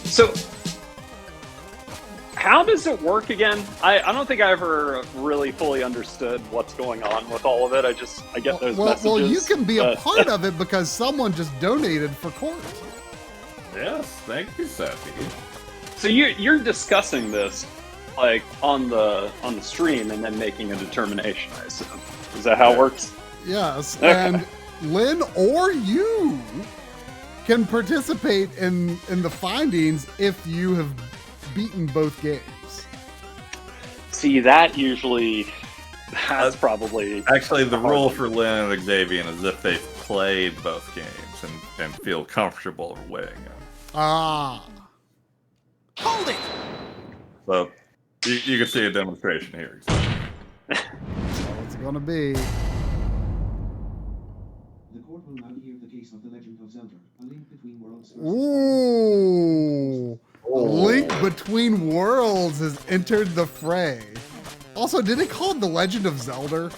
So, how does it work again? I don't think I ever really fully understood what's going on with all of it. I get those messages. Well, you can be a part of it because someone just donated for court. Yes, thank you, Safi. So you're discussing this like on the stream and then making a determination, I assume. Is that how it works? Yes, Okay. and Lynn or you can participate in the findings if you have beaten both games. See, that's probably... Actually, the rule for Lynn and Xavier is if they've played both games and feel comfortable weighing them. Ah. Hold it! So, you can see a demonstration here. What's it gonna be? The court will now hear the case of The Legend of Zelda, A Link Between Worlds. Ooh. A Link Between Worlds has entered the fray. Also, did it call it The Legend of Zelda?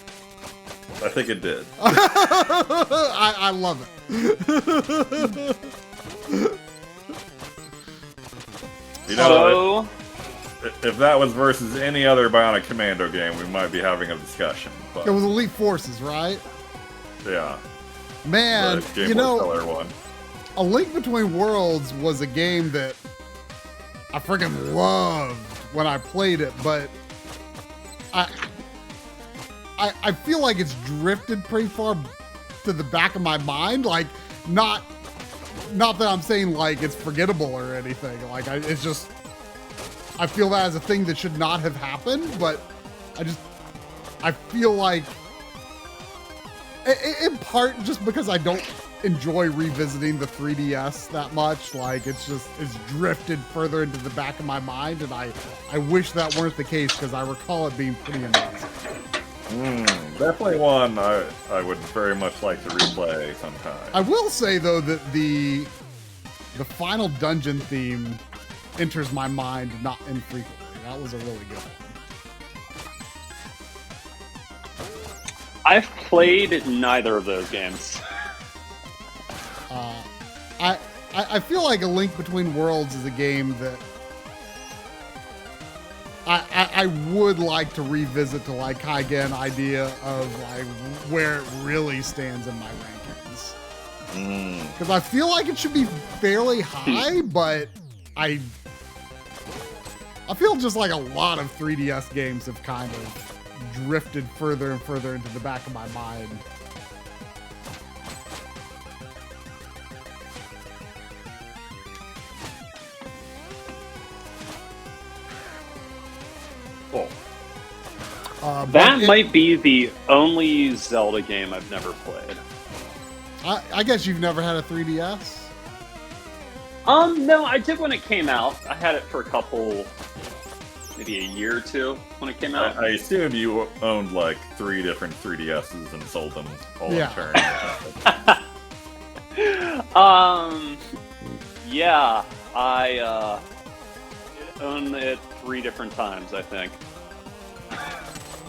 I think it did. I love it. You know, if that was versus any other Bionic Commando game, we might be having a discussion. But It was Elite Forces, right? yeah. Man, The Game you Boy know, Color one. A Link Between Worlds was a game that I freaking loved when I played it, but I feel like it's drifted pretty far to the back of my mind. Like, not that I'm saying like it's forgettable or anything. Like, it's just, I feel that as a thing that should not have happened, but I feel like, in part just because I don't enjoy revisiting the 3DS that much. Like, it's drifted further into the back of my mind, and I wish that weren't the case because I recall it being pretty amazing. Definitely one I would very much like to replay sometime. I will say though that the final dungeon theme enters my mind not infrequently. That was a really good one. I've played neither of those games. I feel like A Link Between Worlds is a game that I would like to revisit to like kind of get an idea of like where it really stands in my rankings. Because I feel like it should be fairly high, but I feel just like a lot of 3DS games have kind of drifted further and further into the back of my mind. Cool. That might be the only Zelda game I've never played. I guess you've never had a 3DS? No, I did when it came out. I had it for a couple, maybe a year or two when it came out. I assume you owned like 3 different 3DSs and sold them all in turn. Yeah, I owned it 3 different times, I think.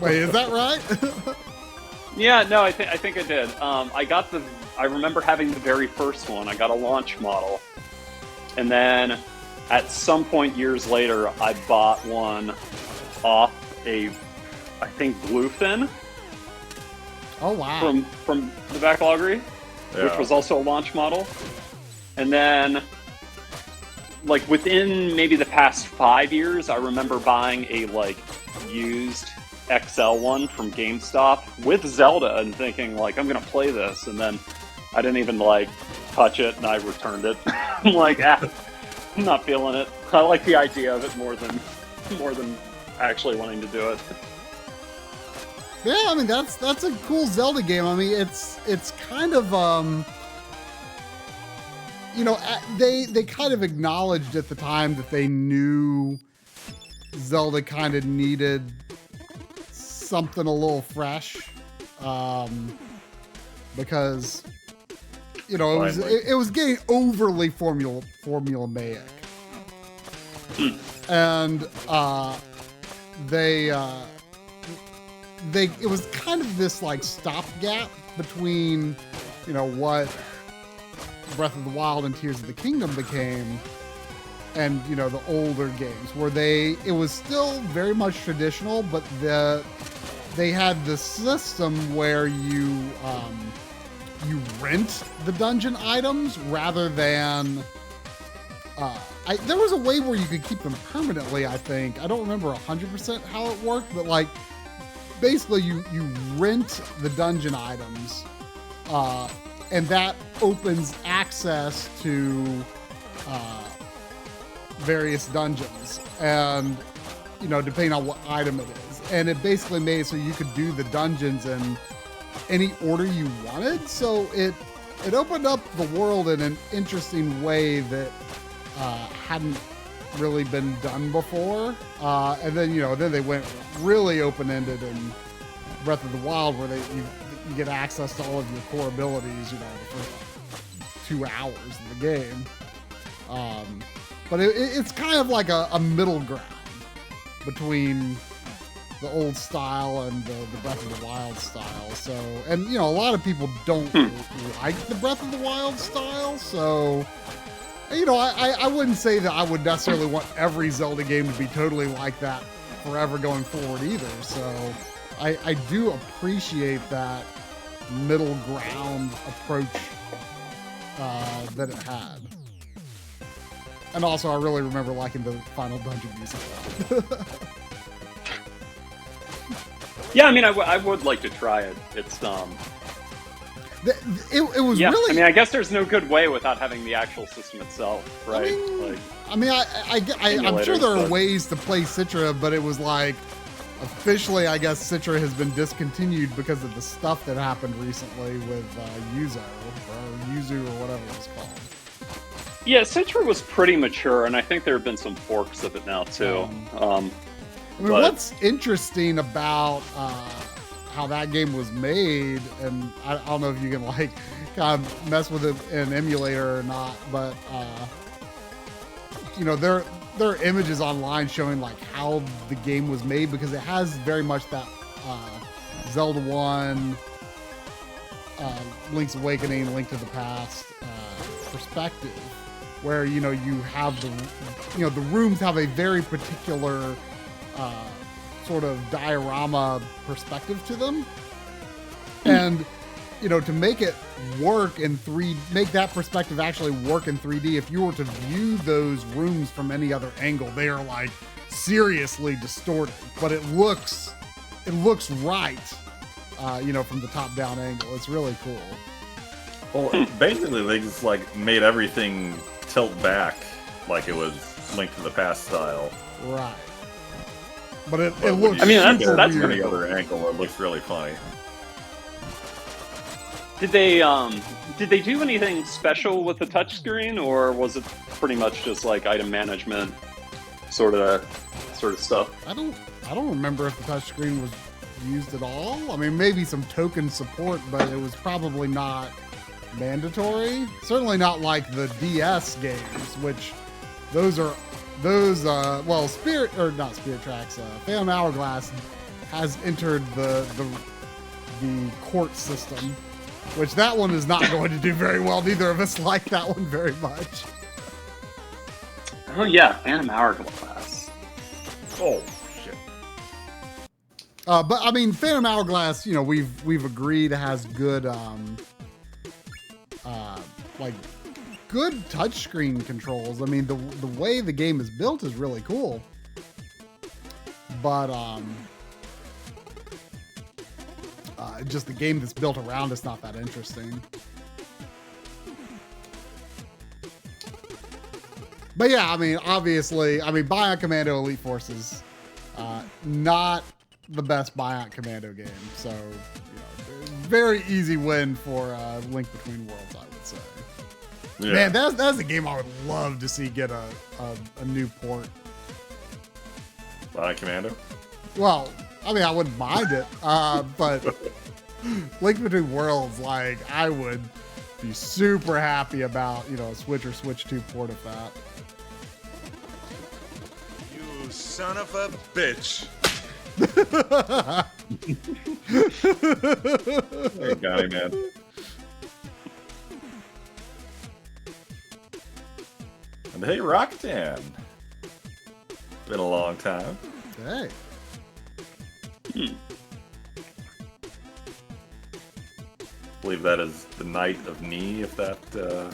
Wait, is that right? Yeah, no, I think I did. I remember having the very first one. I got a launch model. And then at some point years later, I bought one off I think Bluefin. Oh, wow. From the Backloggery. which was also a launch model. And then, like, within maybe the past 5 years, I remember buying a, like, used XL one from GameStop with Zelda and thinking, like, I'm going to play this. And then I didn't even, like, touch it, and I returned it. I'm like, I'm not feeling it. I like the idea of it more than actually wanting to do it. Yeah, I mean that's a cool Zelda game. I mean it's kind of you know, they kind of acknowledged at the time that they knew Zelda kind of needed something a little fresh, because you know it was getting overly formulaic, and it was kind of this like stopgap between, you know, what Breath of the Wild and Tears of the Kingdom became, and, you know, the older games where it was still very much traditional, but they had the system where you rent the dungeon items rather than there was a way where you could keep them permanently, I think. I don't remember 100% how it worked, but like basically you rent the dungeon items, and that opens access to various dungeons, and, you know, depending on what item it is. And it basically made it so you could do the dungeons in any order you wanted. So it opened up the world in an interesting way that hadn't really been done before. And then, you know, then they went really open-ended in Breath of the Wild, where you get access to all of your core abilities, you know, the first 2 hours of the game. But it's kind of like a middle ground between the old style and the Breath of the Wild style. So, and, you know, a lot of people don't like the Breath of the Wild style. So, you know, I wouldn't say that I would necessarily want every Zelda game to be totally like that forever going forward either. So I do appreciate that middle ground approach that it had. And also, I really remember liking the final dungeon music. Yeah, I mean, I would like to try it. It's it was really. I mean, I guess there's no good way without having the actual system itself, right? I'm sure there are ways to play Citra, but it was like officially, I guess Citra has been discontinued because of the stuff that happened recently with Yuzu or whatever it was called. Yeah, Citra was pretty mature, and I think there have been some forks of it now too. I mean, what's interesting about how that game was made, and I don't know if you can like kind of mess with it in an emulator or not, but you know, there are images online showing like how the game was made, because it has very much that Zelda 1, Link's Awakening, Link to the Past perspective, where, you know, you have the rooms have a very particular sort of diorama perspective to them, and, you know, to make it work in make that perspective actually work in 3D, if you were to view those rooms from any other angle, they are like seriously distorted, but it looks right, you know, from the top-down angle. It's really cool. Well, basically, they just like made everything tilt back, like it was Link to the Past style. Right. But it looks. I mean, that's from pretty the cool. other angle. It looks really funny. Did they do anything special with the touchscreen, or was it pretty much just like item management sort of stuff? I don't remember if the touchscreen was used at all. I mean, maybe some token support, but it was probably not mandatory. Certainly not like the DS games, which well, Spirit Tracks, Phantom Hourglass has entered the court system, which that one is not going to do very well. Neither of us like that one very much. Oh yeah, Phantom Hourglass. Oh shit. But I mean, Phantom Hourglass, you know, we've agreed has good like good touchscreen controls. I mean, the way the game is built is really cool, but just the game that's built around it's not that interesting. But yeah, I mean, obviously, Bionic Commando Elite Forces, not the best Bionic Commando game. So, very easy win for Link Between Worlds, I would say. Yeah. Man, that's a game I would love to see get a new port. Bionic Commando? Well, I mean, I wouldn't mind it, but Link Between Worlds, like, I would be super happy about, a Switch or Switch 2 port of that. You son of a bitch. Hey, got him, man. And hey, Rocktan. Been a long time. Hey. I believe that is the Knight of Knee, if that...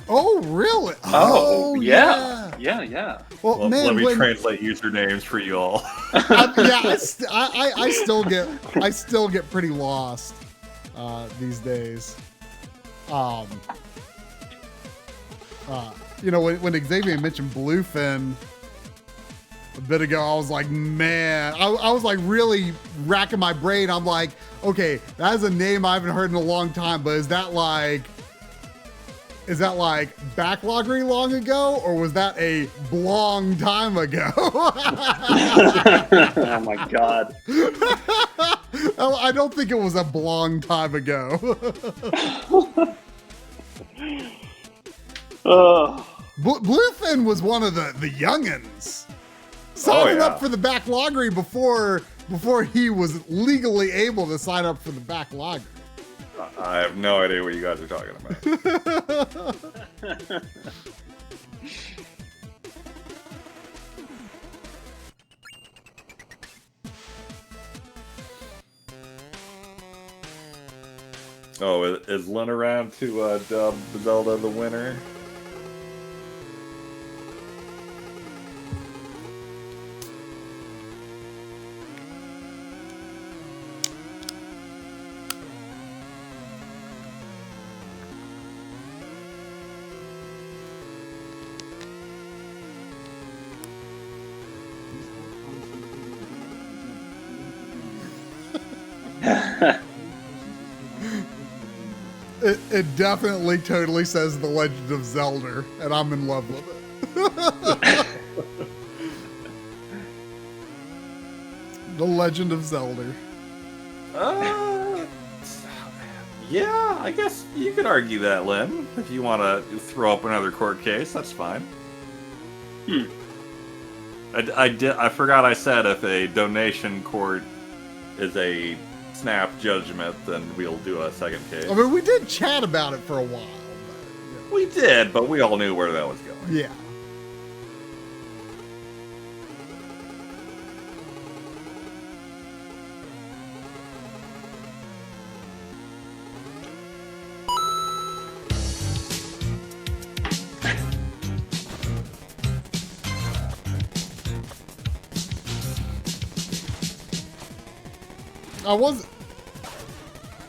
Oh, really? Oh, yeah. Yeah. Well, man, let me translate usernames for you all. I still get pretty lost these days. When Xavier mentioned Bluefin a bit ago, I was like, man, I was like really racking my brain. I'm like, okay, that is a name I haven't heard in a long time, but is that like Backloggery long ago, or was that a long time ago? Oh my god. I don't think it was a long time ago. Bluefin was one of the youngins. Signing up for the Backloggery before he was legally able to sign up for the Backloggery. I have no idea what you guys are talking about. Oh, is Lynn around to dub Zelda the winner? It definitely totally says The Legend of Zelda, and I'm in love with it. The Legend of Zelda. Yeah, I guess you could argue that, Lynn. If you want to throw up another court case, that's fine. I forgot I said if a donation court is a snap judgment, then we'll do a second case. I mean, we did chat about it for a while. But, We did, but we all knew where that was going. Yeah.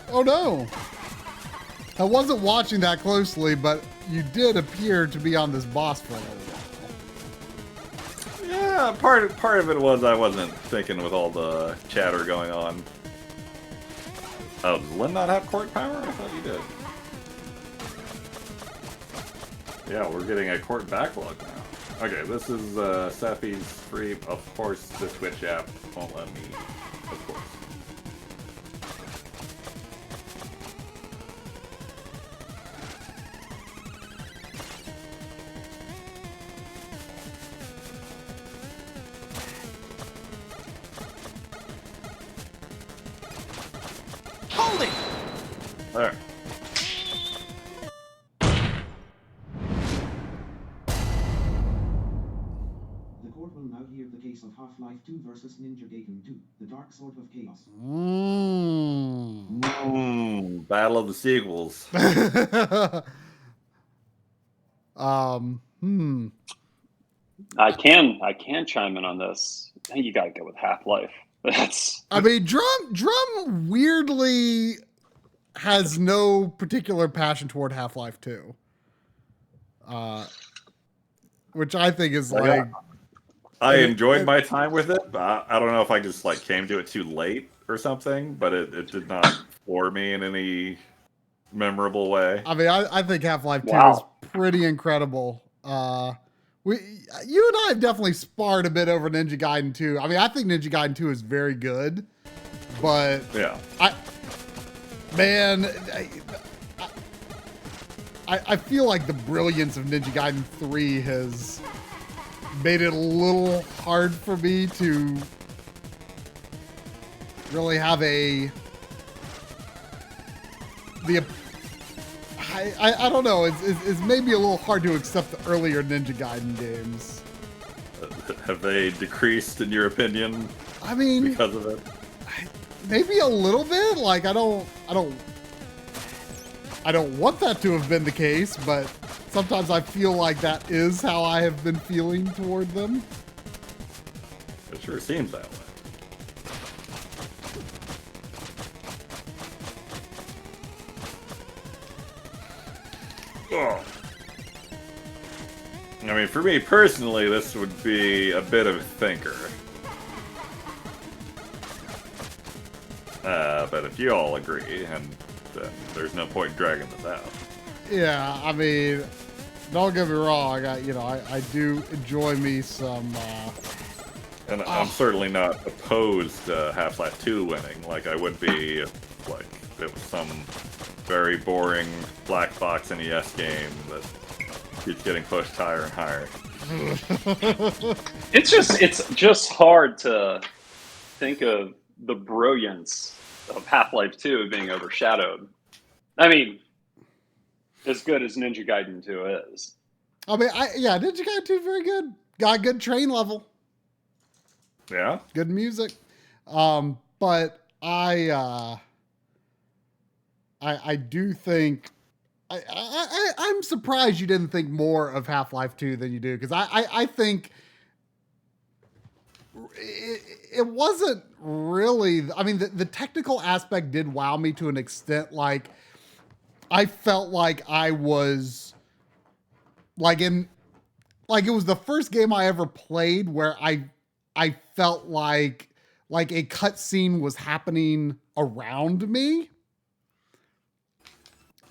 Oh no! I wasn't watching that closely, but you did appear to be on this boss for a little while. Yeah, part of it was I wasn't thinking with all the chatter going on. Oh, does Lynn not have court power? I thought you did. Yeah, we're getting a court backlog now. Okay, this is Sephi's free. Of course, the Twitch app won't let me. Of course. Hold it! There. The court will now hear the case of Half-Life 2 versus Ninja Gaiden 2, the Dark Sword of Chaos. Battle of the sequels. I can chime in on this. I think you gotta go with Half-Life. I mean, Drum weirdly has no particular passion toward Half-Life 2. Which I think is like... I enjoyed my time with it, but I don't know if I just like came to it too late or something, but it did not floor me in any memorable way. I mean, I think Half-Life 2 is pretty incredible. You and I have definitely sparred a bit over Ninja Gaiden 2. I mean, I think Ninja Gaiden 2 is very good, but yeah, I feel like the brilliance of Ninja Gaiden 3 has made it a little hard for me to really have I don't know. It's maybe a little hard to accept the earlier Ninja Gaiden games. Have they decreased in your opinion? I mean, because of it, maybe a little bit. Like I don't want that to have been the case, but sometimes I feel like that is how I have been feeling toward them. It sure seems that way. Oh. I mean, for me personally, this would be a bit of a thinker. But if you all agree, and then there's no point in dragging this out. Yeah, I mean, don't get me wrong. I do enjoy me some. And I'm certainly not opposed to Half-Life 2 winning, like I would be if, like, it was some very boring black box NES game that keeps getting pushed higher and higher. It's just hard to think of the brilliance of Half-Life 2 being overshadowed. I mean, as good as Ninja Gaiden 2 is. I mean, Ninja Gaiden 2 is very good. Got a good train level. Yeah. Good music. But I do think I'm surprised you didn't think more of Half-Life 2 than you do, because I think it wasn't really. I mean, the technical aspect did wow me to an extent. Like, I felt like I was like it was the first game I ever played where I felt like a cutscene was happening around me.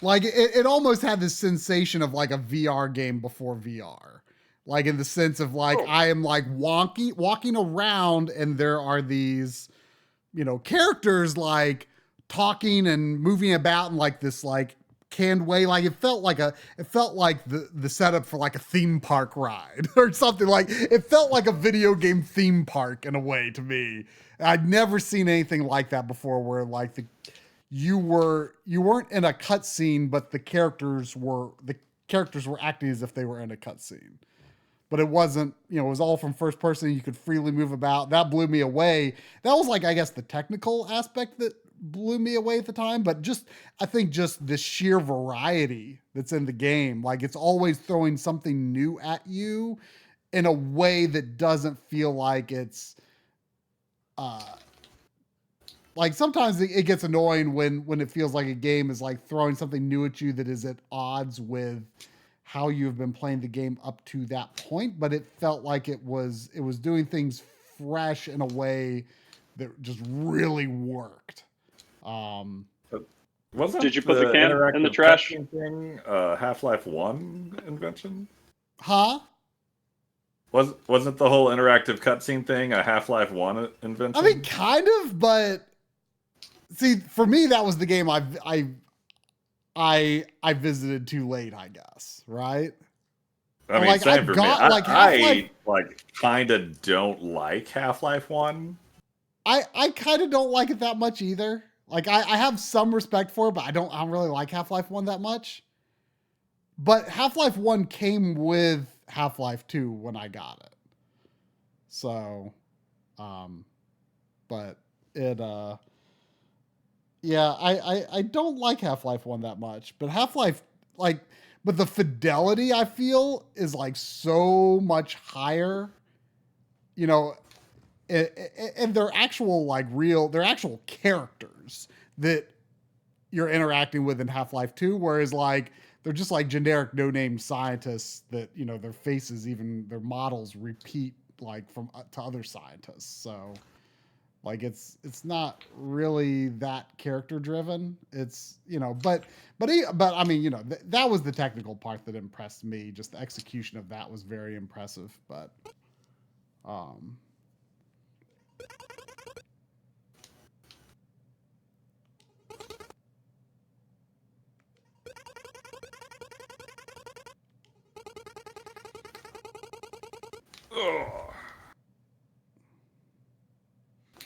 Like it almost had this sensation of like a VR game before VR. Like in the sense of like, I am like walking around and there are these, characters like talking and moving about in like this like canned way. Like it felt like the setup for like a theme park ride or something. Like it felt like a video game theme park in a way to me. I'd never seen anything like that before, where like you weren't in a cutscene, but the characters were acting as if they were in a cutscene. But it wasn't, it was all from first person. You could freely move about. That blew me away. That was like, I guess, the technical aspect that blew me away at the time. But I think just the sheer variety that's in the game. Like it's always throwing something new at you in a way that doesn't feel like it's, like sometimes it gets annoying when it feels like a game is like throwing something new at you that is at odds with how you've been playing the game up to that point. But it felt like it was doing things fresh in a way that just really worked. Did you put the can in the trash? Thing, Half-Life 1 invention? Huh? Wasn't the whole interactive cutscene thing a Half-Life 1 invention? I mean, kind of, but see, for me, that was the game I visited too late, I guess, right? I mean, same for me. I kind of don't like Half-Life 1. I kind of don't like it that much either. Like, I have some respect for it, but I don't really like Half-Life 1 that much. But Half-Life 1 came with Half-Life 2 when I got it. So, but it, yeah, I don't like Half-Life 1 that much. But Half-Life, like, but the fidelity I feel is like so much higher, you know, and they're actual like they're actual characters that you're interacting with in Half-Life 2, whereas like they're just like generic no-name scientists that, you know, their faces, even their models repeat like from to other scientists. So like it's not really that character driven. It's, you know, but I mean, you know, that was the technical part that impressed me. Just the execution of that was very impressive, but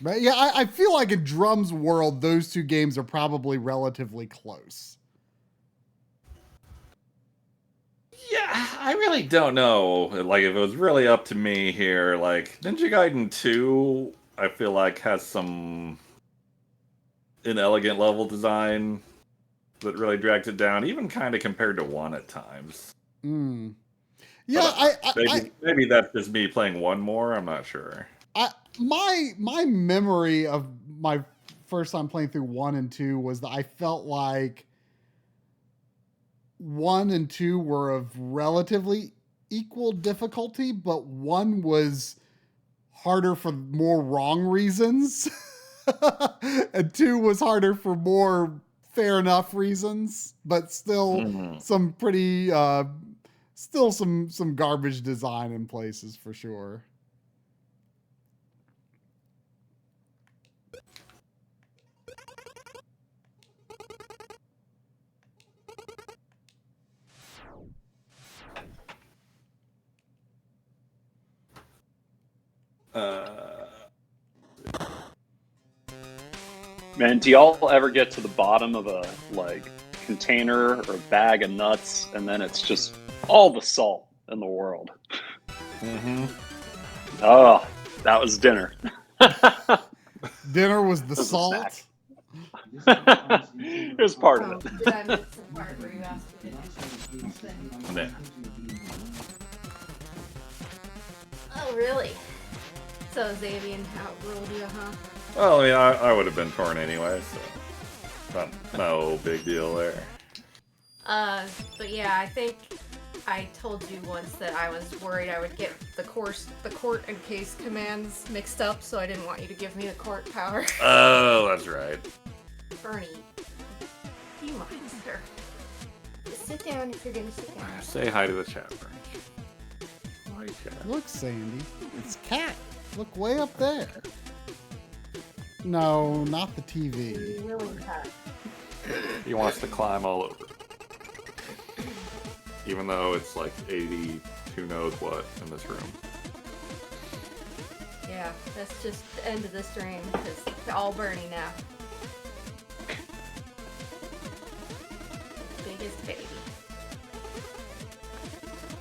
But yeah, I feel like in Drum's world, those two games are probably relatively close. Yeah, I really don't know. Like, if it was really up to me here, like, Ninja Gaiden 2, I feel like has some inelegant level design that really drags it down, even kind of compared to 1 at times. Mm. Yeah, maybe that's just me playing 1 more. I'm not sure. My memory of my first time playing through 1 and 2 was that I felt like 1 and 2 were of relatively equal difficulty, but 1 was harder for more wrong reasons, and 2 was harder for more fair enough reasons, but still some pretty still some garbage design in places for sure. Man, do y'all ever get to the bottom of a like container or a bag of nuts, and then it's just all the salt in the world? Mm-hmm. Oh, that was dinner. Dinner was the salt. It was part of it. Did I miss the part where you asked me to do Oh, really? So Xavian outruled you, huh? Well, I mean, I would have been torn anyway, so no big deal there. But yeah, I think I told you once that I was worried I would get the court and case commands mixed up, so I didn't want you to give me the court power. Oh, that's right. Bernie, do you mind, sir? Just sit down if you're gonna sit down. Say hi to the chat, Bernie. Hi, chat. Look, Sandy, it's Cat. Look way up there. No, not the TV. He wants to climb all over. Even though it's like 80 who knows what in this room. Yeah, that's just the end of the stream, because it's all Bernie now. Biggest baby.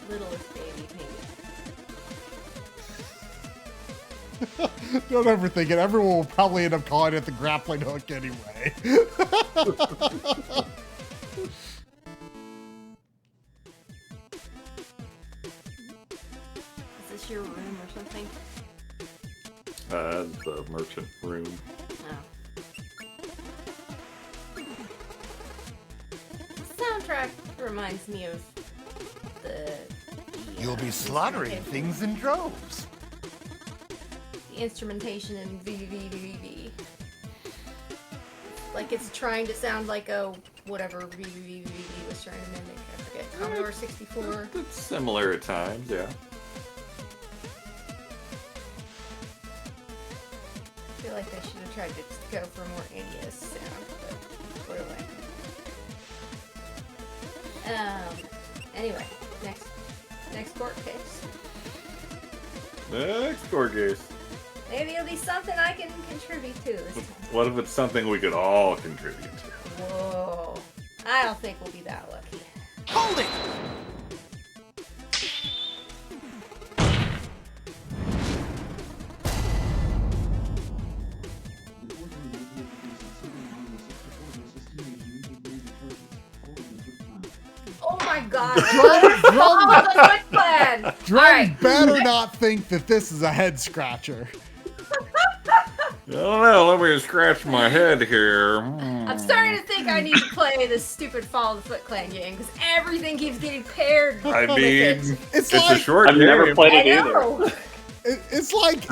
Littlest baby, maybe. Don't overthink it. Everyone will probably end up calling it the grappling hook anyway. Is this your room or something? The merchant room. Oh. The soundtrack reminds me of the You'll be slaughtering things in droves. The instrumentation in VVVVV. Like it's trying to sound like a whatever VVVVV was trying to mimic. I forget. Commodore 64. It's similar at times, yeah. I feel like they should have tried to go for a more NES sound, but whatever. Anyway, next court case. Next court case. Maybe it'll be something I can contribute to this time. What if it's something we could all contribute to? Whoa. I don't think we'll be that lucky. Hold it! Oh my my god! Follow the Foot Clan. Drum better not think that this is a head scratcher. I don't know. Let me scratch my head here. I'm starting to think I need to play this stupid Follow the Foot Clan game because everything keeps getting paired. I with mean, it. it's a short I've game. never played it I either. know. It's like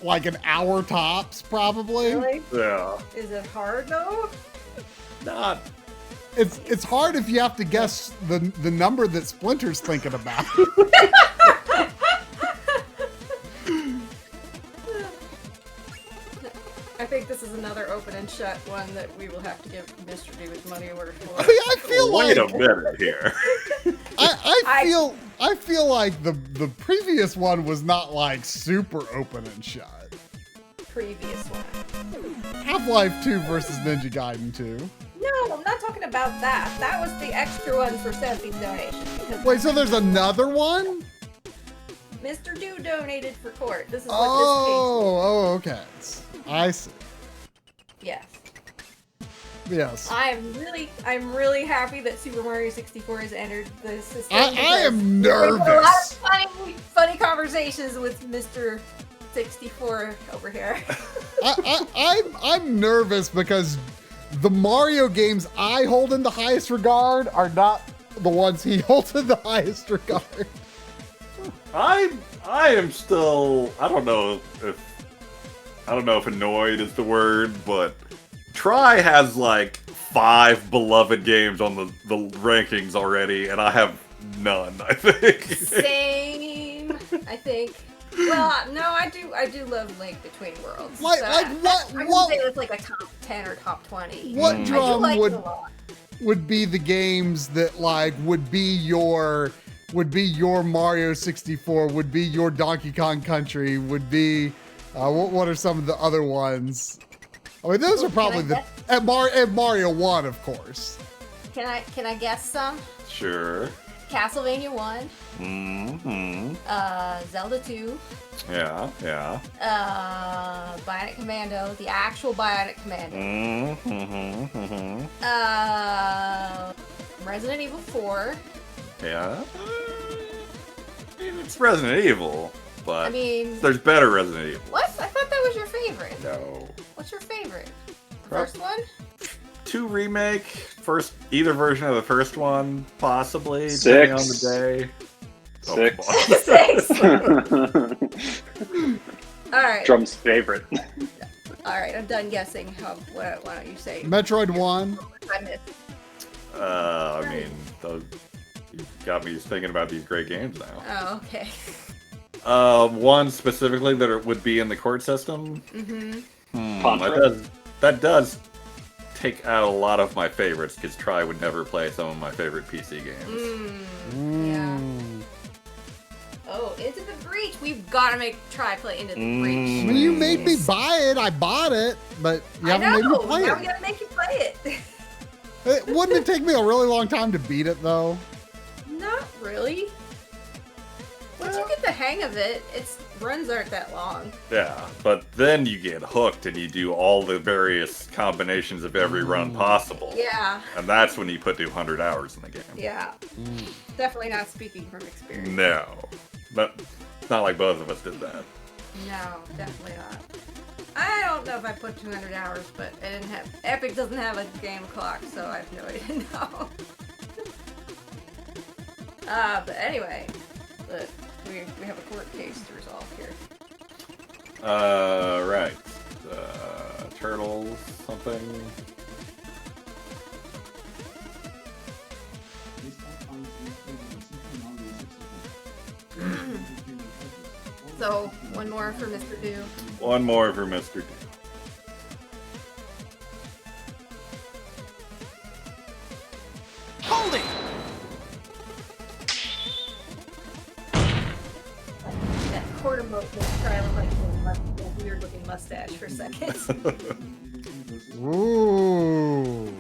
like an hour tops, probably. Really? Yeah. Is it hard though? Not. It's hard if you have to guess the number that Splinter's thinking about. I think this is another open and shut one that we will have to give Mr. D his money order for. I mean, I feel Wait like a minute here. I feel like the previous one was not like super open and shut. Previous one. Half-Life 2 versus Ninja Gaiden 2. No, I'm not talking about that. That was the extra one for Seth's donation. Because Wait, so there's another one? Mr. Do donated for court. This is what Oh, okay. I see. this case. Yes. Yes. I'm really happy that Super Mario 64 has entered the system. I am there's nervous. a lot of funny conversations with Mr. 64 over here. I'm nervous because the Mario games I hold in the highest regard are not the ones he holds in the highest regard. I am still. I don't know if annoyed is the word, but Try has like 5 beloved games on the rankings already, and I have none. I think. Same. I think. Well, no, I do love Link Between Worlds. Like so what? I What? would say it's like a top 10 or top 20. What I do drum like it a lot. would be the games that like would be your Mario 64, would be your Donkey Kong Country, would be what are some of the other ones? I mean, those are probably and Mario 1, of course. Can I guess some? Sure. Castlevania 1. Mm-hmm. Zelda 2. Yeah. Bionic Commando, the actual Bionic Commando. Resident Evil 4. Yeah. It's Resident Evil, but I mean, there's better Resident Evil. What? I thought that was your favorite. No. What's your favorite? The first one? 2 remake, either version of the first one, possibly, 6. depending on the day. 6. All right. Drum's favorite. All right, I'm done guessing. Why don't you say? Metroid 1. I missed. I mean, you got me thinking about these great games now. Oh, okay. One specifically that would be in the court system. That does take out a lot of my favorites because Try would never play some of my favorite PC games. Yeah. Oh, Into the Breach. We've got to try play Into the Breach. Well, you made me buy it. I bought it, but you haven't made me play now it. we gotta make you play it. Wouldn't it take me a really long time to beat it, though? Not really. Once you get the hang of it, its runs aren't that long. Yeah, but then you get hooked and you do all the various combinations of every run possible. Yeah. And that's when you put 200 hours in the game. Yeah. Definitely not speaking from experience. No. But it's not like both of us did that. No, definitely not. I don't know if I put 200 hours, but I didn't have. Epic doesn't have a game clock, so I have no idea now. But anyway, we have a court case to resolve here. Right. Turtles, something. So, one more for Mr. Do. One more for Mr. D. Hold it! That quarter boat was trying like a weird looking mustache for a second. Ooh.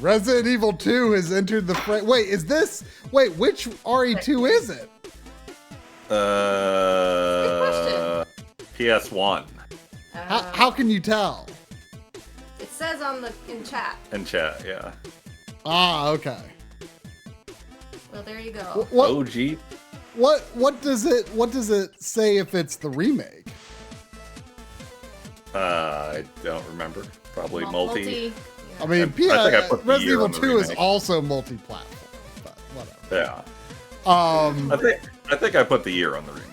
Resident Evil 2 has entered the frame. Wait, which RE2 is it? PS1. How can you tell? It says in chat. In chat, yeah. Ah, okay. Well, there you go. OG. What does it say if it's the remake? I don't remember. Probably multi. Yeah. I mean, I think I put the Resident year Evil on the 2 is remake. also multi-platform, but whatever. Yeah. I think I put the year on the remake.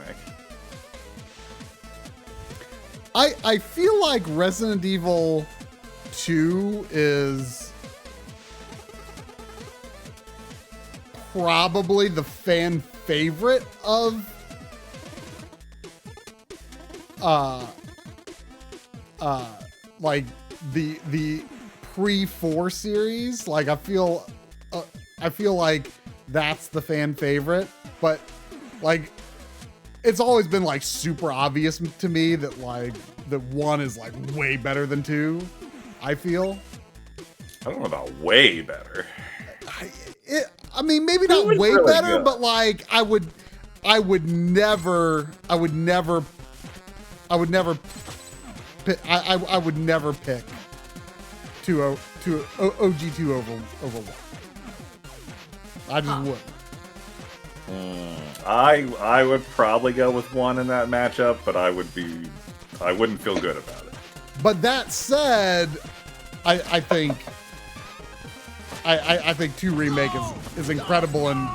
I feel like Resident Evil 2 is probably the fan favorite of like the pre-4 series. Like I feel like that's the fan favorite, but like it's always been like super obvious to me that like that 1 is like way better than 2. I feel. I don't know about way better. I mean, maybe not way really better, good. but like I would never pick OG2 over 1. I just wouldn't. I would probably go with 1 in that matchup, but I wouldn't feel good about it. But that said, I think 2 Remake is incredible and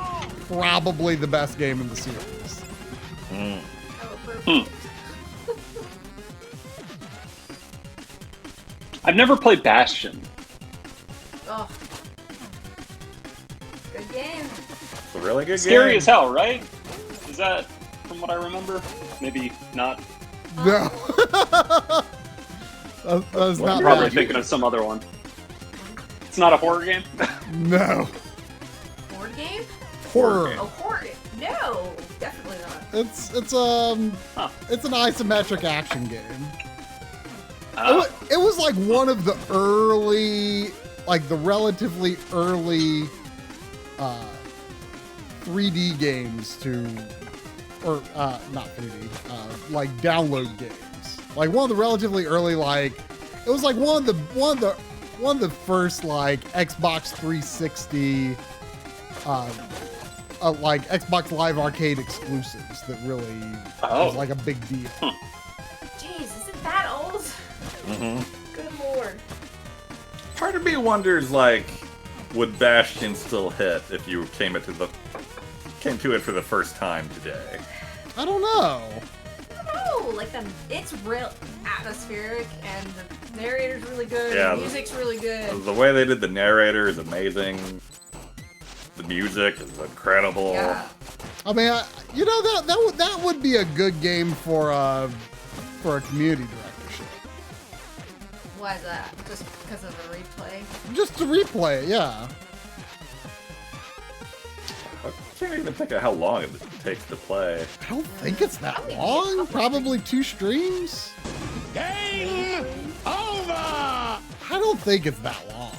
probably the best game in the series. I've never played Bastion. Oh. Good game. It's a really good Scary game. as hell, right? Is that from what I remember? Maybe not. No. That's not I'm probably bad. thinking of some other one. It's not a horror game? No. Board game? Horror. Oh, horror. No, definitely not. It's an isometric action game. It was like one of the early, like the relatively early 3D games or not 3D, like download games. Like one of the relatively early, like it was like one of the first like Xbox 360, like Xbox Live Arcade exclusives that really was like a big deal. Jeez, is it that old? Good lord. Part of me wonders, like, would Bastion still hit if you came to it for the first time today? I don't know. Like it's real atmospheric, and the narrator's really good. Yeah, the music's really good. The way they did the narrator is amazing. The music is incredible. Yeah. I mean, that would be a good game for a community directorship. Why is that? Just because of the replay? Just to replay it, yeah. I can't even think of how long it takes to play. I don't think it's that long. Probably 2 streams. Game over! I don't think it's that long.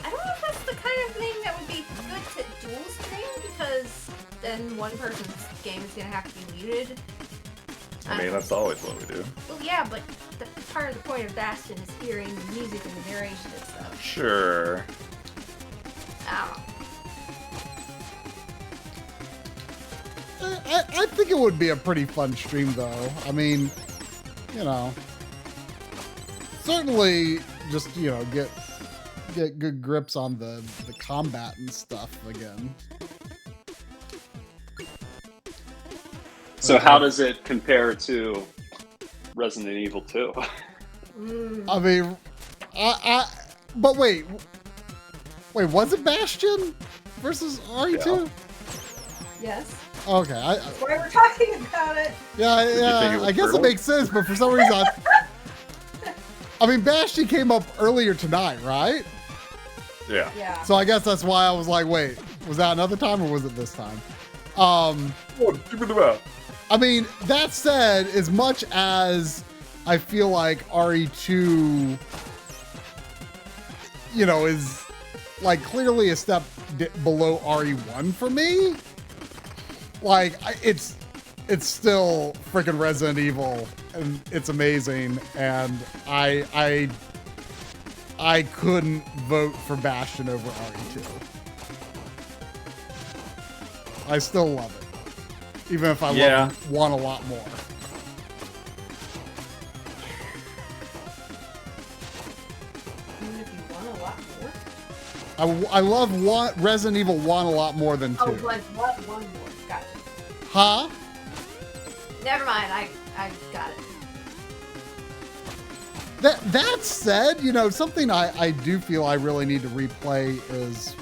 I don't know if that's the kind of thing that would be good to dual stream, because then one person's game is gonna have to be muted. I mean, that's always what we do. Well, yeah, but part of the point of Bastion is hearing the music and the narration and stuff. Sure. I don't know. I think it would be a pretty fun stream, though. I mean, certainly just, get good grips on the combat and stuff again. So how does it compare to Resident Evil 2? I mean, but wait, was it Bastion versus RE2? Yes. Okay, That's why we're talking about it. Yeah, I guess it makes sense, but for some reason, I mean, Bastion came up earlier tonight, right? Yeah. Yeah. So I guess that's why I was like, wait, was that another time or was it this time? I mean, that said, as much as I feel like RE2, is like clearly a step below RE1 for me, like it's still freaking Resident Evil, and it's amazing, and I couldn't vote for Bastion over RE2. I still love it, even if I love 1 a lot more. Even if you want a lot more? I love Resident Evil 1 a lot more than 2. Oh, like what? 1 more. Gotcha. Huh? Never mind. I got it. That said, you know, something I do feel I really need to replay is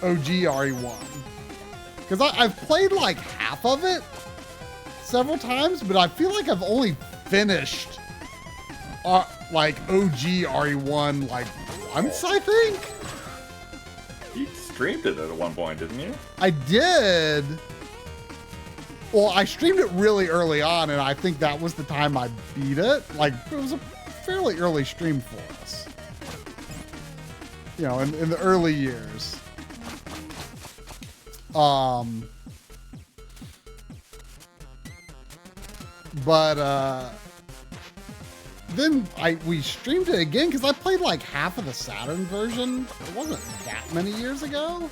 OG RE1. Because I've played like half of it several times, but I feel like I've only finished like OG RE1 like once, I think. You streamed it at one point, didn't you? I did. Well, I streamed it really early on, and I think that was the time I beat it. Like, it was a fairly early stream for us. You know, in the early years. But then we streamed it again because I played like half of the Saturn version. It wasn't that many years ago.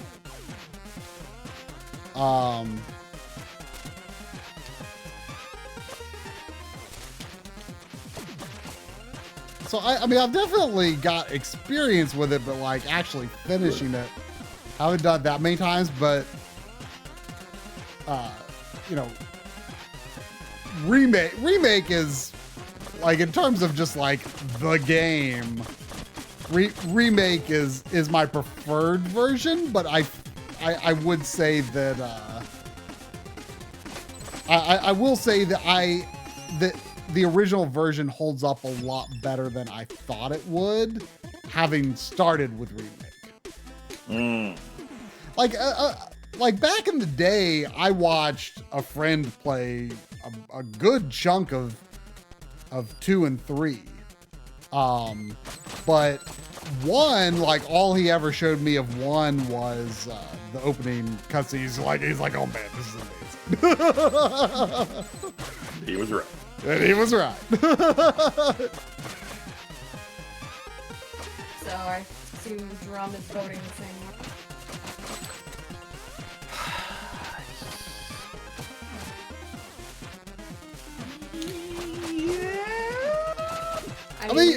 So I mean, I've definitely got experience with it, but like actually finishing it, I haven't done it that many times. But you know, remake is like, in terms of just like the game, remake is my preferred version. But I would say that I will say that the original version holds up a lot better than I thought it would, having started with remake. Like back in the day, I watched a friend play a good chunk of 2 and 3. But 1, like all he ever showed me of 1 was the opening cutscene. He's like, oh man, this is amazing. He was right. And he was right. So I assume Drum is voting the same way.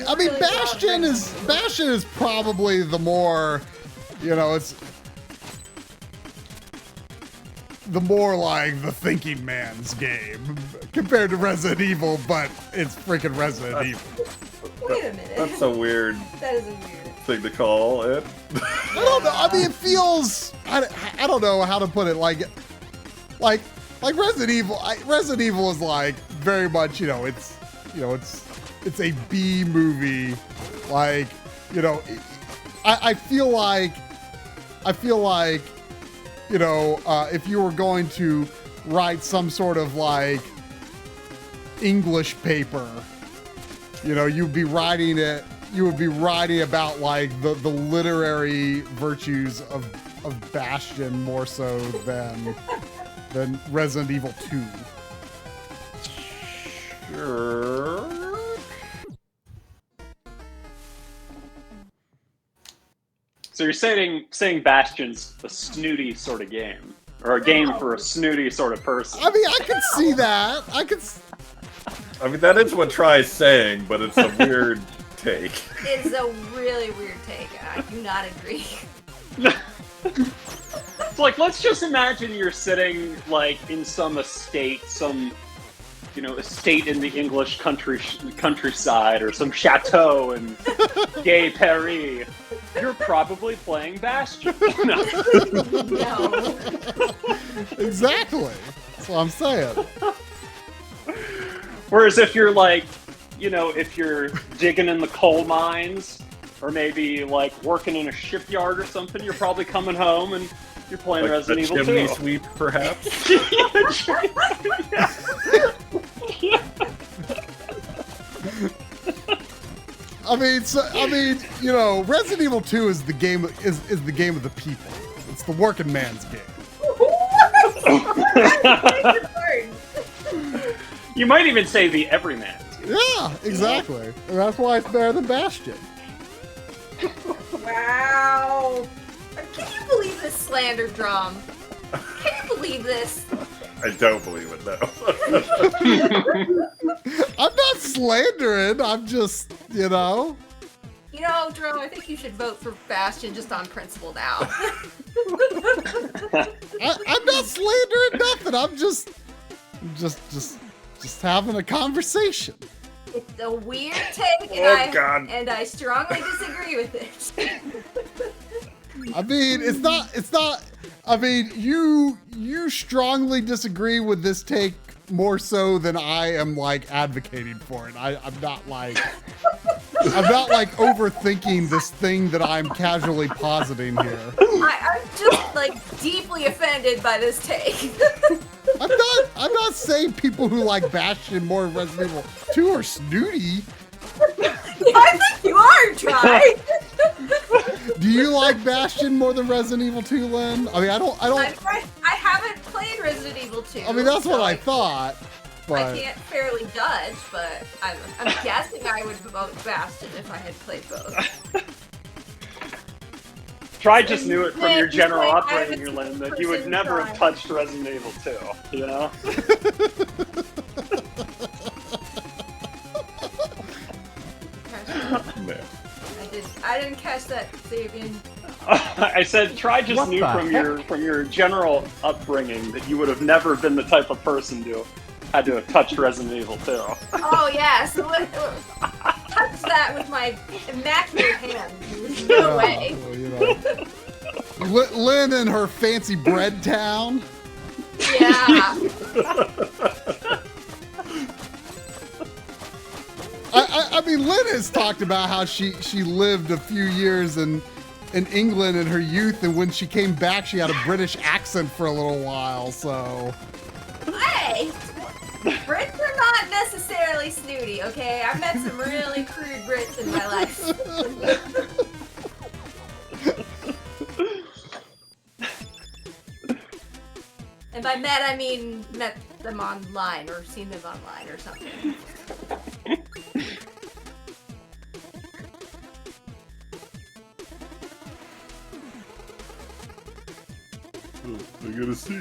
I mean, Bastion is probably the more, you know, it's the more like the thinking man's game compared to Resident Evil, but it's freaking Resident Evil. Wait a minute. That's a weird That is a weird thing to call it. I don't know. I mean, it feels, I don't know how to put it. Like Resident Evil. Resident Evil is like very much, it's a B movie. Like, I feel like, if you were going to write some sort of like English paper, you'd be writing it. You would be writing about like the literary virtues of Bastion more so than Resident Evil 2. Sure. So you're saying Bastion's a snooty sort of game, or a game for a snooty sort of person? I mean, I could see that. I mean, that is what Try's saying, but it's a weird take. It's a really weird take, and I do not agree. It's like, let's just imagine you're sitting like in some estate, estate in the English countryside, or some chateau in gay Paris. You're probably playing Bastion. No. Exactly. That's what I'm saying. Whereas if you're like, if you're digging in the coal mines, or maybe like working in a shipyard or something, you're probably coming home and you're playing like Resident Evil 2. Chimney sweep, perhaps. I mean, Resident Evil 2 is the game is the game of the people. It's the working man's game. You might even say the everyman's game. Yeah, exactly. And that's why it's better than Bastion. Wow. Can you believe this slander, Drum? Can you believe this? I don't believe it, no. I'm not slandering. I'm just, You know, Drum, I think you should vote for Bastion just on principle now. I'm not slandering nothing. I'm just having a conversation. It's a weird take, and I strongly disagree with it. I mean, it's not. I mean, you strongly disagree with this take more so than I am like advocating for it. I'm not like overthinking this thing that I'm casually positing here. I'm just like deeply offended by this take. I'm not saying people who like Bastion more than Resident Evil 2 are snooty. Yeah, I think you are, Try. Do you like Bastion more than Resident Evil 2, Lynn? I mean, I don't. I haven't played Resident Evil 2. I mean, that's what I thought. But I can't fairly judge, but I'm guessing I would vote Bastion if I had played both. Try just knew it from your general upbringing, Lynn, that you would never have touched Resident Evil 2, you know? I didn't catch that, Sabian. I said Try just knew from your general upbringing that you would have never been the type of person to had to have touched Resident Evil 2. Oh yeah, so touch that with my immaculate hand. No way. Lynn and her fancy bread town. Yeah. I mean, Lynn has talked about how she lived a few years in England in her youth, and when she came back, she had a British accent for a little while. So. Hey, Brits are not necessarily snooty, okay? I've met some really crude Brits in my life. And by met, I mean met them online or seen them online or something. I gotta see.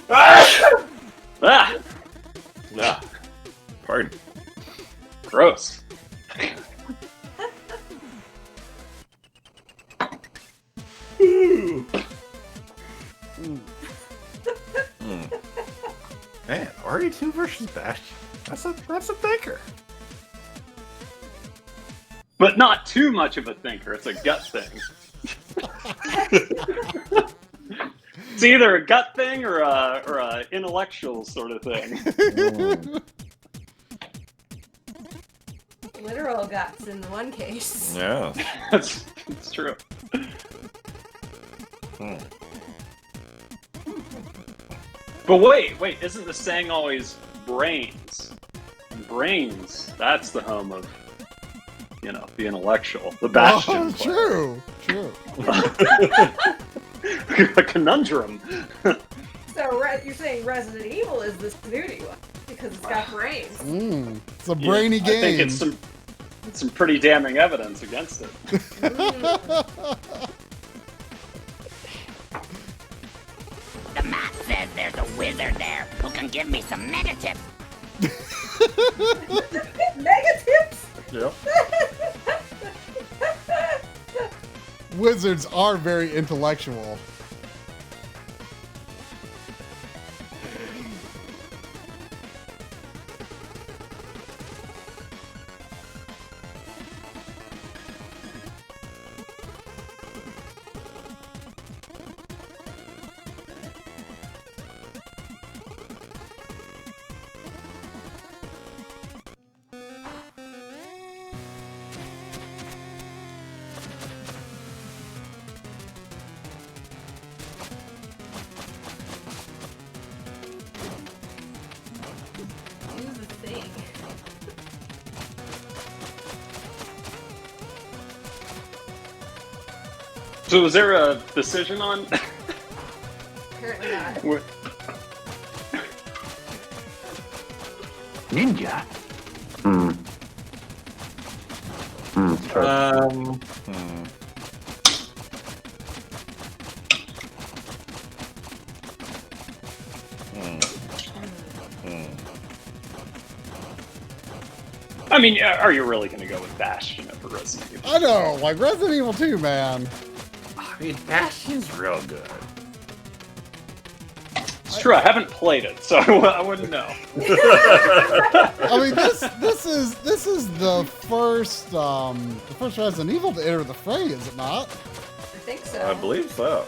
Ah! Pardon. Gross. Man, RE2 versus Bastion. That's a thinker. But not too much of a thinker. It's a gut thing. It's either a gut thing or a intellectual sort of thing. Literal guts in the one case. Yeah. It's true. But wait, isn't the saying always brains? And that's the home of, the intellectual, the Bastion. Oh, true. A conundrum. So you're saying Resident Evil is the snooty one because it's got brains. It's a brainy game. I think it's some pretty damning evidence against it. The map says there's a wizard there who can give me some mega tips. Mega tips? Yep. Wizards are very intellectual. So was there a decision on? Apparently not. Ninja? I mean, are you really going to go with Bastion over Resident Evil? I know, like Resident Evil 2, man. I mean, Bastion's real good. It's true. I haven't played it, so I wouldn't know. I mean, this is the first Resident Evil to enter the fray, is it not? I think so. I believe so.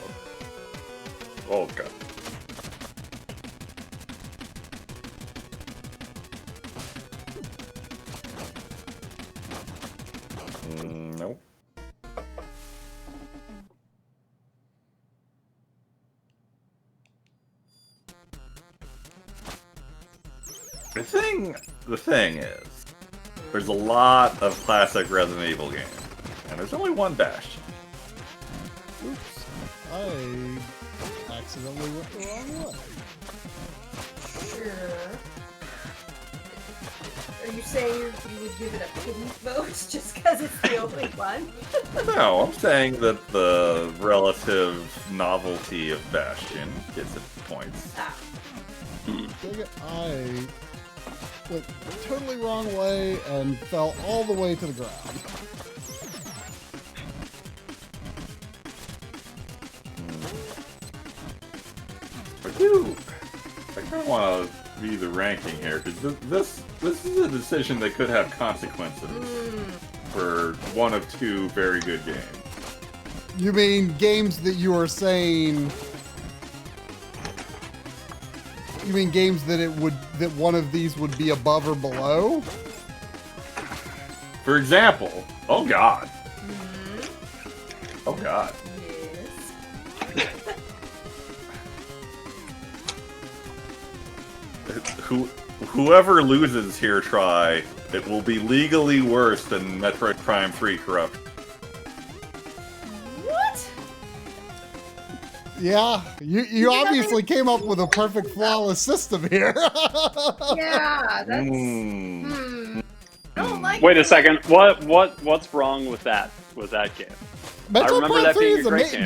Oh god. Nope. The thing is, there's a lot of classic Resident Evil games, and there's only one Bastion. Oops. I accidentally went the wrong way. Sure. Are you saying you would give it a pity vote just because it's the only one? No, I'm saying that the relative novelty of Bastion gets it points. Ah. I went totally wrong way and fell all the way to the ground. I do. I kind of want to be the ranking here because this is a decision that could have consequences for one of two very good games. You mean games that you are saying? You mean games that that one of these would be above or below? For example, oh god. Oh god. Whoever loses here, try. It will be legally worse than Metroid Prime 3 Corruption. What? Yeah, you obviously came up with a perfect flawless system here. Yeah, that's. I don't like. Wait a second. What's wrong with that game? I Metroid remember Prime that 3 being a is great game.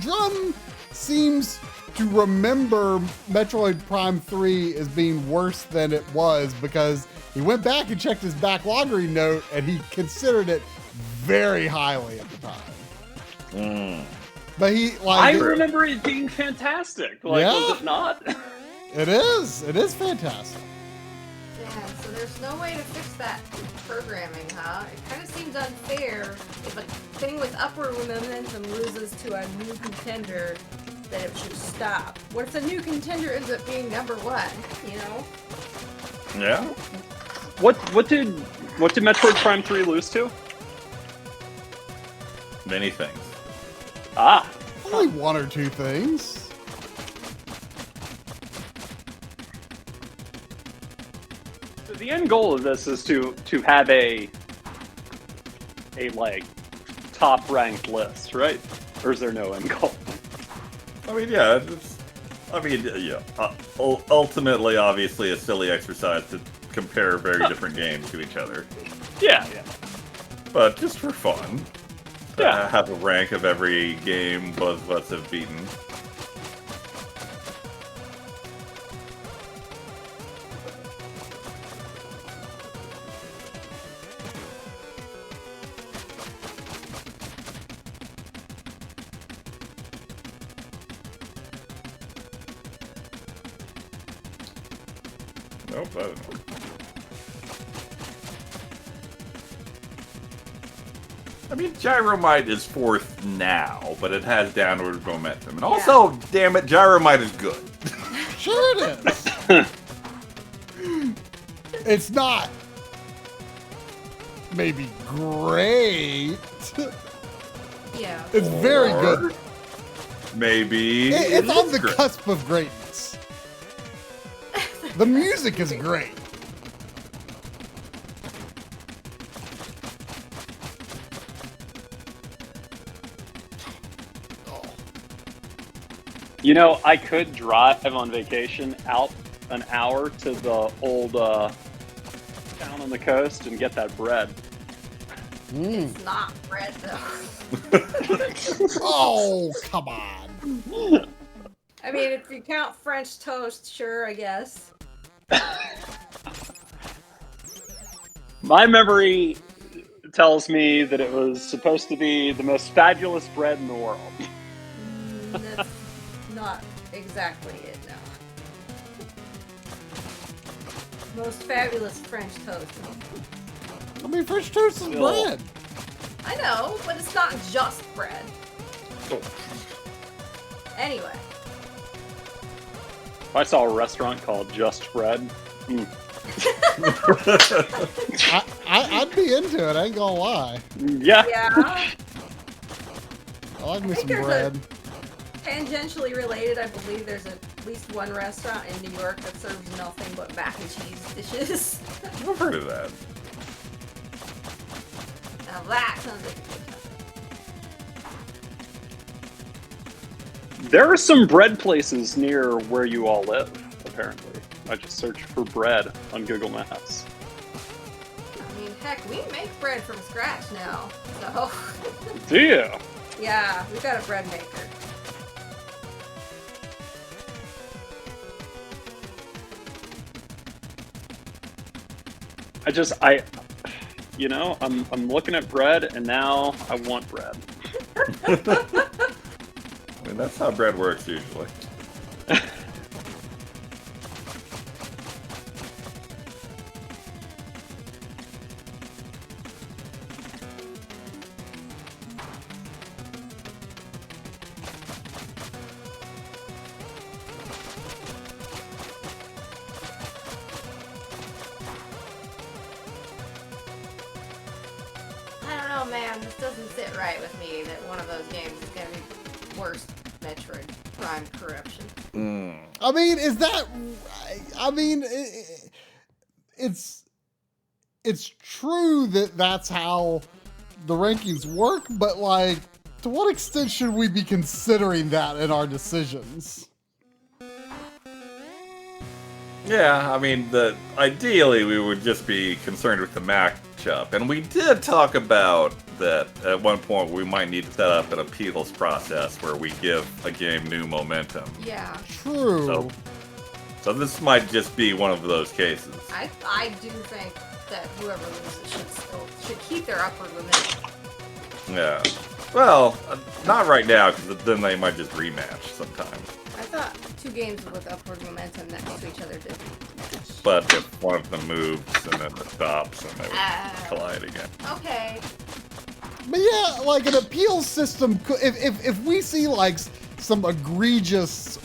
Drum seems to remember Metroid Prime 3 as being worse than it was because he went back and checked his Backloggery note and he considered it very highly at the time. But I remember it being fantastic. Like, Yeah. was it not? It is fantastic. Yeah, so there's no way to fix that programming, huh? It kind of seems unfair if a thing with upward momentum loses to a new contender, that it should stop. What if the new contender ends up being number one? You know? Yeah. What did Metroid Prime 3 lose to? Many things. Ah. Only one or two things. So the end goal of this is to have a like top ranked list, right? Or is there no end goal? I mean, yeah. Ultimately, obviously, a silly exercise to compare very different games to each other. Yeah. But just for fun. Have a rank of every game both of us have beaten. Nope, I don't know. I mean, Gyromite is fourth now, but it has downward momentum. And also, damn it, Gyromite is good. Sure it is. It's not maybe great. Yeah. It's very good. Maybe It's on the great. cusp of greatness. The music is great. You know, I could drive on vacation out an hour to the old town on the coast and get that bread. It's not bread, though. Oh, come on. I mean, if you count French toast, sure, I guess. My memory tells me that it was supposed to be the most fabulous bread in the world. That's not exactly it, no. Most fabulous French toast. I mean, French toast is bread. I know, but it's not just bread. Anyway. If I saw a restaurant called Just Bread, I'd be into it, I ain't gonna lie. Yeah. Yeah. I like me some bread. Tangentially related, I believe there's at least one restaurant in New York that serves nothing but mac and cheese dishes. I've heard of that. Now that sounds like a good time. there are some bread places near where you all live, apparently. I just searched for bread on Google Maps. I mean, heck, we make bread from scratch now, so. Do you? Yeah, we've got a bread maker. I'm looking at bread and now I want bread. I mean, that's how bread works usually. I don't know, man. This doesn't sit right with me that one of those games is gonna be worse Metroid Prime corruption. I mean, is that? I mean, it's true that that's how the rankings work, but like, to what extent should we be considering that in our decisions? Yeah, I mean, ideally we would just be concerned with the matchup, and we did talk about that at one point. We might need to set up an appeals process where we give a game new momentum. Yeah. True. So this might just be one of those cases. I do think that whoever loses should keep their upward momentum. Yeah. Well, not right now, because then they might just rematch sometime. I thought two games with upward momentum next to each other did. But if one of them moves and then it stops, and they would collide again. Okay. But yeah, like an appeal system. If we see like some egregious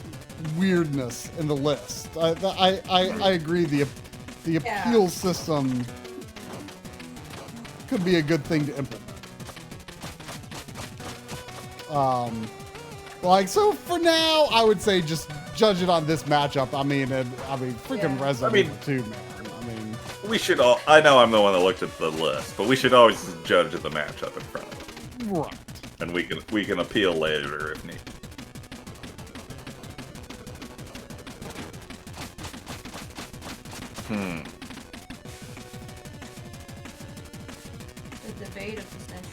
weirdness in the list, I agree. The appeal system could be a good thing to implement. Like, so for now, I would say just judge it on this matchup. I mean, freaking Resident Evil 2, man. I mean, we should all. I know I'm the one that looked at the list, but we should always judge the matchup in front of us. Right. And we can appeal later if need. The debate of the century.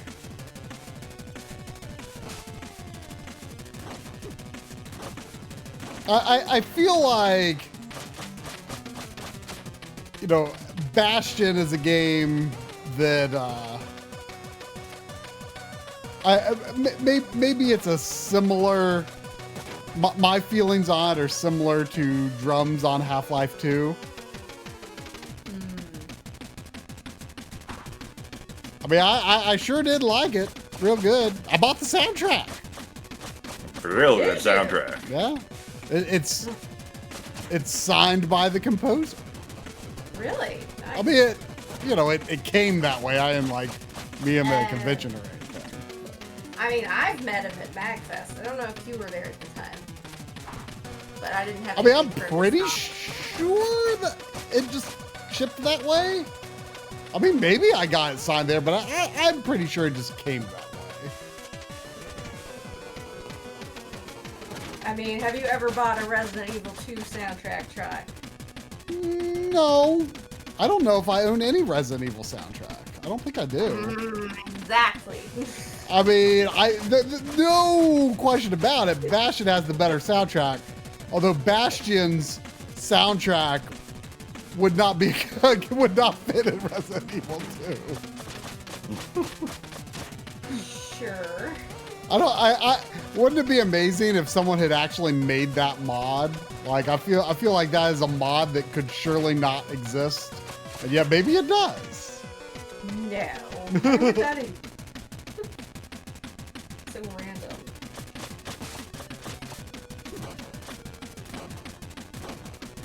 I feel like, you know, Bastion is a game that maybe it's a similar. My feelings on it are similar to Drums on Half-Life 2. I mean, I sure did like it. Real good. I bought the soundtrack. Real good soundtrack. Yeah. It's signed by the composer. Really? Nice. I mean, it came that way. I didn't like meet him at a convention or anything. I mean, I've met him at MagFest. I don't know if you were there at the time, but I didn't have. I mean, I'm pretty sure that it just shipped that way. I mean, maybe I got it signed there, but I'm pretty sure it just came that way. I mean, have you ever bought a Resident Evil 2 soundtrack track? No. I don't know if I own any Resident Evil soundtrack. I don't think I do. Exactly. I mean, no question about it. Bastion has the better soundtrack. Although Bastion's soundtrack would not be would not fit in Resident Evil 2. Sure. I wouldn't it be amazing if someone had actually made that mod? Like I feel like that is a mod that could surely not exist. And yeah, maybe it does. No. Why would that be? So random.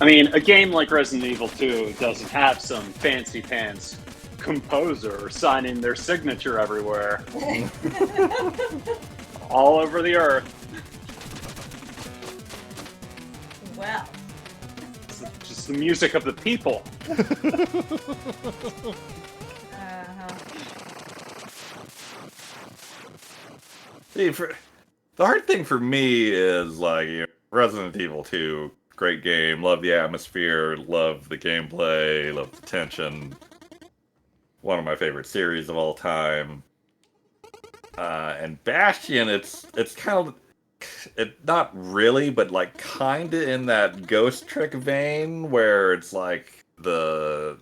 I mean, a game like Resident Evil 2 doesn't have some fancy pants composer signing their signature everywhere. All over the earth. Well. It's just the music of the people. See, the hard thing for me is like Resident Evil 2, great game, love the atmosphere, love the gameplay, love the tension. One of my favorite series of all time. And Bastion, it's kind of not really, but like kind of in that Ghost Trick vein where it's like the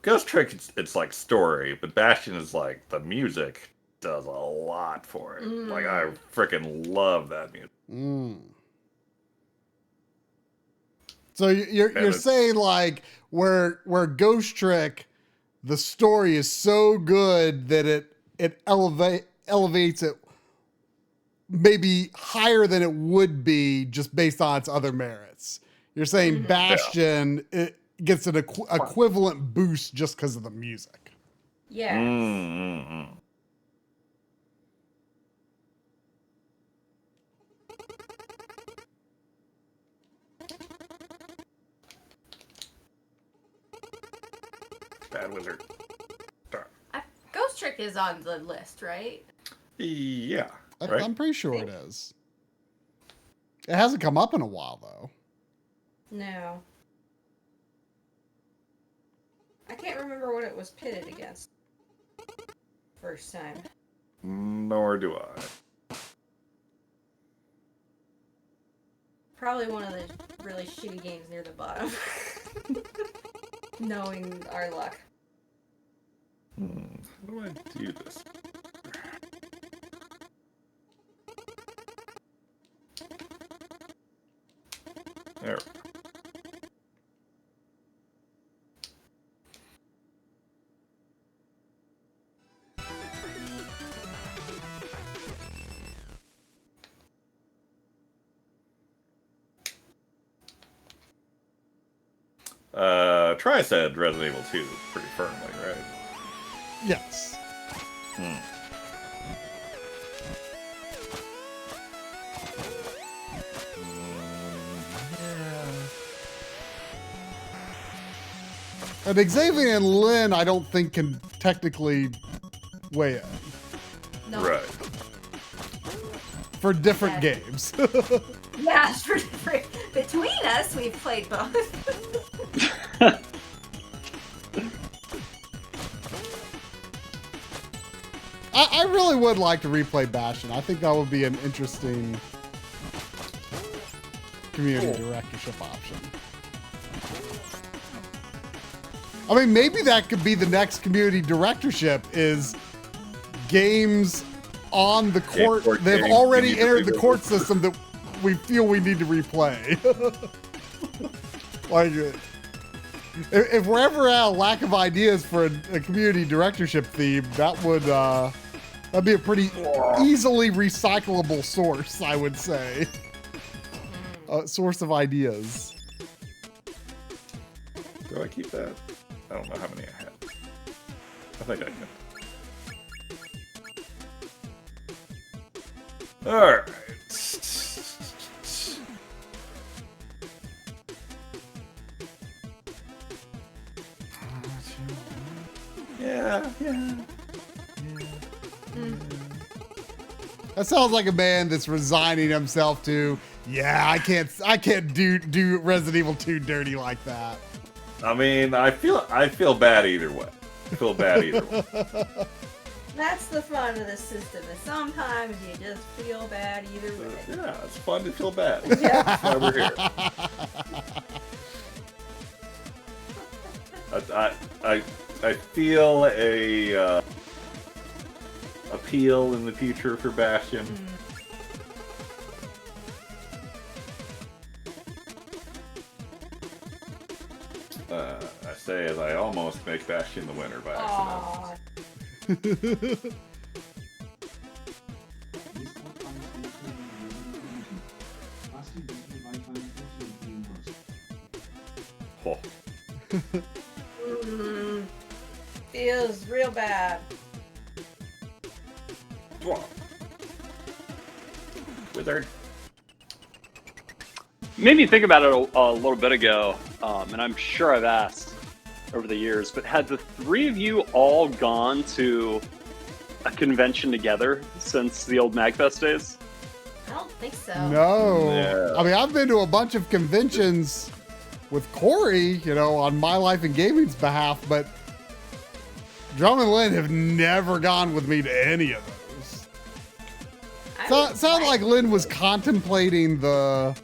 Ghost Trick it's like story, but Bastion is like the music does a lot for it. Like I freaking love that music. So you're saying like where Ghost Trick, the story is so good that it elevates it maybe higher than it would be just based on its other merits. You're saying Bastion it gets an equivalent boost just because of the music. Yes. Bad Wizard. Ghost Trick is on the list, right? Yeah. Right? I'm pretty sure it is. It hasn't come up in a while, though. No. I can't remember what it was pitted against. First time. Nor do I. Probably one of the really shitty games near the bottom. Knowing our luck. How do I do this? There. Tri said Resident Evil 2 pretty firmly, right? Yes. And Xavier and Lynn, I don't think can technically weigh in. No. Right. For different games. Yeah, for different. Between us, we've played both. I really would like to replay Bastion. I think that would be an interesting community directorship option. I mean, maybe that could be the next community directorship is games on the court. They've already entered the court system that we feel we need to replay. Like, if we're ever at a lack of ideas for a community directorship theme, that would that'd be a pretty easily recyclable source, I would say. Source of ideas. Do I keep that? I don't know how many I have. I think I can. Alright. Yeah. That sounds like a man that's resigning himself to, yeah, I can't do Resident Evil 2 dirty like that. I mean, I feel bad either way. I feel bad either way. That's the fun of the system. Is sometimes you just feel bad either way. Yeah, it's fun to feel bad. Yeah. That's why we're here. I feel a appeal in the future for Bastion. I say as I almost make Bastion the winner by accident. Oh. Feels real bad. Wizard. Made me think about it a little bit ago, and I'm sure I've asked over the years, but had the three of you all gone to a convention together since the old MagFest days? I don't think so. No. Yeah. I mean, I've been to a bunch of conventions with Corey, on My Life and Gaming's behalf, but Drum and Lynn have never gone with me to any of those. Sounded like Lynn was contemplating the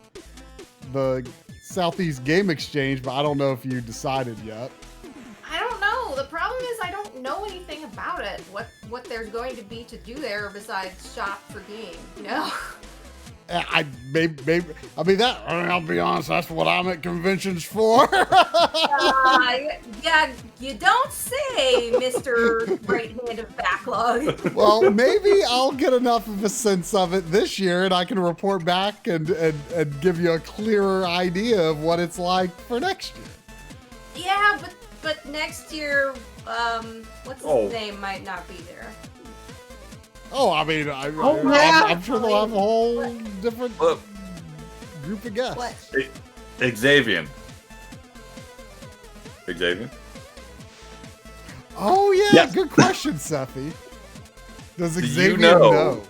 Southeast Game Exchange, but I don't know if you decided yet. I don't know. The problem is I don't know anything about it. What there's going to be to do there besides shop for game, I'll be honest, that's what I'm at conventions for. Yeah, you don't say, Mr. Right-handed Backlog. Well, maybe I'll get enough of a sense of it this year and I can report back and give you a clearer idea of what it's like for next year. Yeah, but next year, what's his name might not be there. Oh, I mean, I'm sure they'll have a whole different group of guests. What? Xavier. Oh, yeah, Yes. Good question, Seffi. Does Do Xavier you know?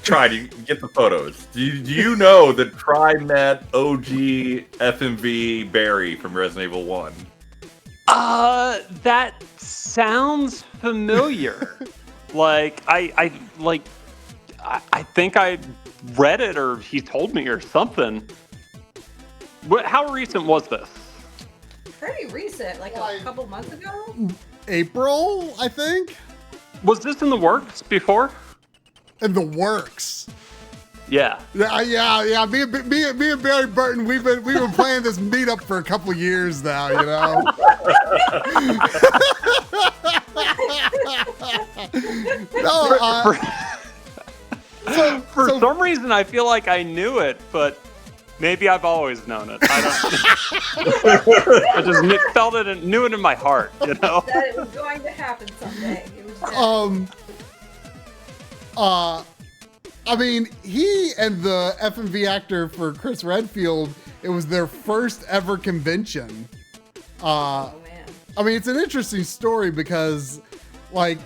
Try to get the photos. Do you know that Try met OG FMV Barry from Resident Evil 1? That sounds familiar. I think I read it or he told me or something. How recent was this? Pretty recent, like a couple months ago. April, I think. Was this in the works before? In the works. Yeah. Yeah. Me and Barry Burton, we've been playing this meetup for a couple of years now, For some reason, I feel like I knew it, but maybe I've always known it. I just felt it and knew it in my heart, That it was going to happen someday. It was I mean, he and the FMV actor for Chris Redfield, it was their first ever convention. Oh man. I mean, it's an interesting story because, like,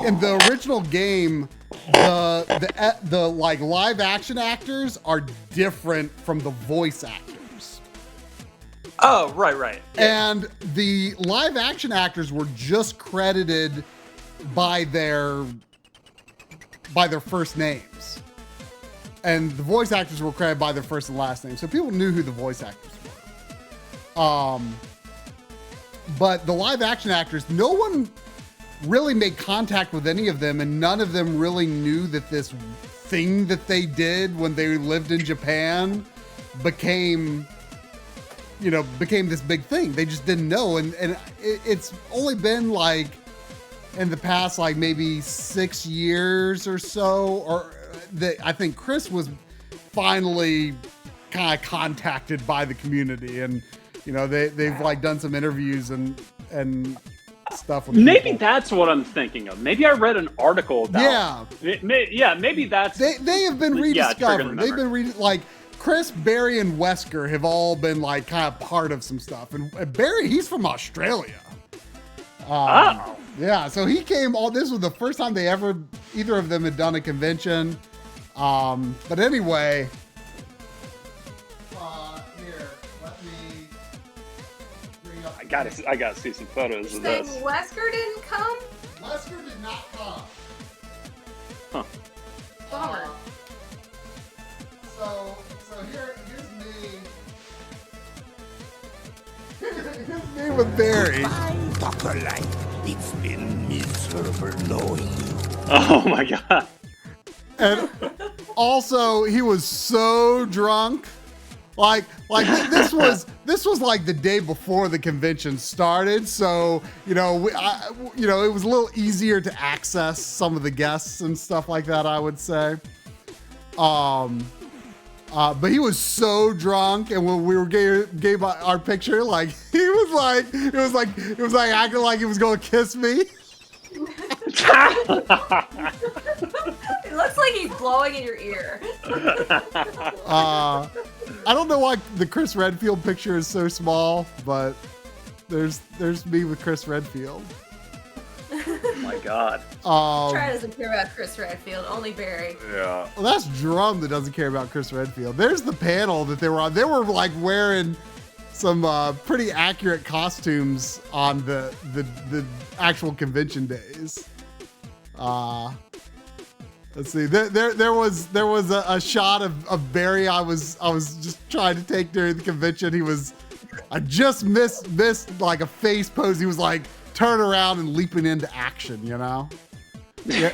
in the original game, the like live action actors are different from the voice actors. Oh, right. And the live action actors were just credited by their first names. And the voice actors were credited by their first and last name. So people knew who the voice actors were. But the live action actors, no one really made contact with any of them, and none of them really knew that this thing that they did when they lived in Japan became this big thing. They just didn't know. And it's only been like in the past, like maybe 6 years or so, or that I think Chris was finally kind of contacted by the community, and they've like done some interviews and stuff with maybe people. That's what I'm thinking of. Maybe I read an article about maybe that's they have been rediscovered. They've been like Chris, Barry, and Wesker have all been like kind of part of some stuff. And Barry, he's from Australia. Yeah, so he came this was the first time either of them had done a convention. But anyway, here, let me bring up. I gotta see some photos of Saying this. Wesker didn't come? Wesker did not come. Huh. Bummer. So here's me. Here's me with Barry. Doctor Light, it's been miserable knowing you. Oh my god. And also, he was so drunk. Like this was like the day before the convention started, so it was a little easier to access some of the guests and stuff like that, I would say. But he was so drunk, and when we were gave our picture, like it was like acting like he was gonna kiss me. It looks like he's blowing in your ear. I don't know why the Chris Redfield picture is so small, but there's me with Chris Redfield. Oh my god. Try doesn't care about Chris Redfield, only Barry. Yeah. Well, that's Drum that doesn't care about Chris Redfield. There's the panel that they were on. They were like wearing some pretty accurate costumes on the actual convention days. Let's see. There was a shot of Barry. I was just trying to take during the convention. I just missed like a face pose. He was like turn around and leaping into action. You know. Yeah.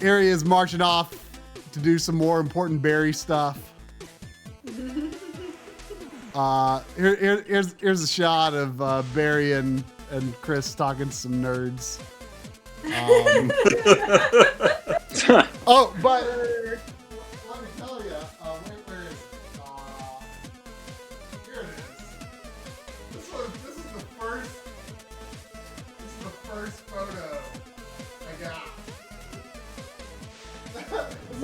Area is marching off to do some more important Barry stuff. Here's a shot of Barry and Chris talking to some nerds. Oh, but let me tell you, where is here it is. This is the first photo I got.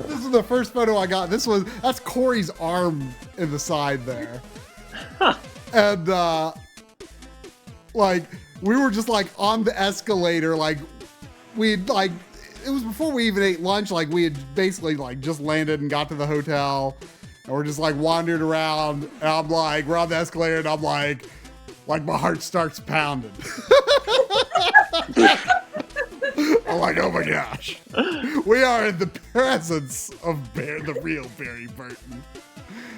This is the first photo I got. That's Corey's arm in the side there. And like we were just like on the escalator, like we'd like it was before we even ate lunch, like we had basically like just landed and got to the hotel, and we're just like wandered around, and I'm like, we're on the escalator, and I'm like my heart starts pounding. I'm like, oh my gosh, we are in the presence of the real Barry Burton.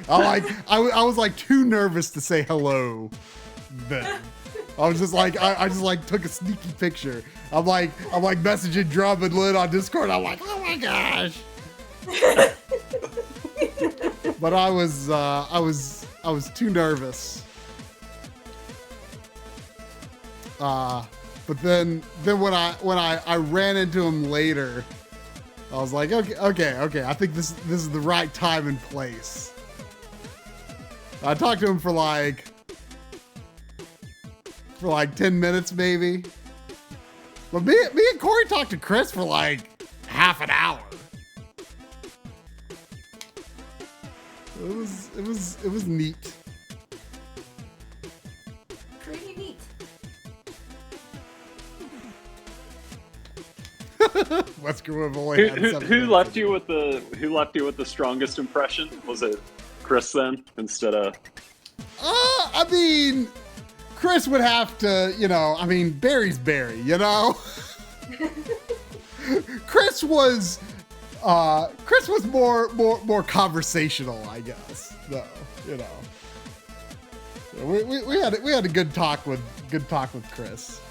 I was like too nervous to say hello then. I was just like, I just like took a sneaky picture. I'm like messaging Drum and Lynn on Discord. I'm like, oh my gosh. But I was too nervous. But then when I ran into him later, I was like, okay. I think this is the right time and place. I talked to him for like 10 minutes maybe. But me and Corey talked to Chris for like half an hour. It was neat. Pretty neat. Wesker would have only had 7 who left you with the strongest impression? Was it Chris then instead of? I mean, Chris would have to, Barry's Barry, you know? Chris was more conversational, I guess, though, you know. We had a good talk with Chris.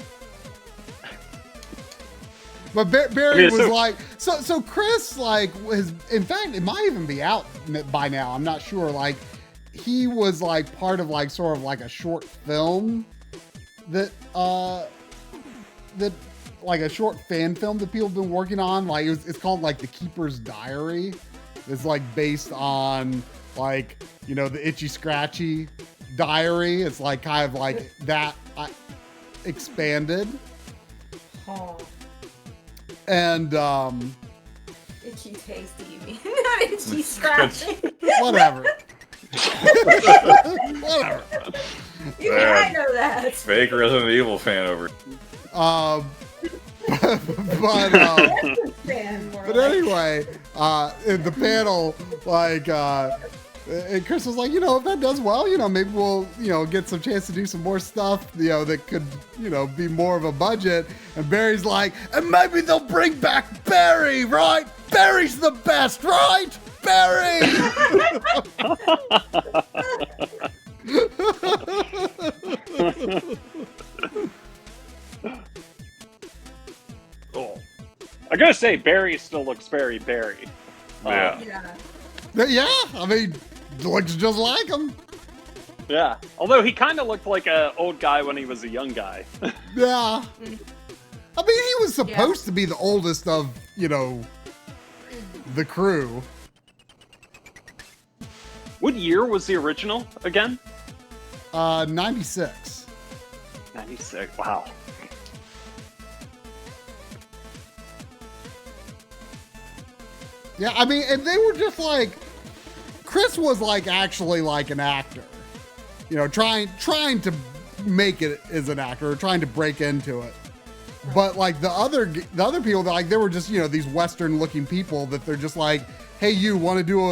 But Barry was like, so Chris like was, in fact, it might even be out by now. I'm not sure. Like, he was like part of like sort of like a short film that like a short fan film that people have been working on. Like it's called like The Keeper's Diary. It's like based on like, you know, the Itchy Scratchy diary. It's like kind of like that expanded. Oh. And Itchy tasty, you mean? Not itchy scratchy. Whatever. Whatever. Yeah, I know that. Fake Resident Evil fan over. But anyway, in the panel, like And Chris was like, if that does well, maybe we'll, get some chance to do some more stuff, that could, be more of a budget. And Barry's like, and maybe they'll bring back Barry, right? Barry's the best, right? Barry! Oh. I gotta say, Barry still looks very Barry. Yeah. Yeah, I mean, looks just like him. Yeah, although he kind of looked like an old guy when he was a young guy. Yeah. I mean, he was supposed to be the oldest of, the crew. What year was the original again? 96. 96, wow. Yeah, I mean, and they were just like, Chris was like actually like an actor, trying to make it as an actor, or trying to break into it. But like the other people, like they were just these Western looking people that they're just like, hey, you want to do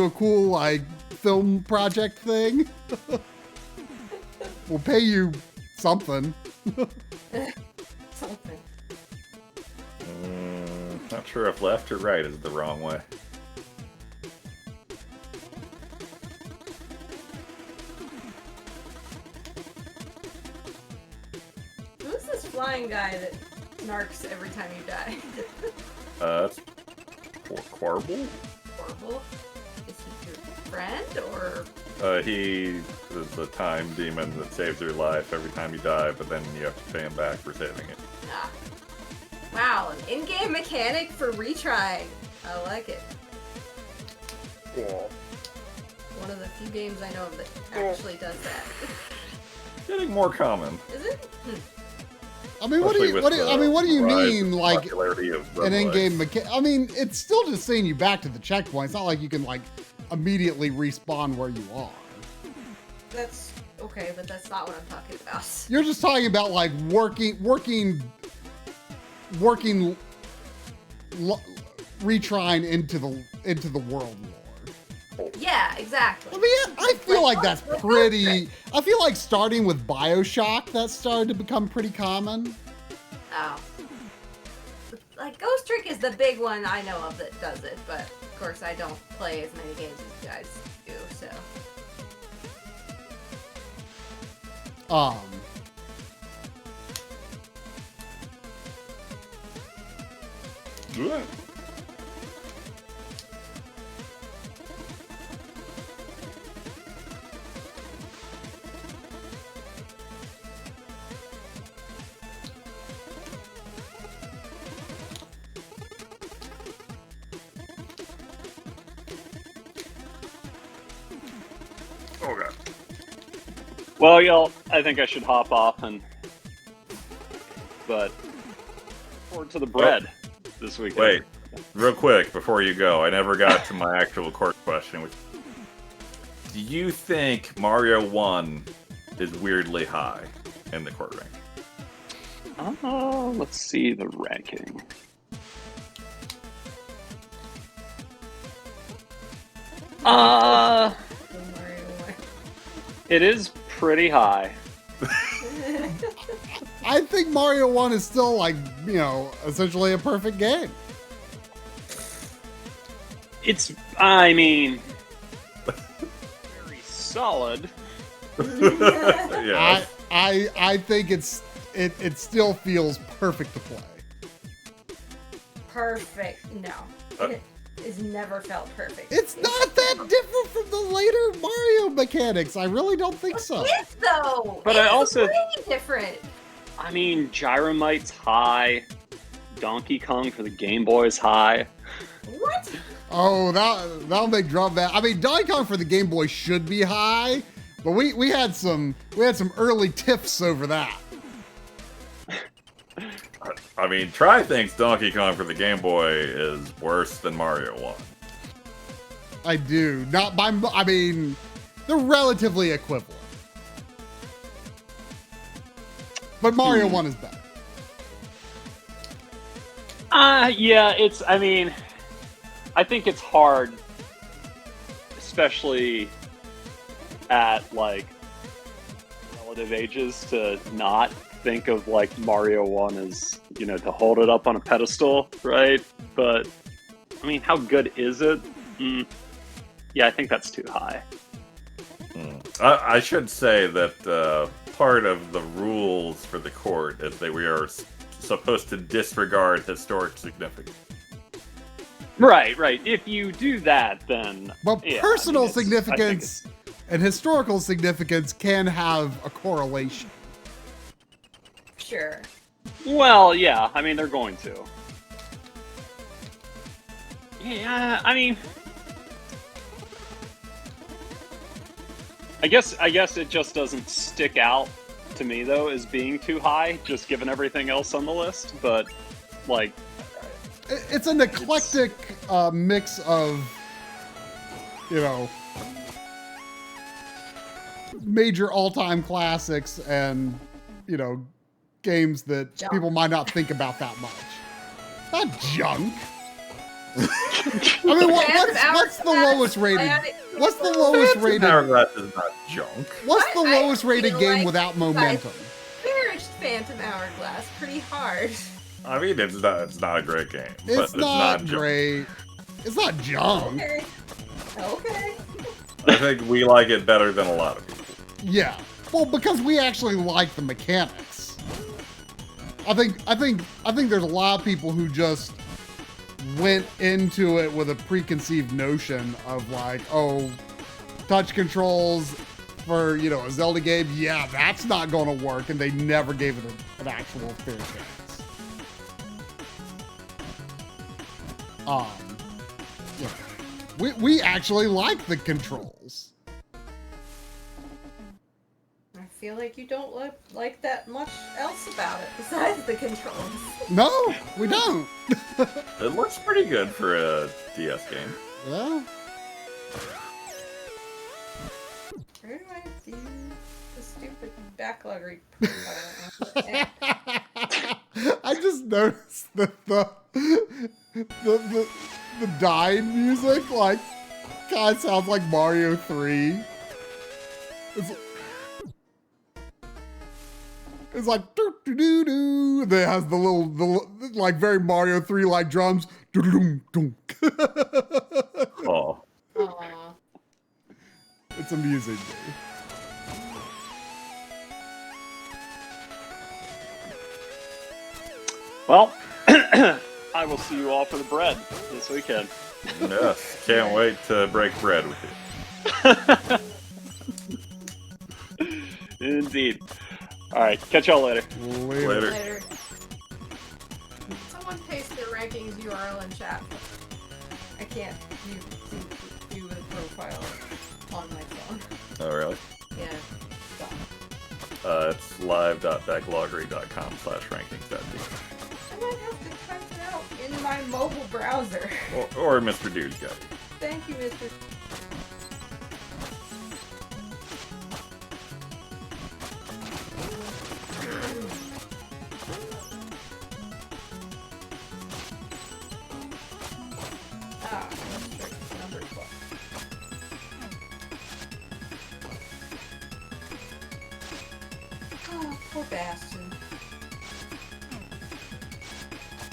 a cool like film project thing? We'll pay you something. Something. Not sure if left or right is the wrong way. Who's this flying guy that narks every time you die? That's Quarble? Horrible. Is he your friend or? He is the time demon that saves your life every time you die, but then you have to pay him back for saving it. Ah. Wow, an in-game mechanic for retrying. I like it. Cool. One of the few games I know of that actually does that. Getting more common. Is it? I mean, what do you mean, like popularity of an in-game mechanic? I mean, it's still just sending you back to the checkpoint. It's not like you can like immediately respawn where you are. That's okay, but that's not what I'm talking about. You're just talking about like working, retrying into the world lore. Yeah, exactly. I mean, I feel like that's pretty. I feel like starting with BioShock, that started to become pretty common. Oh. Like Ghost Trick is the big one I know of that does it, but of course I don't play as many games as you guys do, so. Good. Oh god. Well, y'all, I think I should hop off but forward to the bread this weekend. Wait, real quick before you go, I never got to my actual court question. Which, do you think Mario 1 is weirdly high in the court rank? Let's see the ranking. It is pretty high. I think Mario 1 is still like, essentially a perfect game. It's, I mean, very solid. Yeah. I think it still feels perfect to play. Perfect. No. It has never felt perfect. It's not that different from the later Mario mechanics. I really don't think so. It is though. But it's I also way different. I mean, Gyromite's high. Donkey Kong for the Game Boy is high. What? Oh, that'll make drum bad. I mean, Donkey Kong for the Game Boy should be high, but we had some early tiffs over that. I mean, Try thinks Donkey Kong for the Game Boy is worse than Mario 1. I do. I mean, they're relatively equivalent. But Mario 1 is better. Yeah, I mean, I think it's hard especially at like relative ages, to not think of like Mario 1 as, you know, to hold it up on a pedestal, right? But I mean, how good is it? Yeah, I think that's too high. I should say that part of the rules for the court is that we are supposed to disregard historic significance. Right. If you do that, then... But yeah, personal I mean, significance and historical significance can have a correlation. Sure. Well, yeah, I mean, they're going to. Yeah, I mean... I guess it just doesn't stick out to me, though, as being too high, just given everything else on the list, but, like... It's an eclectic mix of, you know, major all-time classics and, you know, games that people might not think about that much. Not junk. I mean, what's the lowest rated? What's the lowest rated? Hourglass is not junk. What's the lowest rated game without momentum? I finished Phantom Hourglass pretty hard. I mean, it's not a great game. It's not great. It's not junk. Okay. I think we like it better than a lot of people. Yeah. Well, because we actually like the mechanics. I think there's a lot of people who just went into it with a preconceived notion of like, oh, touch controls for, you know, a Zelda game, yeah, that's not going to work, and they never gave it an actual fair chance. Yeah. We actually like the controls. I feel like you don't like that much else about it besides the controls. No, we don't. It looks pretty good for a DS game. Yeah. Where do I do the stupid backloggery profile? I just noticed that the dying music, like, kind of sounds like Mario 3. It's like doo doo doo doo. That has the like very Mario 3 like drums. Doo doo doo. Oh. Aww. It's amusing, dude. Well, I will see you all for the bread this weekend. Yes, can't wait to break bread with you. Indeed. All right, catch y'all later. Later. Someone paste their rankings URL in chat. I can't view the profile on my phone. Oh, really? Yeah. It's live.backloggery.com/rankings.d. I might have to type it out in my mobile browser. Or Mr. Dude's got it. Thank you, Mr. Number 12. Oh, poor Bastion.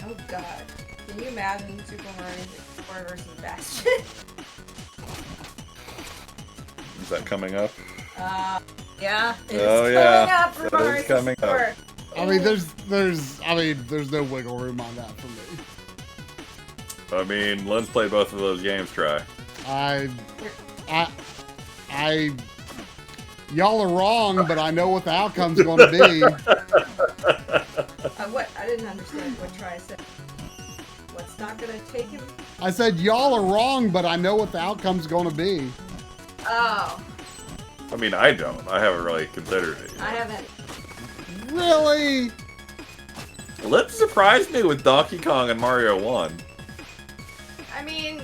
Oh god. Can you imagine Super Mario 64 versus Bastion? Is that coming up? Yeah. It's coming up for Mario 64. I mean, there's no wiggle room on that for me. I mean, Lynn's played both of those games. Try. Y'all are wrong, but I know what the outcome's going to be. What? I didn't understand what Try said. What's not going to take him? I said y'all are wrong, but I know what the outcome's going to be. Oh. I mean, I don't. I haven't really considered it. I haven't. Really? Lynn surprised me with Donkey Kong and Mario 1. I mean,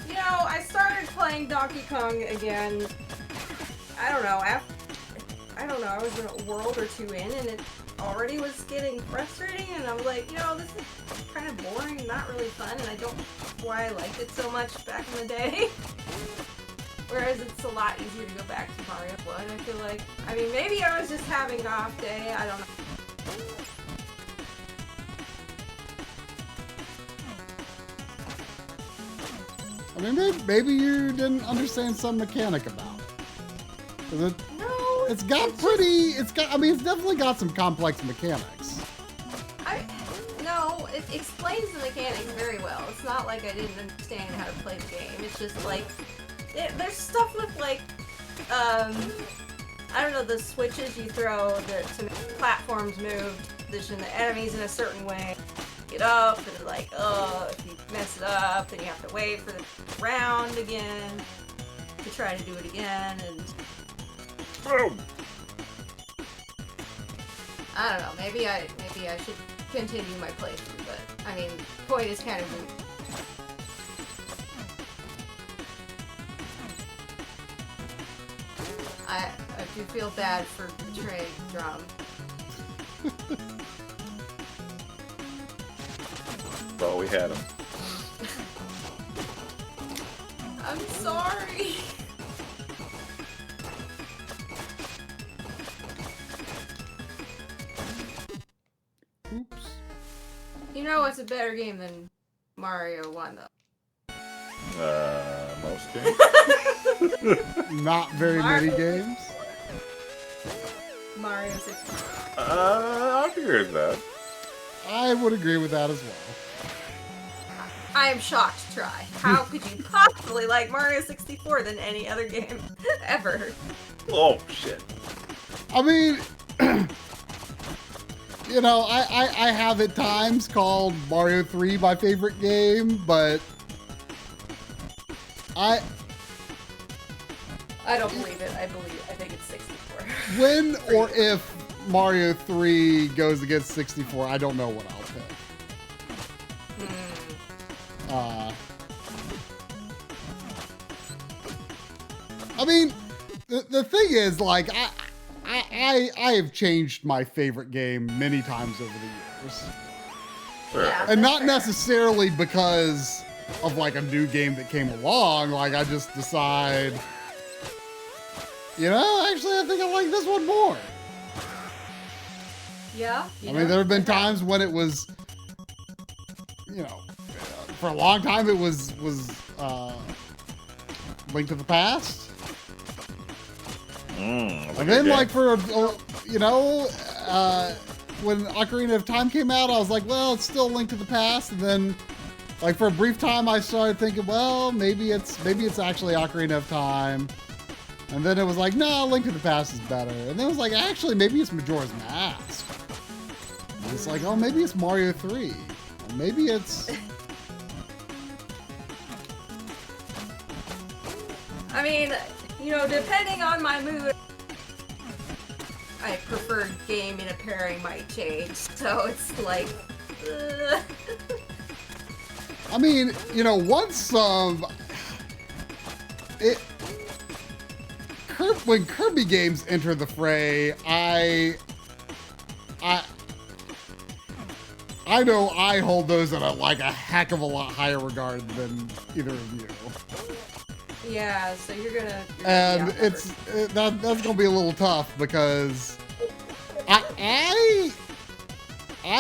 you know, I started playing Donkey Kong again. I don't know. I was a world or two in, and it already was getting frustrating. And I was like, you know, this is kind of boring, not really fun, and I don't know why I liked it so much back in the day. Whereas it's a lot easier to go back to Mario 1, I feel like. I mean, maybe I was just having an off day, I don't know. I mean, maybe you didn't understand some mechanic about it. No, it's definitely got some complex mechanics. No, it explains the mechanics very well. It's not like I didn't understand how to play the game. It's just like, there's stuff with like, I don't know, the switches you throw to make platforms move, to position the enemies in a certain way. Get up, and like, if you mess it up, then you have to wait for the round again to try to do it again, and boom. I don't know. Maybe I should continue my playthrough, but I mean, point is kind of moot. I do feel bad for betraying Drum. Well, we had him. I'm sorry. Oops. You know what's a better game than Mario 1, though? Most games. Not very many games. Mario 64. I agree with that. I would agree with that as well. I am shocked, Try. How could you possibly like Mario 64 than any other game ever? Oh, shit. I mean, you know, I have at times called Mario 3 my favorite game, but I don't believe it. I think it's 64. When or if Mario 3 goes against 64, I don't know what I'll pick. I mean, the thing is, like, I have changed my favorite game many times over the years. Sure. Yeah, and not fair. necessarily because of, like, a new game that came along. Like, I just decide, you know, actually, I think I like this one more. Yeah. I mean, there have been times when it was, you know, for a long time it was Link to the Past. And then, like, for, you know, when Ocarina of Time came out, I was like, well, it's still Link to the Past. And then, like, for a brief time, I started thinking, well, maybe it's actually Ocarina of Time. And then it was like, no, Link to the Past is better. And then it was like, actually, maybe it's Majora's Mask. And it's like, oh, maybe it's Mario 3. Or maybe it's... I mean, you know, depending on my mood, my preferred game in a pairing might change. So it's like, I mean, you know, once when Kirby games enter the fray, I know I hold those in a heck of a lot higher regard than either of you. yeah. So you're gonna And that's gonna be a little tough because I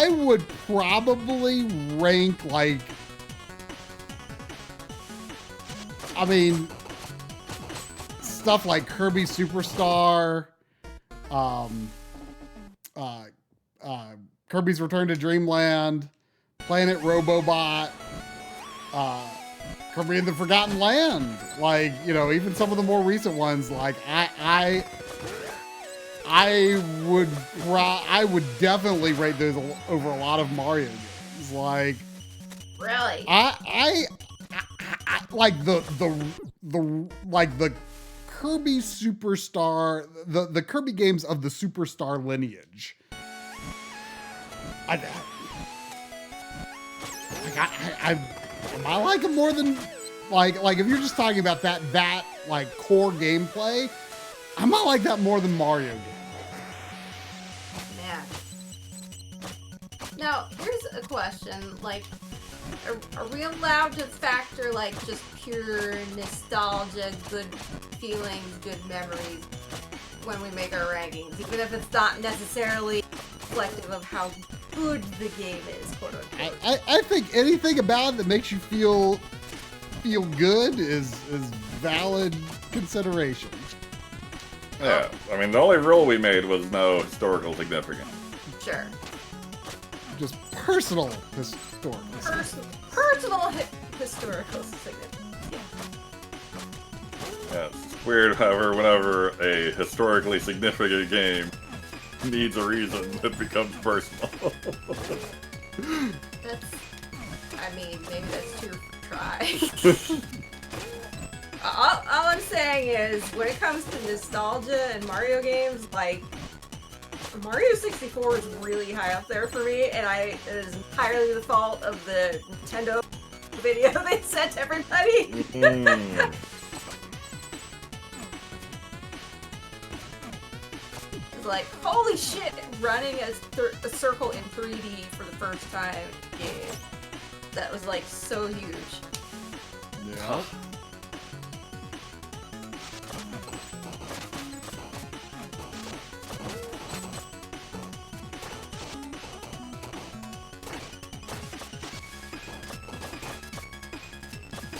would probably rank, like, I mean, stuff like Kirby Superstar, Kirby's Return to Dreamland, Planet Robobot, Kirby and the Forgotten Land. Like, you know, even some of the more recent ones, like, I would definitely rate those over a lot of Mario games. Like, really, I like the Kirby Superstar, the Kirby games of the Superstar lineage. I like them more than like if you're just talking about that like core gameplay, I might like that more than Mario gameplay. Man. Now, here's a question. Like, are we allowed to factor like just pure nostalgia, good feelings, good memories when we make our rankings, even if it's not necessarily reflective of how good the game is, quote unquote? I think anything about it that makes you feel good is valid consideration. Yeah, I mean, the only rule we made was no historical significance. Sure. Just personal historical. Personal historical significance. Yeah, it's weird, however, whenever a historically significant game needs a reason, it becomes personal. Maybe that's too try. All I'm saying is, when it comes to nostalgia and Mario games, like, Mario 64 is really high up there for me, and it is entirely the fault of the Nintendo video they sent everybody. It's like, holy shit, running a circle in 3D for the first time in a game. That was, like, so huge. Yeah.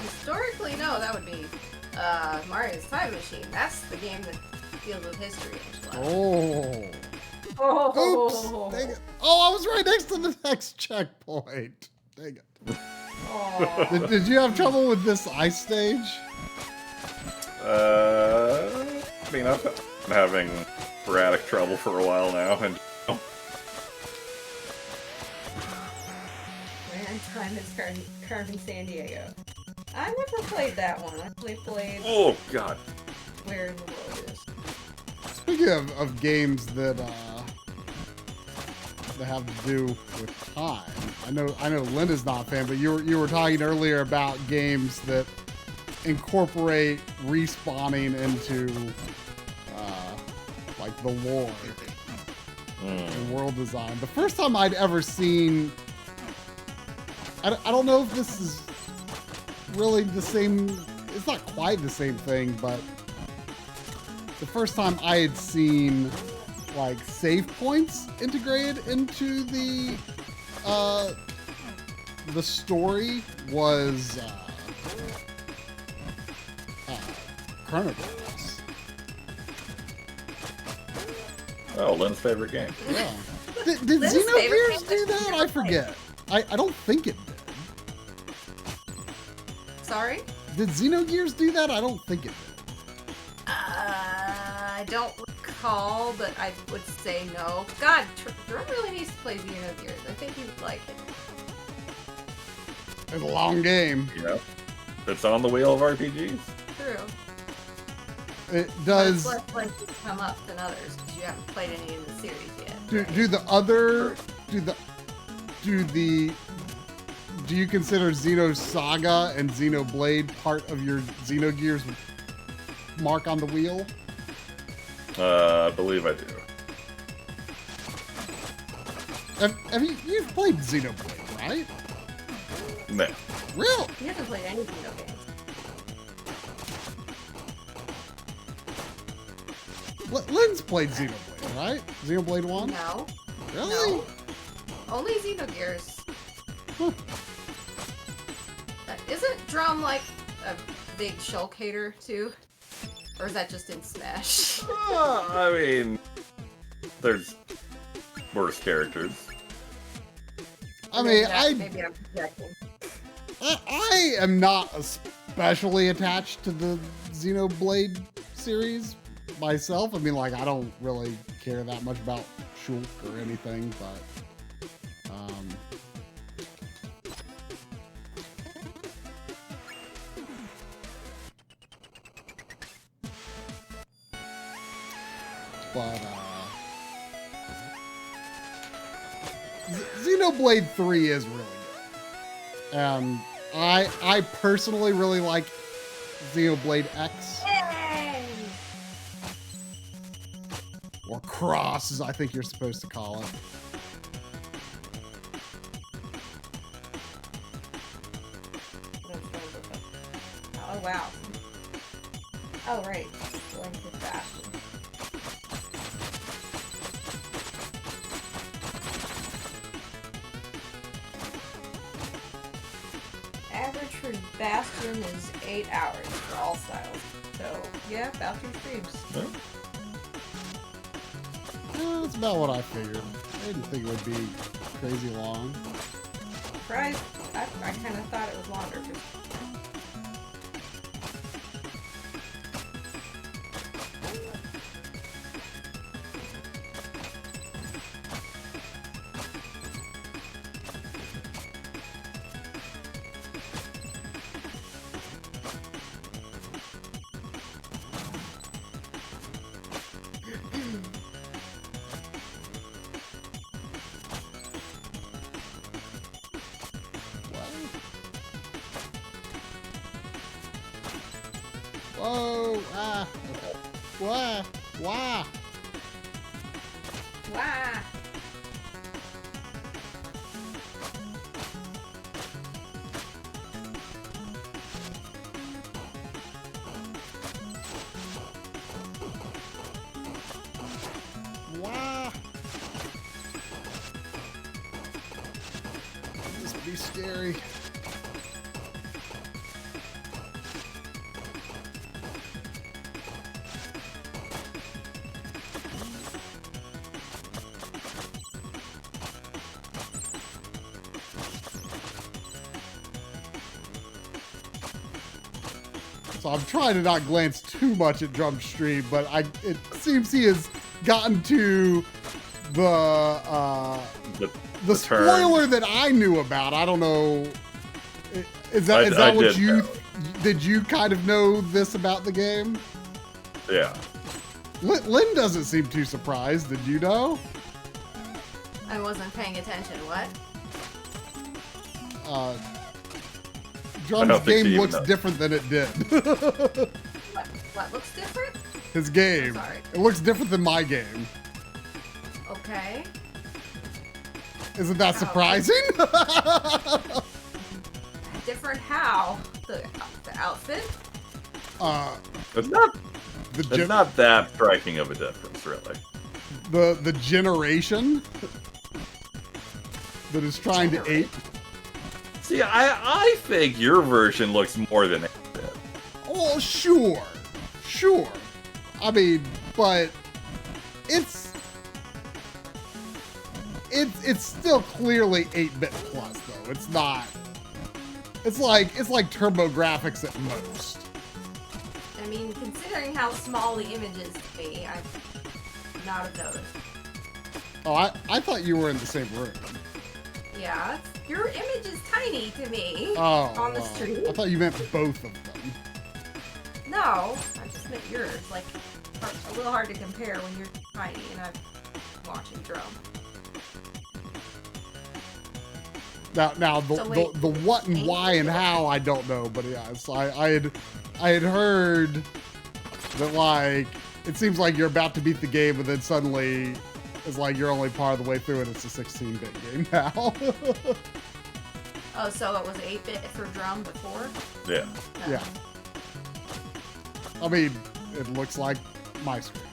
Historically, no, that would be Mario's Time Machine. That's the game that deals with history. Oh. Oh. Oops. Dang it. Oh, I was right next to the next checkpoint. Dang it. Did you have trouble with this ice stage? I mean, I've been having sporadic trouble for a while now, and Man, Time is carving San Diego. I never played that one. I only played. Oh God. Where in the world is? Speaking of games that have to do with time, I know Linda's not a fan, but you were talking earlier about games that incorporate respawning into like the lore and world design. The first time I'd ever seen, I don't know if this is really the same, it's not quite the same thing, but the first time I had seen like save points integrated into the story was Chrono Cross. Oh, Lynn's favorite game. Yeah. Did Xenogears do that? I forget. I don't think it did. Sorry? Did Xenogears do that? I don't think it did. I don't recall, but I would say no. God, Jerome really needs to play Xenogears. I think he would like it. It's a long game. Yeah. It's on the wheel of RPGs. True. It does. But it's less likely to come up than others because you haven't played any in the series yet. Do you consider Xenosaga and Xenoblade part of your Xenogears mark on the wheel? I believe I do. Have you've played Xenoblade, right? No. Real? He hasn't played any Xeno games. Lynn's played Xenoblade, right? Xenoblade 1? No. Really? No. Only Xenogears. Huh. Isn't Drum like a big Shulk hater too? Or is that just in Smash? I mean, there's worse characters. I mean, maybe I'm projecting. I am not especially attached to the Xenoblade series myself. I mean, like, I don't really care that much about Shulk or anything, but Xenoblade 3 is really good. And I personally really like Xenoblade X. Yay! Or Cross, as I think you're supposed to call it. wow. Oh, right. Going to Bastion. Average for Bastion is 8 hours for all styles. So, yeah, about 2 streams. Yeah, that's about what I figured. I didn't think it would be crazy long. Surprised. I kind of thought it was longer. Whoa! Ah! Wah! Wah! Wah! Wah! This would be scary. So I'm trying to not glance too much at Drum's stream, but it seems he has gotten to the spoiler that I knew about. I don't know. Is that what you did? You kind of know this about the game? Yeah. Lynn doesn't seem too surprised. Did you know? I wasn't paying attention. What? Drum's game looks different than it did. What looks different? His game. Sorry. It looks different than my game. Okay. Isn't that surprising? Different how? The outfit? It's not that striking of a difference, really. The generation that is trying to ape. See, I think your version looks more than 8-bit. Oh, sure. I mean, but it's still clearly 8-bit plus, though. It's not. It's like TurboGrafx at most. I mean, considering how small the image is to me, I would not have noticed. Oh, I thought you were in the same room. Yeah, your image is tiny to me on the stream. I thought you meant both of them. No, I just meant yours. Like, a little hard to compare when you're tiny and I'm watching Drum. Now the what and why and how I don't know, but yeah, so I had heard that, like, it seems like you're about to beat the game, and then suddenly it's like you're only part of the way through and it's a 16-bit game now. Oh, so it was 8-bit for Drum before? Yeah. No. Yeah. I mean, it looks like my screen.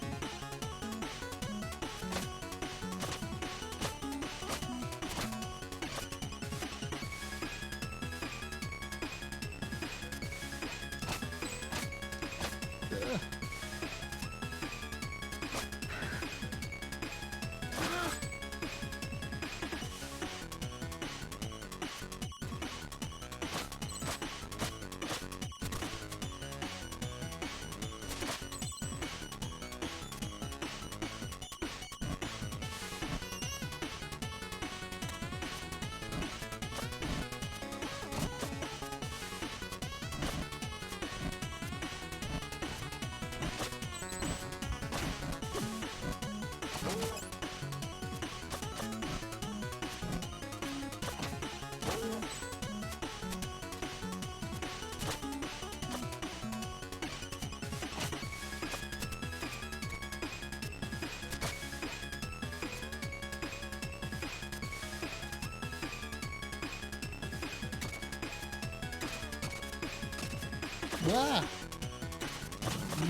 Blah.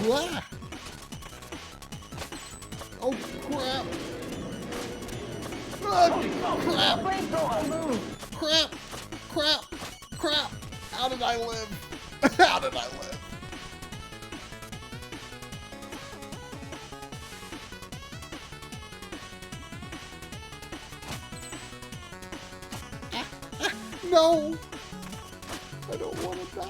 Blah. Oh, crap. Crap. Crap. Crap. Crap. How did I live? How did I live? No! I don't want to die.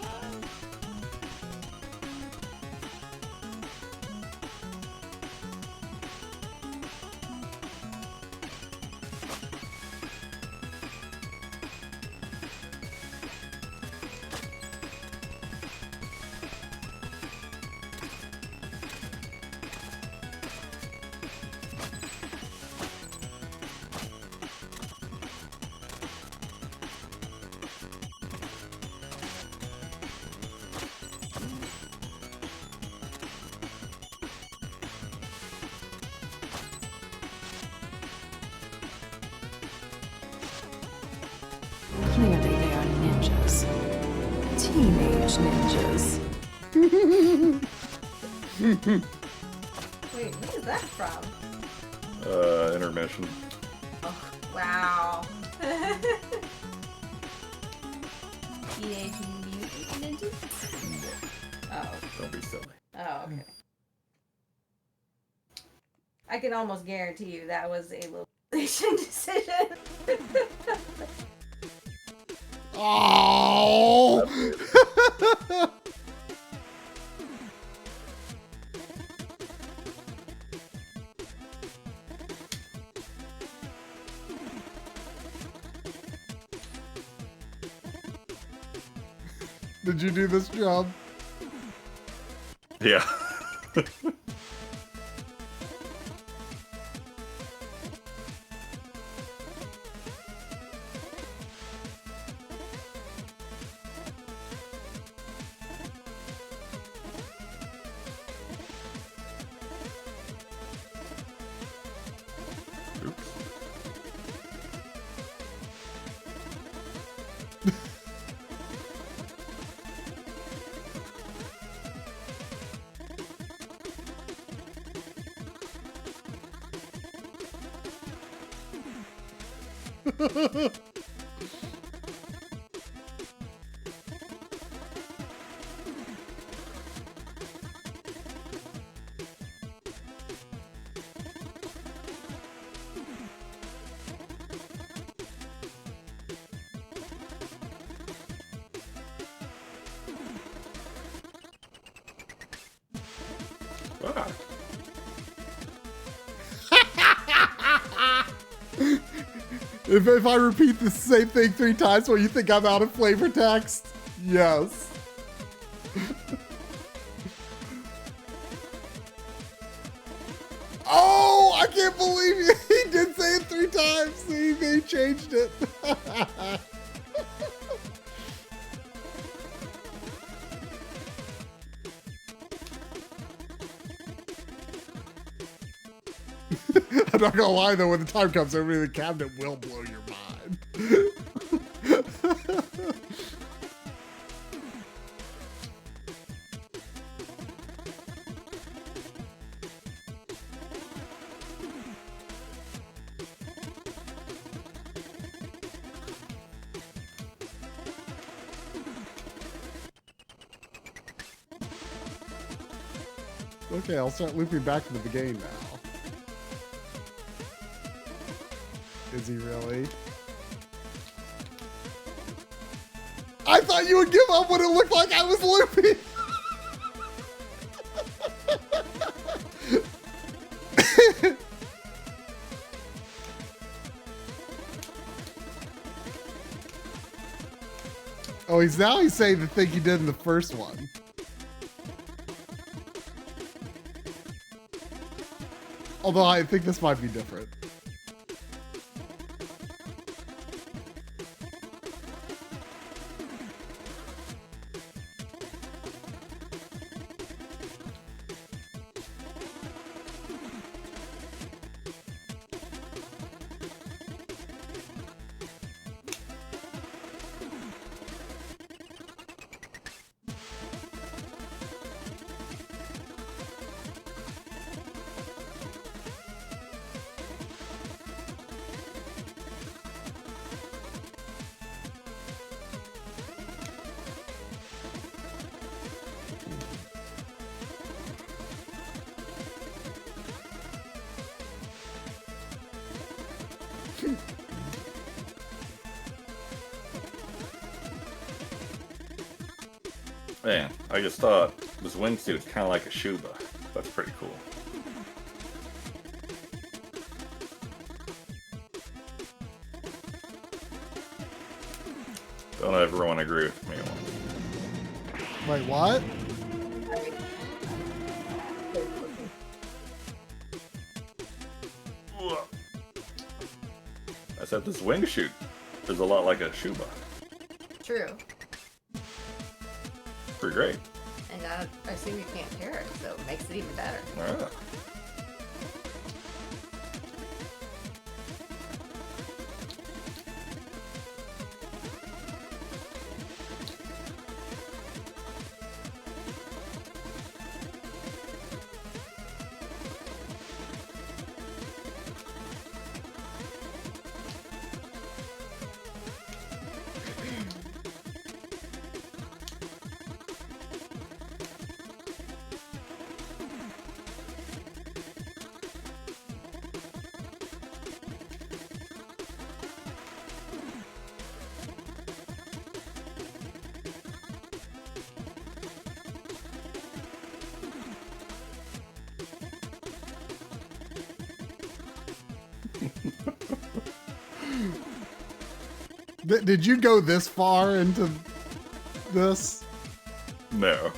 Clearly they are ninjas. Teenage ninjas. Wait, what is that from? Intermission. Oh, wow. Teenage Mutant Ninjas? Oh. Don't be silly. Oh, okay. I can almost guarantee you that was a localization decision. Oh! Did you do this job? Yeah. If I repeat the same thing 3 times, will you think I'm out of flavor text? Yes. Oh, I can't believe you. He did say it 3 times. They changed it. I'm not gonna lie though, when the time comes, opening the cabinet will blow your mind. Okay, I'll start looping back into the game now. Is he really? I thought you would give up when it looked like I was looping. Oh, he's saying the thing he did in the first one. Although I think this might be different. Man, I just thought this wingsuit is kind of like a Shuba. That's pretty cool. Don't everyone agree with me? Wait, what? I said this wingsuit is a lot like a Shuba. True. Pretty great. And I assume you can't tear it, so it makes it even better. Ah. Did you go this far into this? No.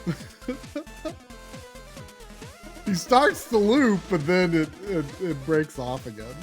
He starts the loop, but then it breaks off again.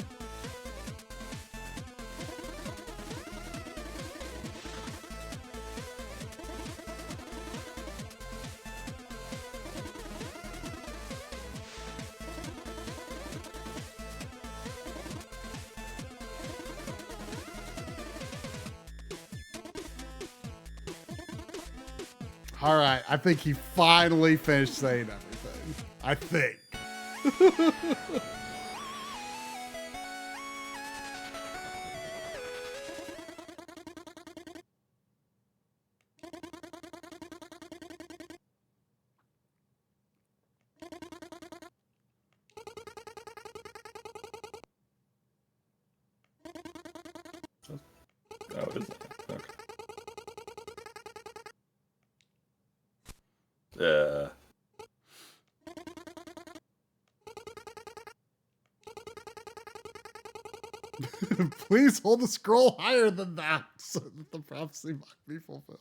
All right, I think he finally finished saying everything. I think. Oh, is it? Okay. Yeah. Please hold the scroll higher than that so that the prophecy might be fulfilled.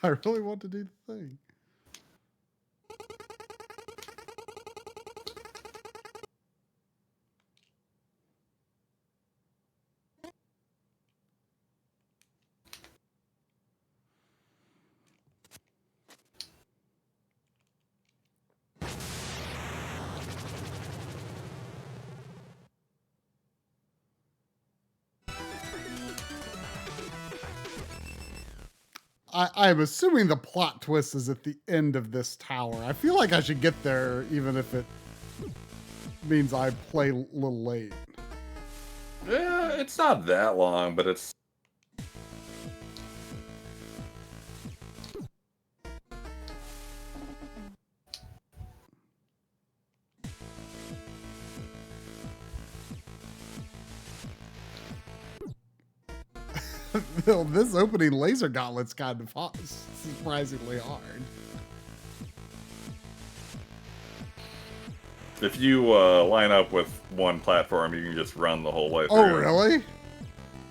I really want to do the thing. I'm assuming the plot twist is at the end of this tower. I feel like I should get there even if it means I play a little late. Yeah, it's not that long, but it's... This opening laser gauntlet's kind of surprisingly hard. If you line up with one platform, you can just run the whole way through. Oh, really?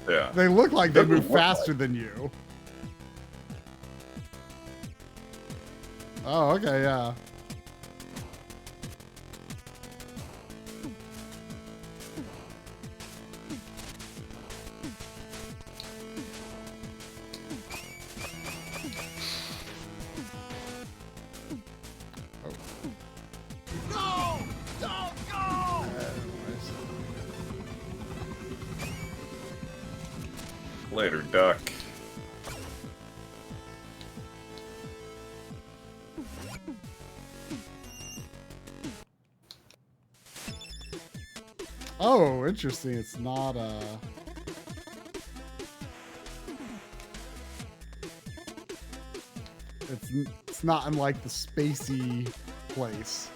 Yeah. They look like they move faster than you. Oh, okay, yeah. Later, duck. Oh, interesting. It's not it's not in like the spacey place.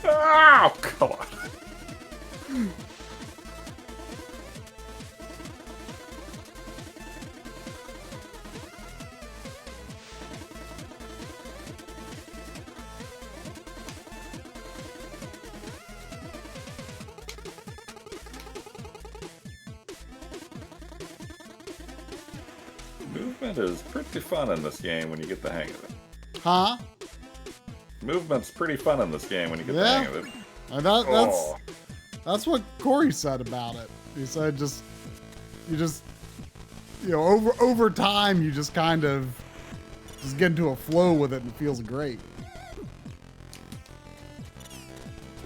Oh, come on. Movement is pretty fun in this game when you get the hang of it. Huh? Movement's pretty fun in this game when you get the hang of it. And that's what Corey said about it. He said over time you just kind of just get into a flow with it and it feels great.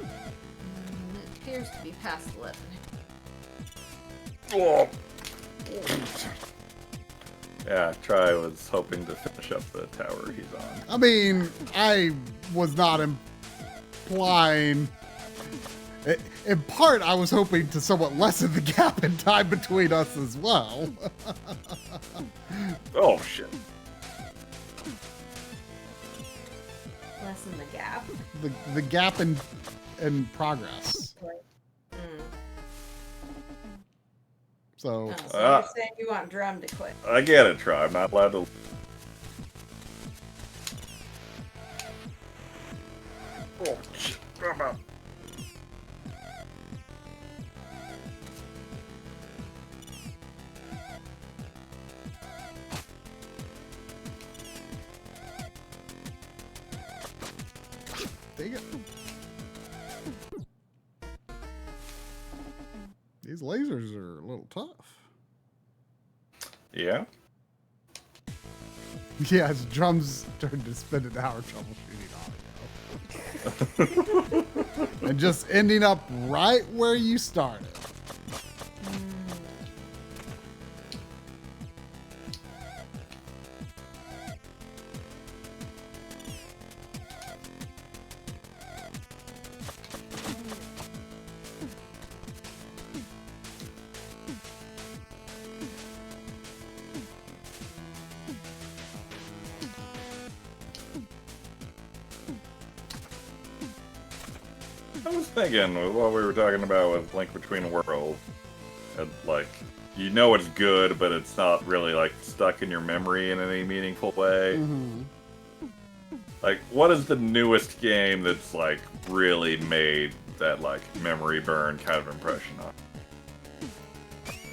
It appears to be past 11. Oh. Yeah, Try was hoping to finish up the tower he's on. I mean, I was not implying. In part, I was hoping to somewhat lessen the gap in time between us as well. Oh, shit. Lessen the gap? The gap in progress. So, you're saying you want Drum to quit. I get it, Try. I'm not allowed to. Oh, shit. Dang it. These lasers are a little tough. Yeah? Yeah, it's Drum's turn to spend an hour troubleshooting audio. And just ending up right where you started. I was thinking with what we were talking about with Link Between Worlds, and like, you know it's good, but it's not really like stuck in your memory in any meaningful way. Mm-hmm. Like, what is the newest game that's like really made that like memory burn kind of impression on?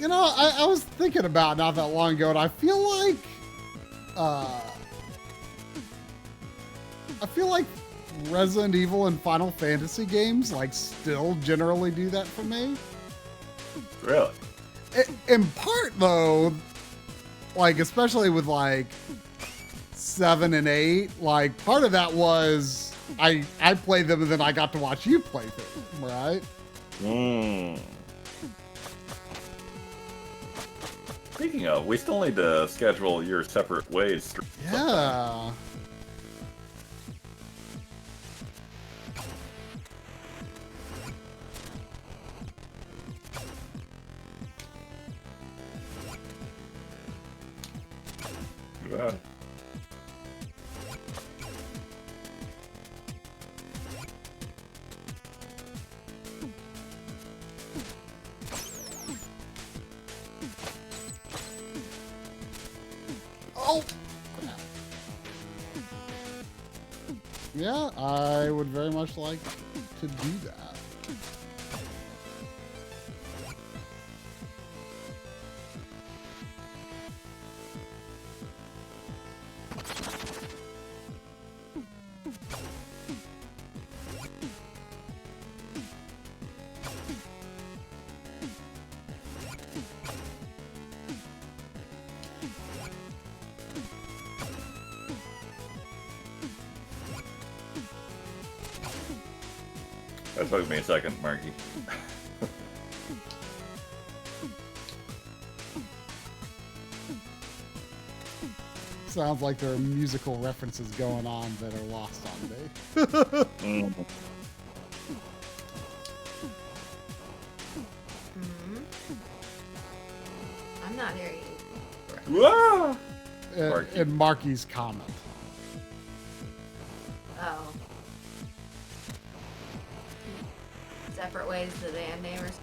You know, I was thinking about it not that long ago, and I feel like Resident Evil and Final Fantasy games like still generally do that for me. Really? In part though, like especially with like 7 and 8, like part of that was I played them and then I got to watch you play them, right? Speaking of, we still need to schedule your separate ways. Yeah. Yeah. Oh! Yeah, I would very much like to do that. That took me a second, Marky. Sounds like there are musical references going on that are lost on me. I'm not hearing you. In Marky's comment. Oh. Separate ways to the band namers.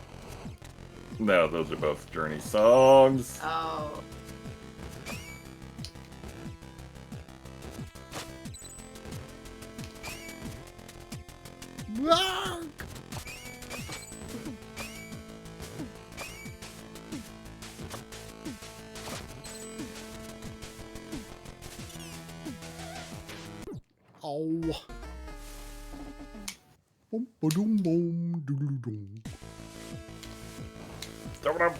No, those are both Journey songs. Oh. Oh. Boom, ba-doom, boom, doodle-doom. Stop it.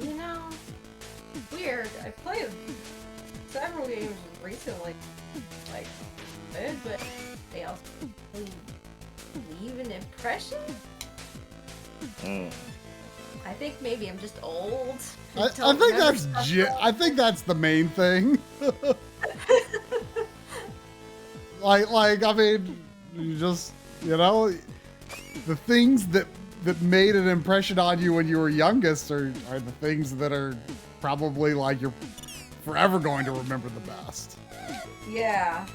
You know, weird. I played several games recently, like good, but they also leave an impression. I think maybe I'm just old. I think that's the main thing. like I mean, you just, you know, the things that made an impression on you when you were youngest are the things that are probably like you're forever going to remember the best. Yeah.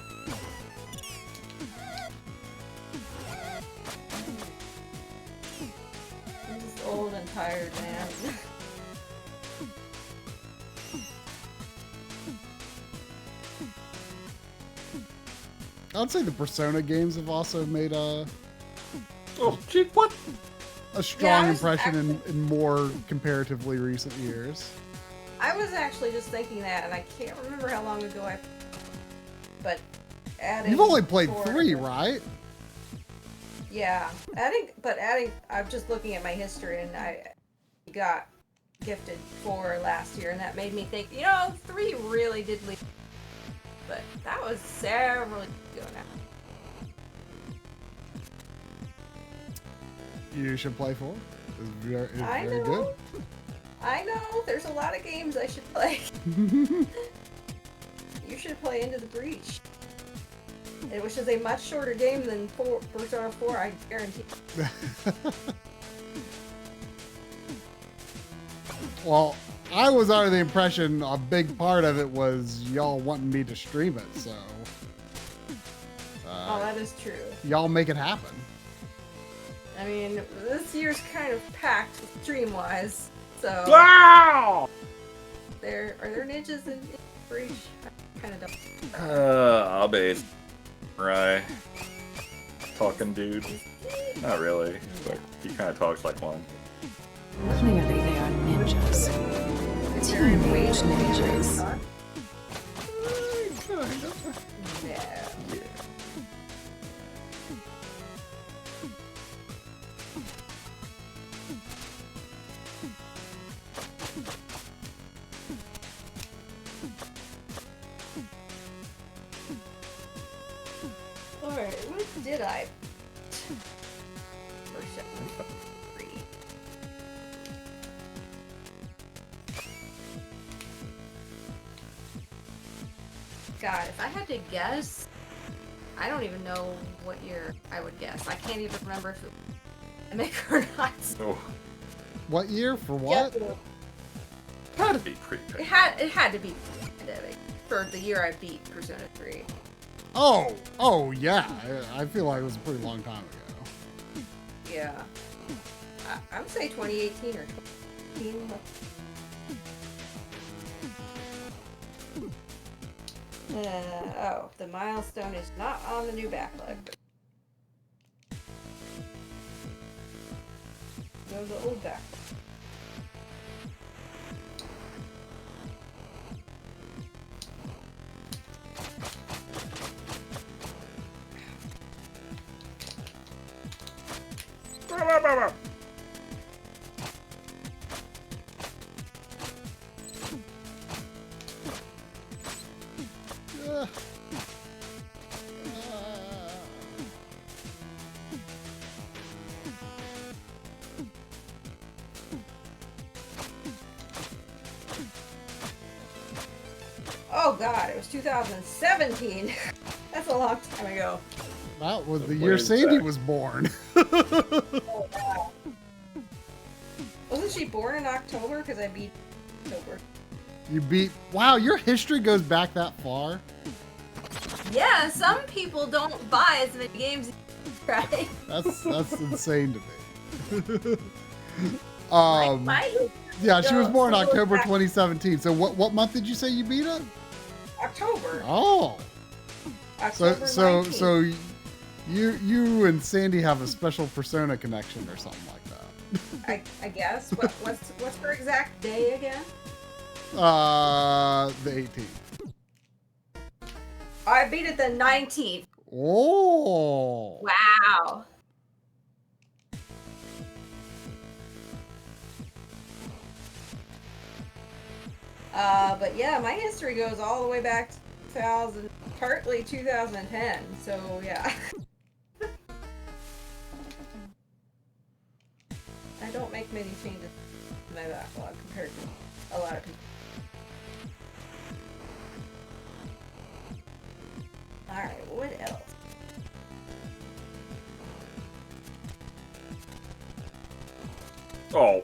I'm just old and tired, man. I'd say the Persona games have also made a what? A strong Yeah, impression in more comparatively recent years. I was actually just thinking that, and I can't remember how long ago but adding. You've only played 4 3, right? Yeah, I'm just looking at my history, and I got gifted 4 last year, and that made me think, you know, 3 really did leave. But that was several years ago now. You should play 4. It's very know. good. I know. There's a lot of games I should play. You should play Into the Breach. Which is a much shorter game than Persona 4, I guarantee. Well, I was under the impression a big part of it was y'all wanting me to stream it, so. Oh, that is true. Y'all make it happen. I mean, this year's kind of packed stream-wise, so. Wow! Are there ninjas in Breach? I kind of don't. Abe, right? Talking dude. Not really, but he kind of talks like one. Clearly they are ninjas. Teenage ninjas. Yeah. Alright, what did I? First chapter 3. God, if I had to guess, I don't even know what year I would guess. I can't even remember if it was pandemic or not. Oh. What year for what? Yeah, Had to be pre. it had to be pandemic for the year I beat Persona 3. Oh yeah. I feel like it was a pretty long time ago. Yeah. I would say 2018 or 2019. Oh, the milestone is not on the new backlog. Go to the old backlog. Oh god, it was 2017. That's a long time ago. That was the year Sandy was born. Oh, wow. Wasn't she born in October? Because I beat October. You beat. Wow, your history goes back that far. Yeah, some people don't buy as many games, right? That's insane to me. My Yeah, she was born goes October back- 2017. So what month did you say you beat it? October. Oh. October So 19th. you and Sandy have a special Persona connection or something like that. I guess. What's her exact day again? The 18th. I beat it the 19th. Oh. Wow. But yeah, my history goes all the way back to 2000, partly 2010. So yeah. I don't make many changes to my backlog compared to a lot of people. Alright, what else? Oh.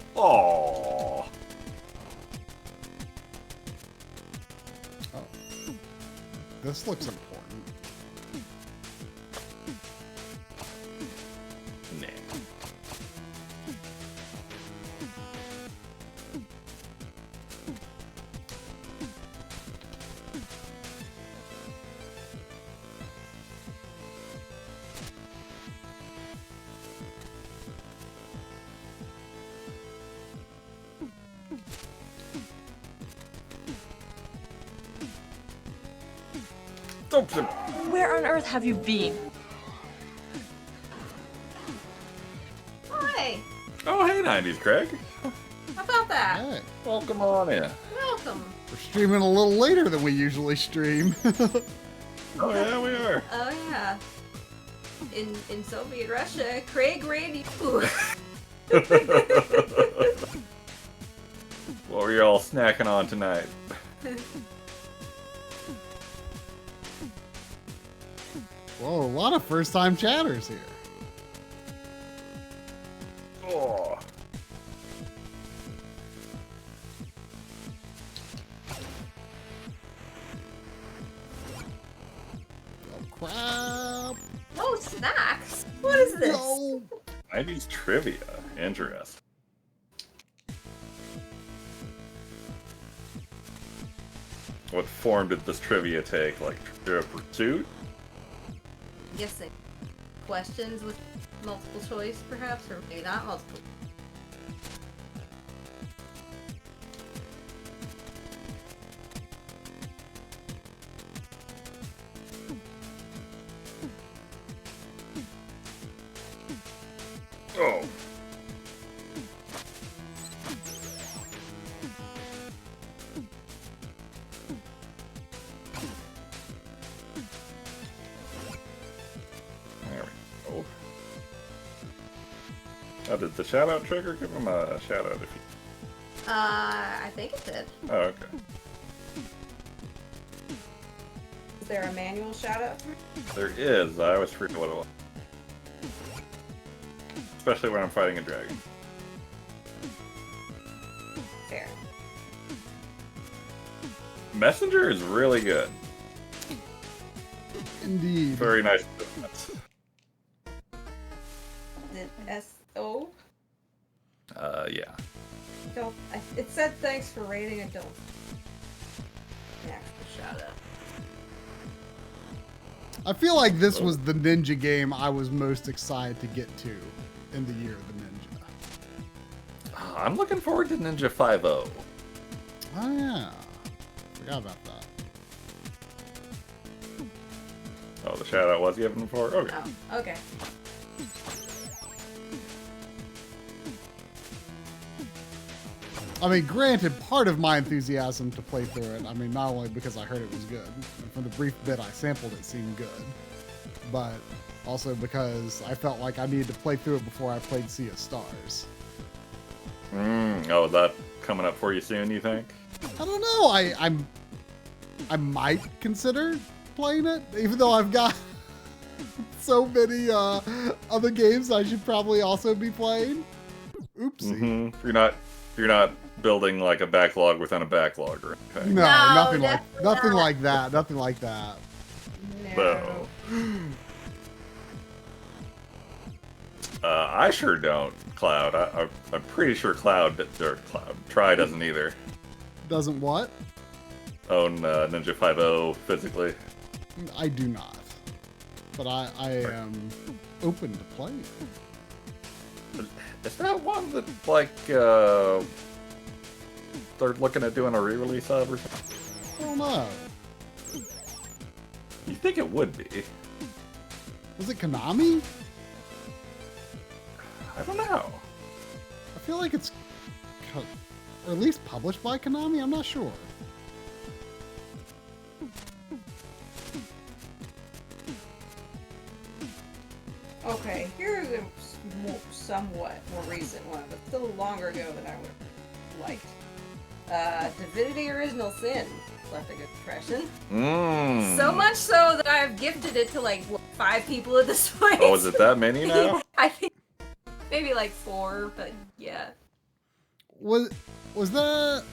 This looks important. Nah. Where on earth have you been? Hi. Oh, hey, 90s Craig. How about that? Hey. Welcome on in. Welcome. We're streaming a little later than we usually stream. Oh yeah, we are. Oh yeah. In Soviet Russia, Craig ran you. What were you all snacking on tonight? Whoa, a lot of first-time chatters here. Oh. Crap. No snacks. What is this? No. 90s trivia. Interesting. What form did this trivia take? Like Trivia Pursuit? I'm guessing questions with multiple choice, perhaps, or maybe not multiple. Oh. There we go. Oh, did the shout out trigger? Give him a shout out if you. I think it did. Oh, okay. Is there a manual shout out? There is. I always forget what it was. Especially when I'm fighting a dragon. Fair. Messenger is really good. Indeed. Very nice. Did S-O? Yeah. Don't. It said thanks for rating and don't. An actual shout out. I feel like this was the ninja game I was most excited to get to in the year of the ninja. I'm looking forward to Ninja 5.0. Oh yeah. Forgot about that. Oh, the shout out was given before? Okay. Oh, okay. I mean, granted, part of my enthusiasm to play through it, I mean, not only because I heard it was good, and from the brief bit I sampled it seemed good, but also because I felt like I needed to play through it before I played Sea of Stars. Oh, is that coming up for you soon, you think? I don't know. I might consider playing it, even though I've got so many other games I should probably also be playing. Oopsie. You're not building like a backlog within a backlog or anything. No, nothing like that. Nothing like that. No. I sure don't, Cloud. I'm pretty sure Try doesn't either. Doesn't what? Own Ninja 5.0 physically. I do not. But I am open to playing. Is that one that, like, they're looking at doing a re-release of or something? I don't know. You think it would be? Was it Konami? I don't know. I feel like it's... or at least published by Konami? I'm not sure. Okay, here's a somewhat more recent one, but still longer ago than I would have liked. Divinity Original Sin left a good impression. So much so that I've gifted it to like 5 people at this point. Oh, is it that many now? I think maybe like 4, but yeah. Was that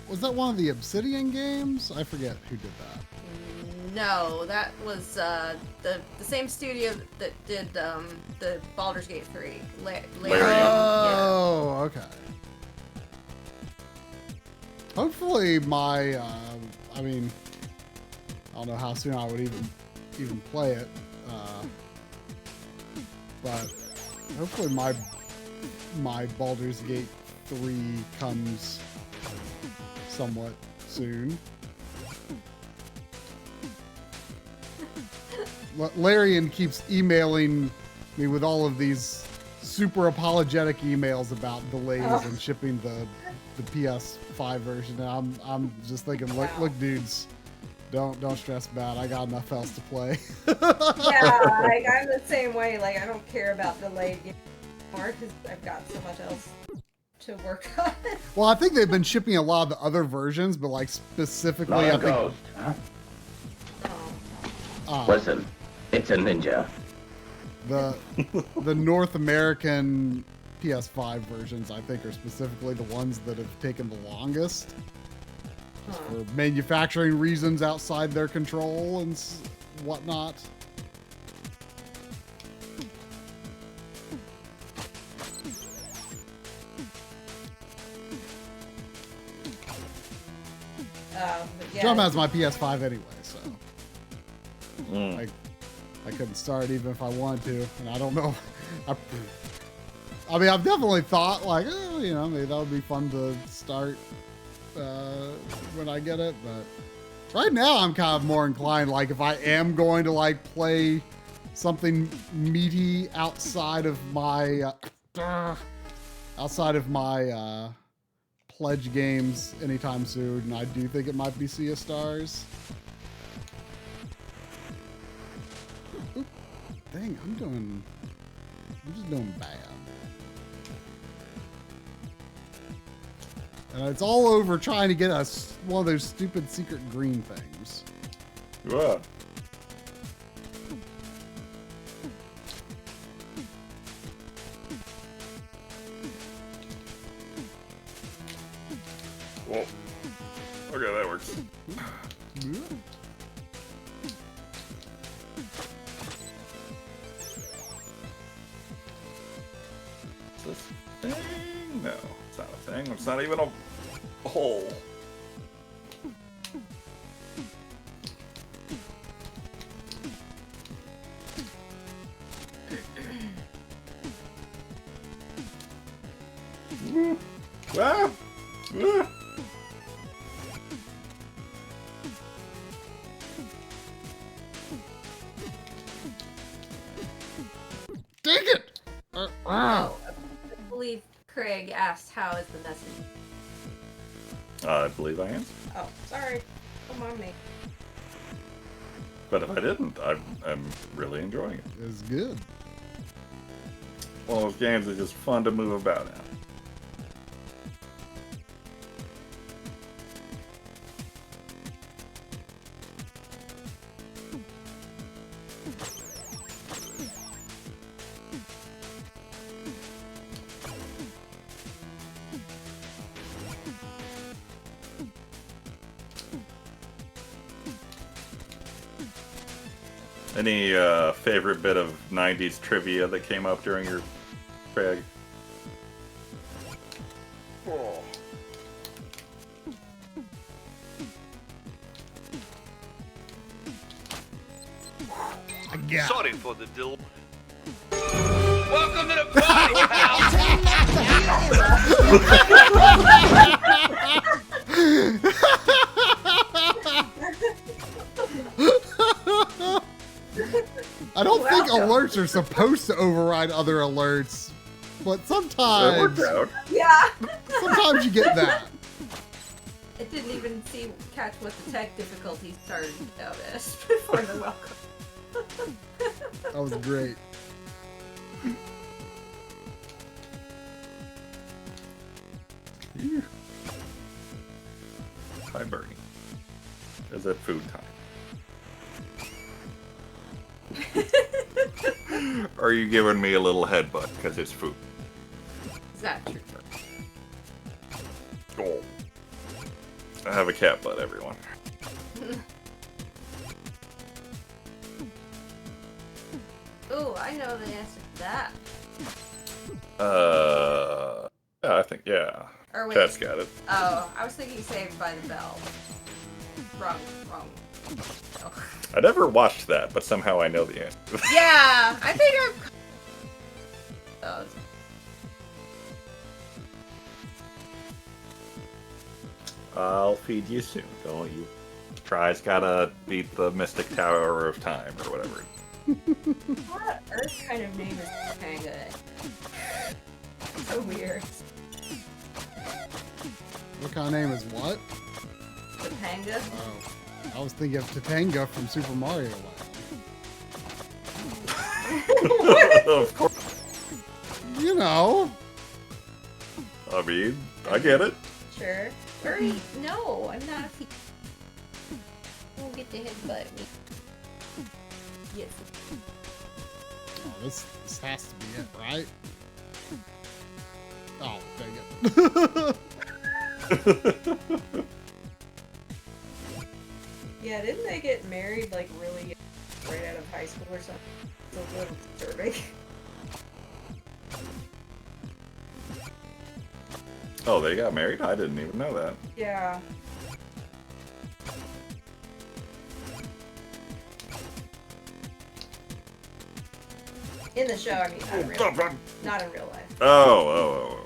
one of the Obsidian games? I forget who did that. No, that was the same studio that did the Baldur's Gate 3. Oh, okay. Hopefully my, I mean, I don't know how soon I would even play it, but hopefully my Baldur's Gate 3 comes somewhat soon. Larian keeps emailing me with all of these super apologetic emails about delays and shipping the PS5 version. And I'm just thinking, look, dudes, don't stress about it. I got enough else to play. Yeah, like I'm the same way. Like I don't care about delayed games anymore because I've got so much else to work on. Well, I think they've been shipping a lot of the other versions, but like specifically, I think. Ghost, huh? Listen, it's a ninja. The North American PS5 versions, I think, are specifically the ones that have taken the longest. Just for manufacturing reasons outside their control and whatnot. Yeah. Drum has my PS5 anyway, so I couldn't start even if I wanted to, and I don't know. I mean, I've definitely thought like, oh, you know, maybe that would be fun to start when I get it, but right now I'm kind of more inclined, like if I am going to like play something meaty outside of my outside of my pledge games anytime soon, I do think it might be Sea of Stars. Oop. Dang, I'm just doing bad. And it's all over trying to get us one of those stupid secret green things. Yeah. Well, okay, that works. Is this a thing? No, it's not a thing. It's not even a hole. Ah! Ah! Dang it! Oh, I believe Craig asked how is the message. I believe I answered. Oh, sorry. Come on, me. But if I didn't, I'm really enjoying it. It's good. One of those games is just fun to move about in. Any favorite bit of 90s trivia that came up during your Craig? Oh. Sorry for the dill. Welcome to the party, I don't think alerts are supposed to override other alerts, but sometimes, Yeah. sometimes you get that. It didn't even catch what the tech difficulty started to notice before the welcome. That was great. Hi, Bernie. Is it food time? Are you giving me a little headbutt because it's food? Is that true? Oh. I have a cat butt, everyone. Ooh, I know the answer to that. Yeah, I think, yeah. Or wait. Cat's got it. Oh, I was thinking Saved by the Bell. Wrong. Oh. I never watched that, but somehow I know the answer. Yeah, I think I'm... I'll feed you soon, don't you? Try's gotta beat the Mystic Tower of Time, or whatever. What Earth kind of name is Topanga? So weird. What kind of name is what? Topanga? Oh, I was thinking of Topanga from Super Mario Land. Of course. You know. I mean, I get it. Sure. Bernie, no, I'm not a I won't get to headbutt me. Yes. Oh, this has to be it, right? Oh, dang it. Yeah, didn't they get married like really right out of high school or something? It's a little disturbing. Oh, they got married? I didn't even know that. Yeah. In the show, I mean, not in real life. Oh.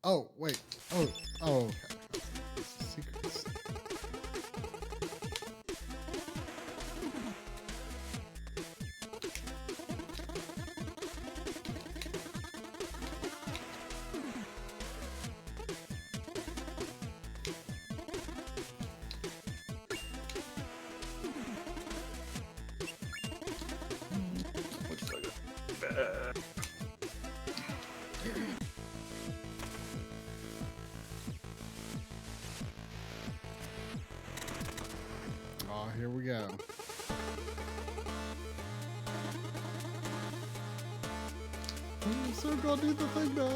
Oh, wait. Oh, okay. Secrets. Looks like a Oh, here we go. So gonna do the thing now.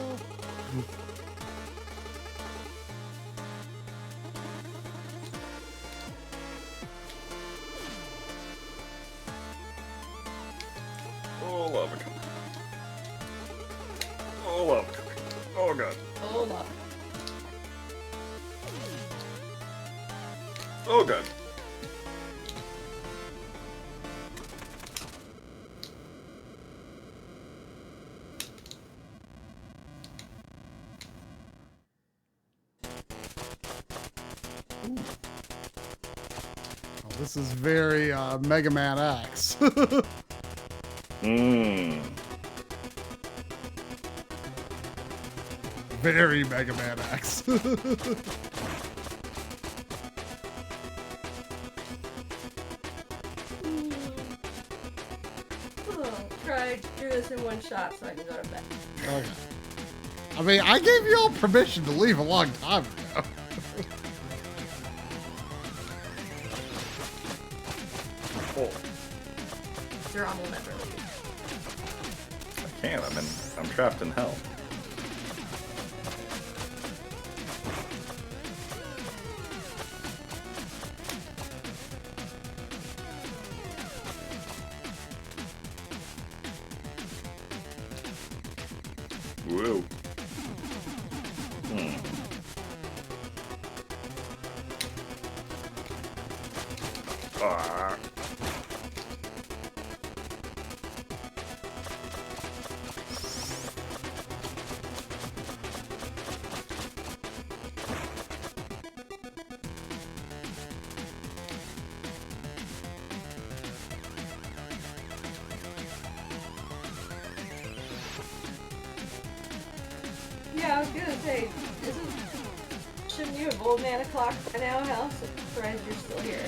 Oh, lava. Oh, lava. Oh, God. Oh, love. Oh, God. Oh, this is very Mega Man X. Mmm. Very Mega Man X. Try to do this in one shot so I can go to bed. Okay. I mean, I gave you all permission to leave a long time ago. Oh, Zeron will never leave. I can't. I'm trapped in hell. Whoa. Ah. Yeah, I was gonna say, shouldn't you have old man o'clock by now, Hal? So I'm surprised you're still here.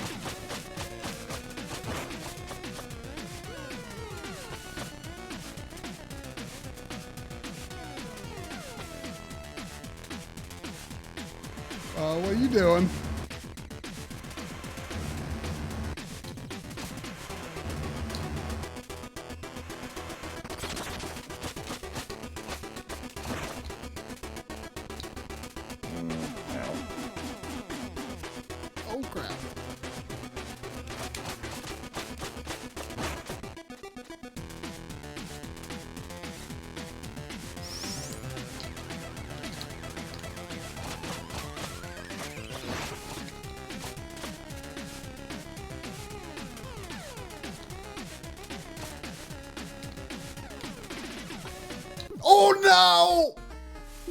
What are you doing? Oh crap. Oh no!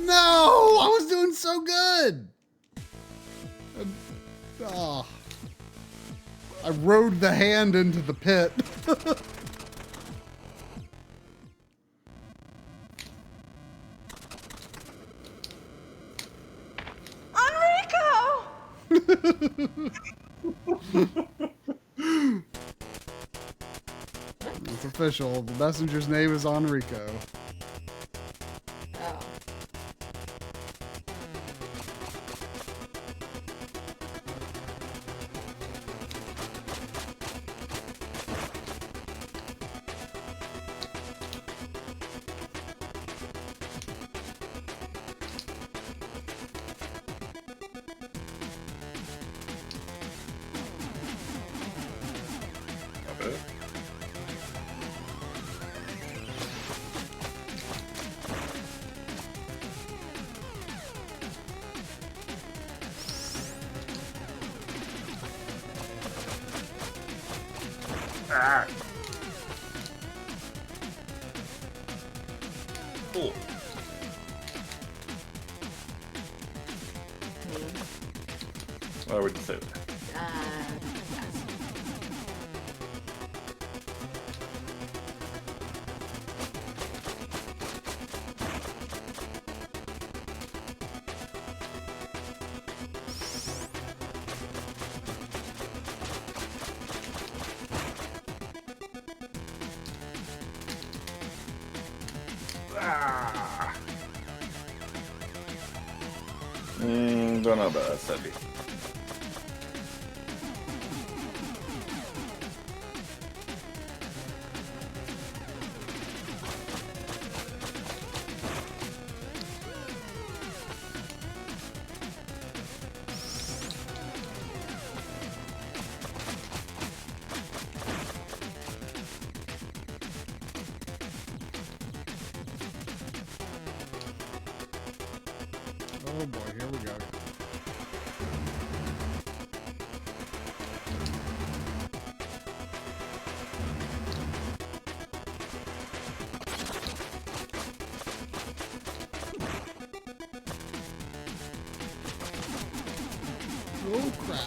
No! I was doing so good! Oh. I rode the hand into the pit. It's official. The messenger's name is Enrico. Oh. Ah. Oh. Why would you say that? Don't know about that, Sebby. Oh boy, here we go. Oh crap.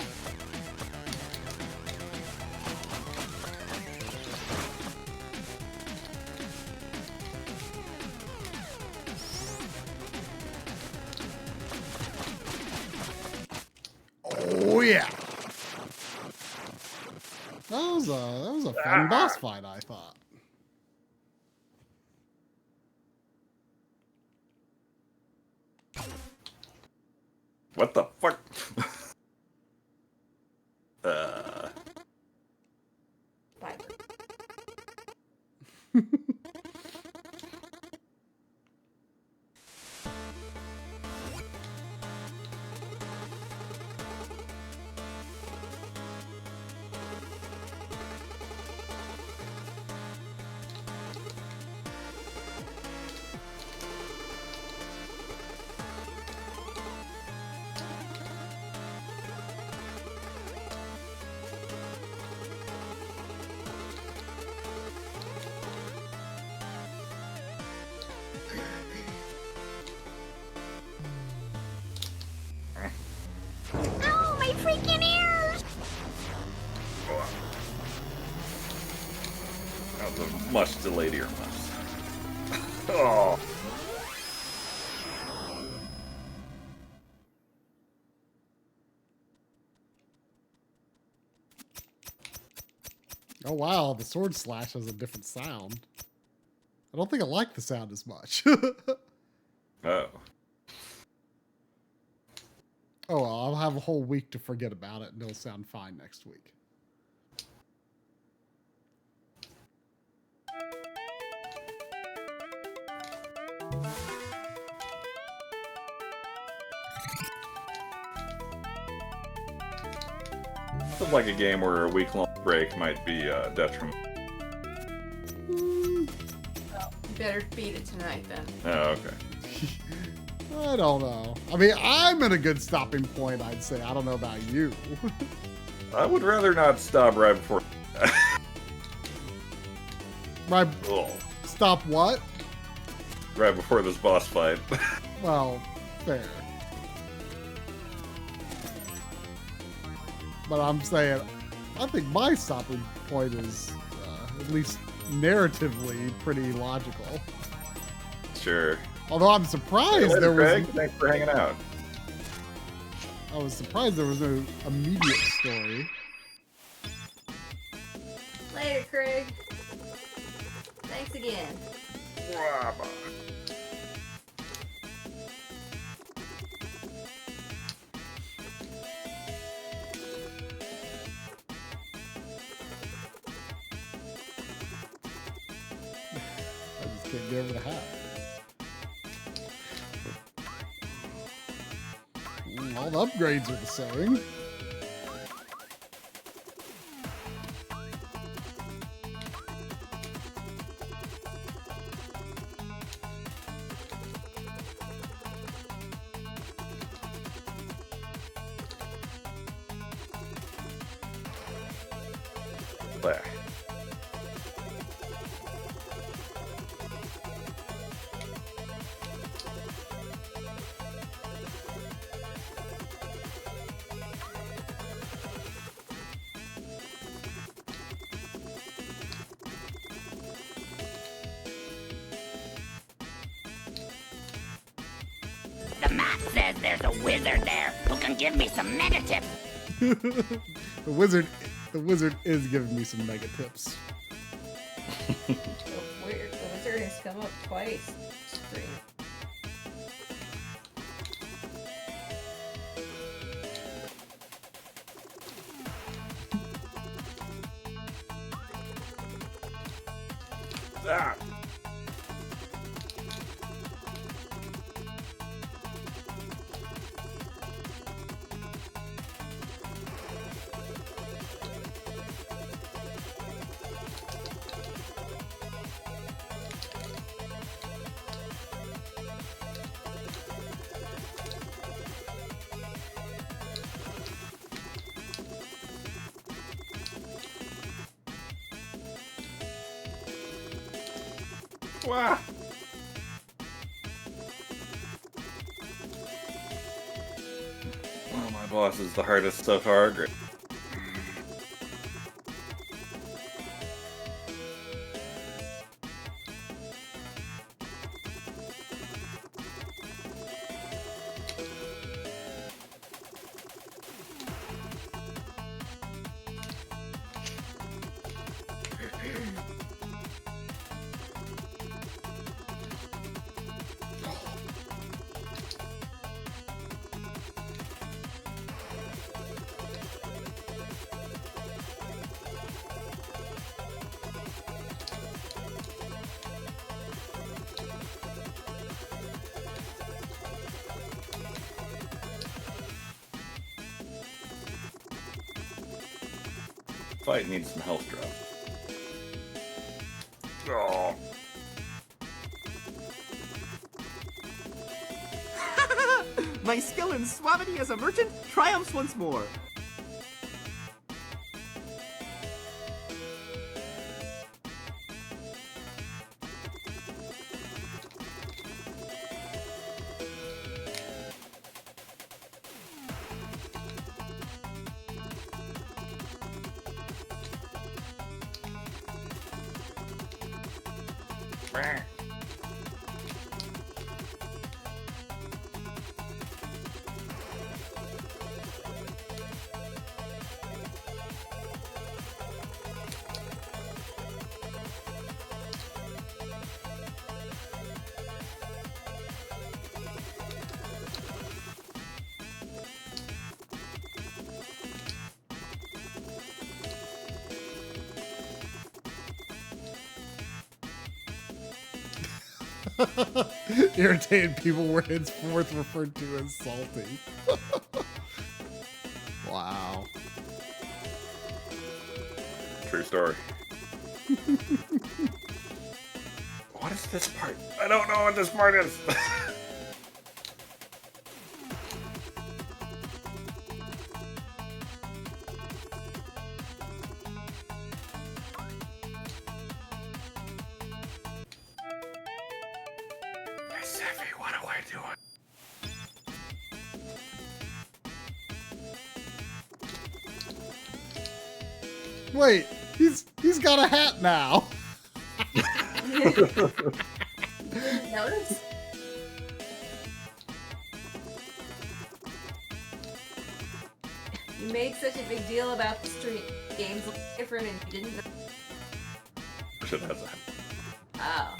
Oh yeah. That was a fun boss fight, I thought. What the fuck? Oh, my freaking ears! That was a much delayed earmuffs. Oh. Oh wow, the sword slash has a different sound. I don't think I like the sound as much. Oh. Oh well, I'll have a whole week to forget about it and it'll sound fine next week. Feels like a game where a week-long break might be detrimental. You better beat it tonight then. Oh, okay. I don't know. I mean, I'm at a good stopping point, I'd say. I don't know about you. I would rather not stop right before. Right. Oh. Stop what? Right before this boss fight. Well, fair. But I'm saying, I think my stopping point is, at least narratively, pretty logical. Sure. Although I'm surprised there was. Greg, thanks for hanging out. I was surprised there was no immediate story. Later, Craig. Thanks again. I just can't get over the hat. All the upgrades are the same. There. says there's a wizard there who can give me some mega tips. The wizard is giving me some mega tips. The wizard has come up twice. Screen. Ah. Wow. Well, my boss is the hardest so far. Great. Fight needs some health drops. Oh. My skill in suavity as a merchant triumphs once more. Irritated people were henceforth referred to as salty. Wow. True story. What is this part? I don't know what this part is. What do I do? Wait, he's got a hat now. Notice? You made such a big deal about the street games look different and you didn't know. Should have a hat. Oh. I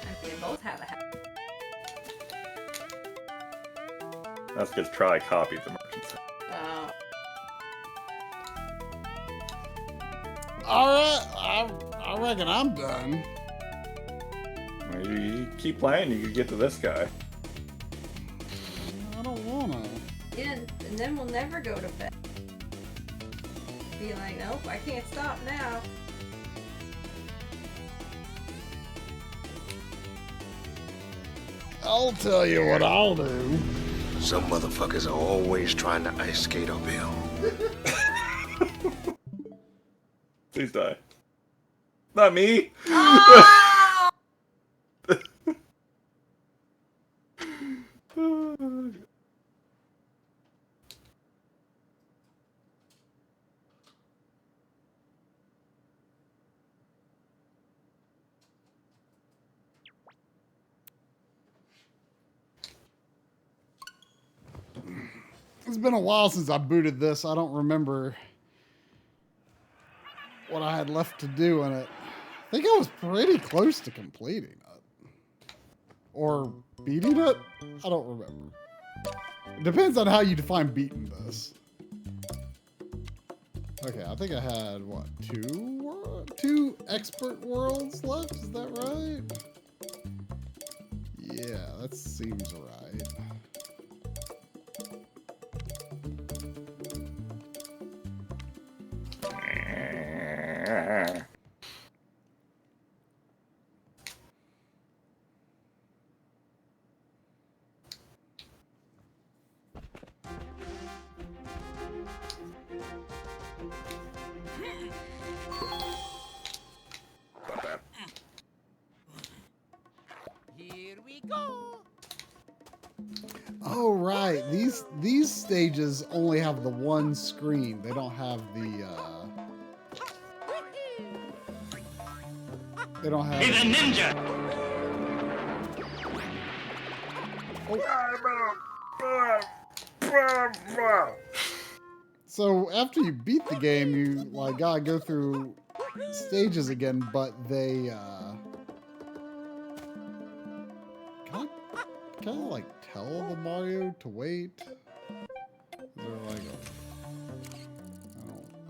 mean, they both have a hat. That's because Try copied the merchant's hat. Oh. Alright, I reckon I'm done. Well, you keep playing, you can get to this guy. I don't wanna. Yeah, and then we'll never go to bed. Be like, nope, I can't stop now. I'll tell you what I'll do. Some motherfuckers are always trying to ice skate uphill. Please die. Not me. It's been a while since I booted this. I don't remember what I had left to do in it. I think I was pretty close to completing it. Or beating it? I don't remember. It depends on how you define beating this. Okay, I think I had, what, two expert worlds left? Is that right? Yeah, that seems right. Here we go. Oh right, these stages only have the one screen. They don't have the they don't have He's a ninja. So after you beat the game, you like gotta go through stages again, but they can I like tell the Mario to wait? Is there like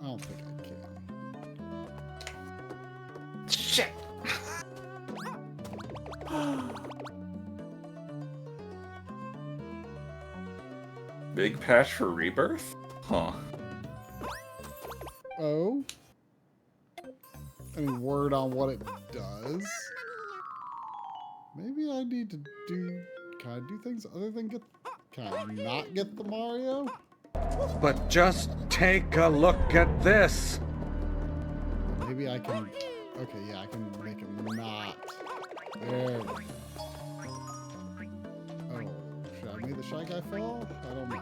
I don't think I can. Shit. Big patch for Rebirth? Huh. Oh? Any word on what it does? Maybe I need to do... Can I do things other than get... Can I not get the Mario? But just take a look at this. Maybe I can... Okay, yeah, I can make him not... There we go. Oh, should I make the Shy Guy fall? I don't know.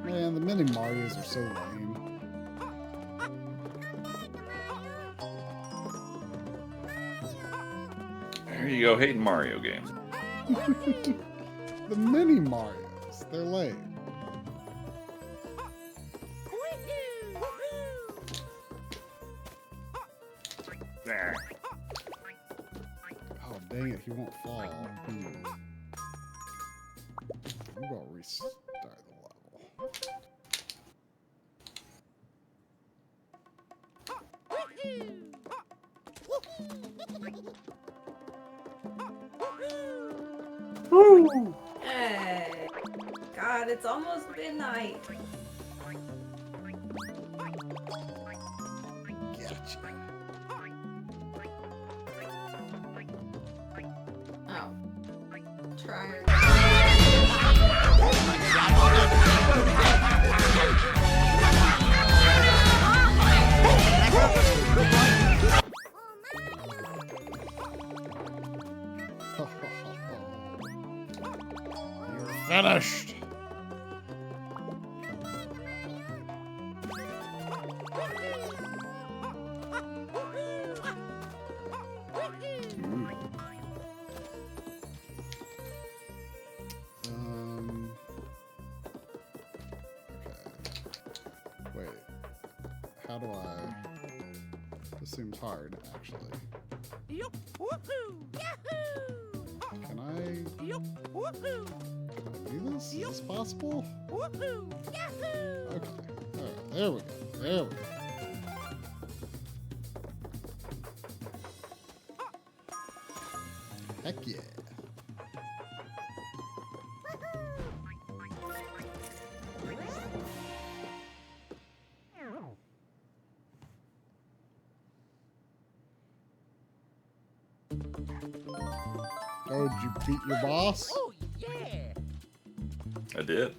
Man, the mini Marios are so lame. There you go, hating Mario games. The mini Marios, they're lame. There. Oh, dang it, he won't fall. I'm gonna restart the level. Woo! Hey. God, it's almost midnight. Gotcha. Oh. Try it. You're finished. Okay. Wait. How do I... This seems hard, actually. Can I... do this? Is this possible? Okay. Alright, there we go. There we go. Heck yeah. Oh, did you beat your boss? Oh, yeah. I did.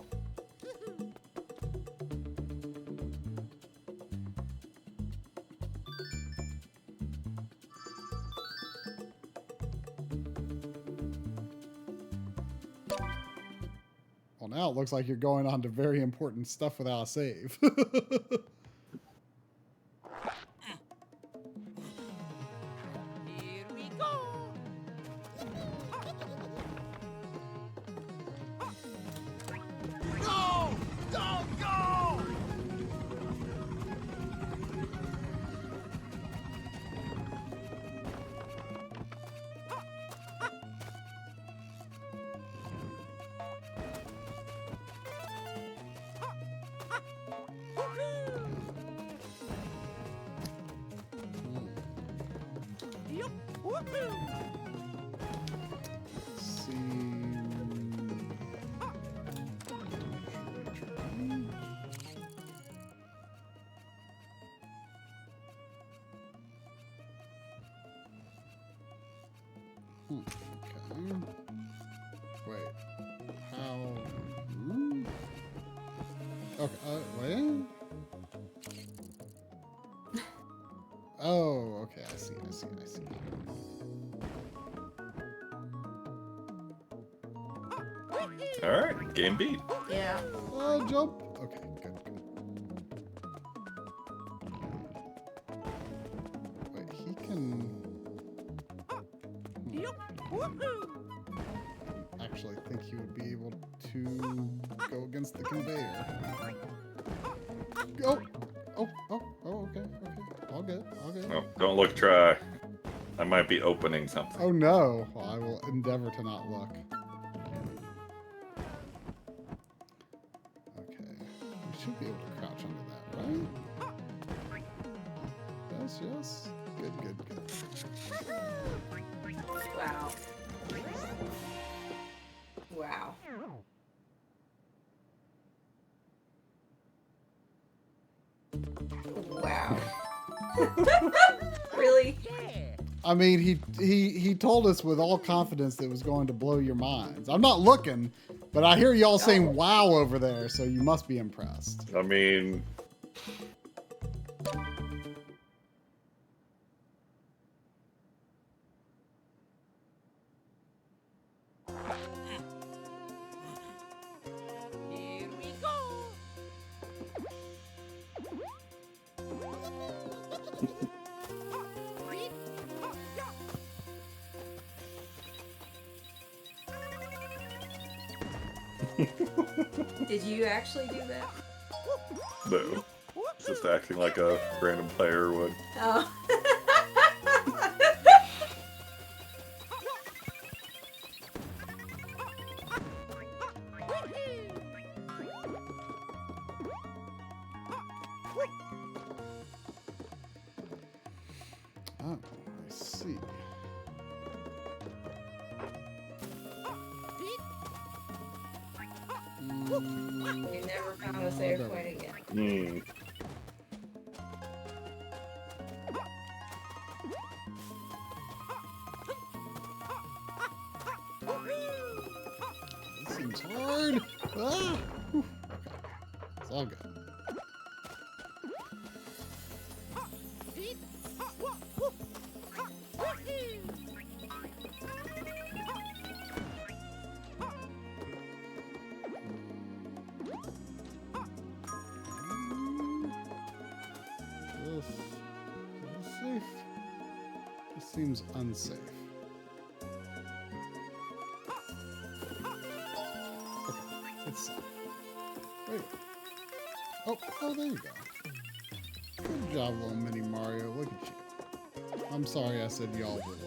now it looks like you're going on to very important stuff without a save. Here we go. Go! Go! Go! Yep. Woohoo! Okay. Wait. How? Okay. Wait. Oh, okay. I see. All right, game beat. Yeah. Jump. Okay, good. Wait, he can. Actually, think he would be able to go against the conveyor. Oh, okay. All good. Oh, don't look, try. I might be opening something. Oh no. Well, I will endeavor to not look. Okay. We should be able to crouch under that, right? Yes. Good. Wow. Wow. Wow. Really? I mean, he told us with all confidence that it was going to blow your minds. I'm not looking, but I hear y'all saying wow over there, so you must be impressed. I mean, Here we go. Did you actually do that? no. Just acting like a random player would. Oh. Oh, I see. You never found a save point again. This seems hard. Ah! Whew. Okay. It's all good. Is this safe? This seems unsafe. Okay, it's safe. Wait. Oh, there you go. Good job, little mini Mario. Look at you. I'm sorry I said y'all were late.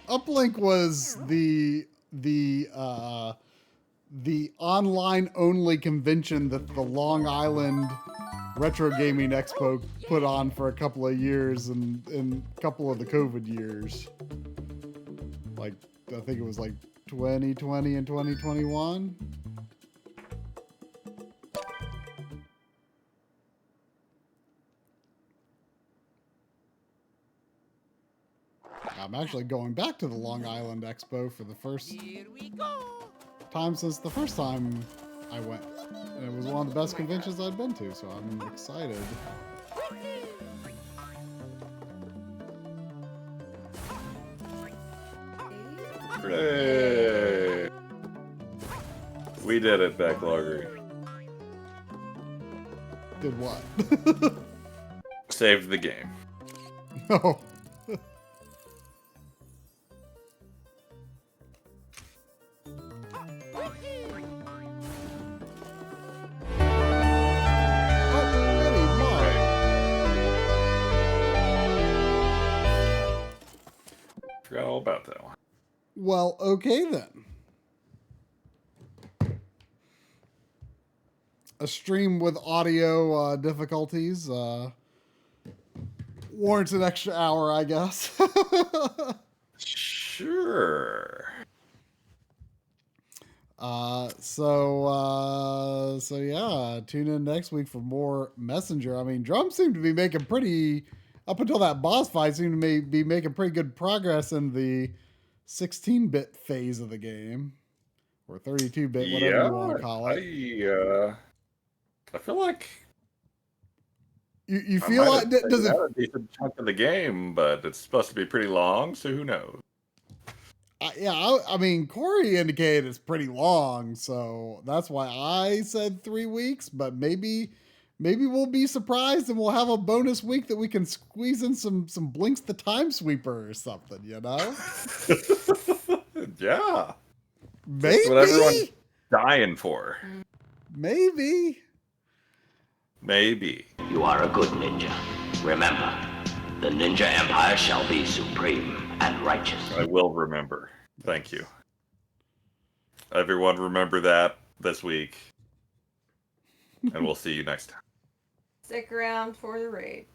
Uplink was the online only convention that the Long Island Retro Gaming Expo put on for a couple of years and a couple of the COVID years. Like, I think it was like 2020 and 2021. I'm actually going back to the Long Island Expo for the first time since the first time I went. It was one of the best conventions I'd been to, so I'm excited. Hooray! We did it, Backloggery. Did what? Saved the game. No. Forgot all about that one. Well, okay then. A stream with audio difficulties warrants an extra hour, I guess. Sure. So yeah, tune in next week for more Messenger. I mean, drums seem to be making up until that boss fight, seem to be making pretty good progress in the 16-bit phase of the game, or 32-bit, whatever you want to call it. I feel like you feel like does it a decent chunk of the game, but it's supposed to be pretty long, so who knows? I mean, Corey indicated it's pretty long, so that's why I said 3 weeks. But maybe we'll be surprised and we'll have a bonus week that we can squeeze in some Blinks the Time Sweeper or something, you know? Yeah, maybe that's what everyone's dying for. Maybe. You are a good ninja. Remember, the Ninja Empire shall be supreme and righteous. I will remember. Thank you. Everyone remember that this week. And we'll see you next time. Stick around for the raid.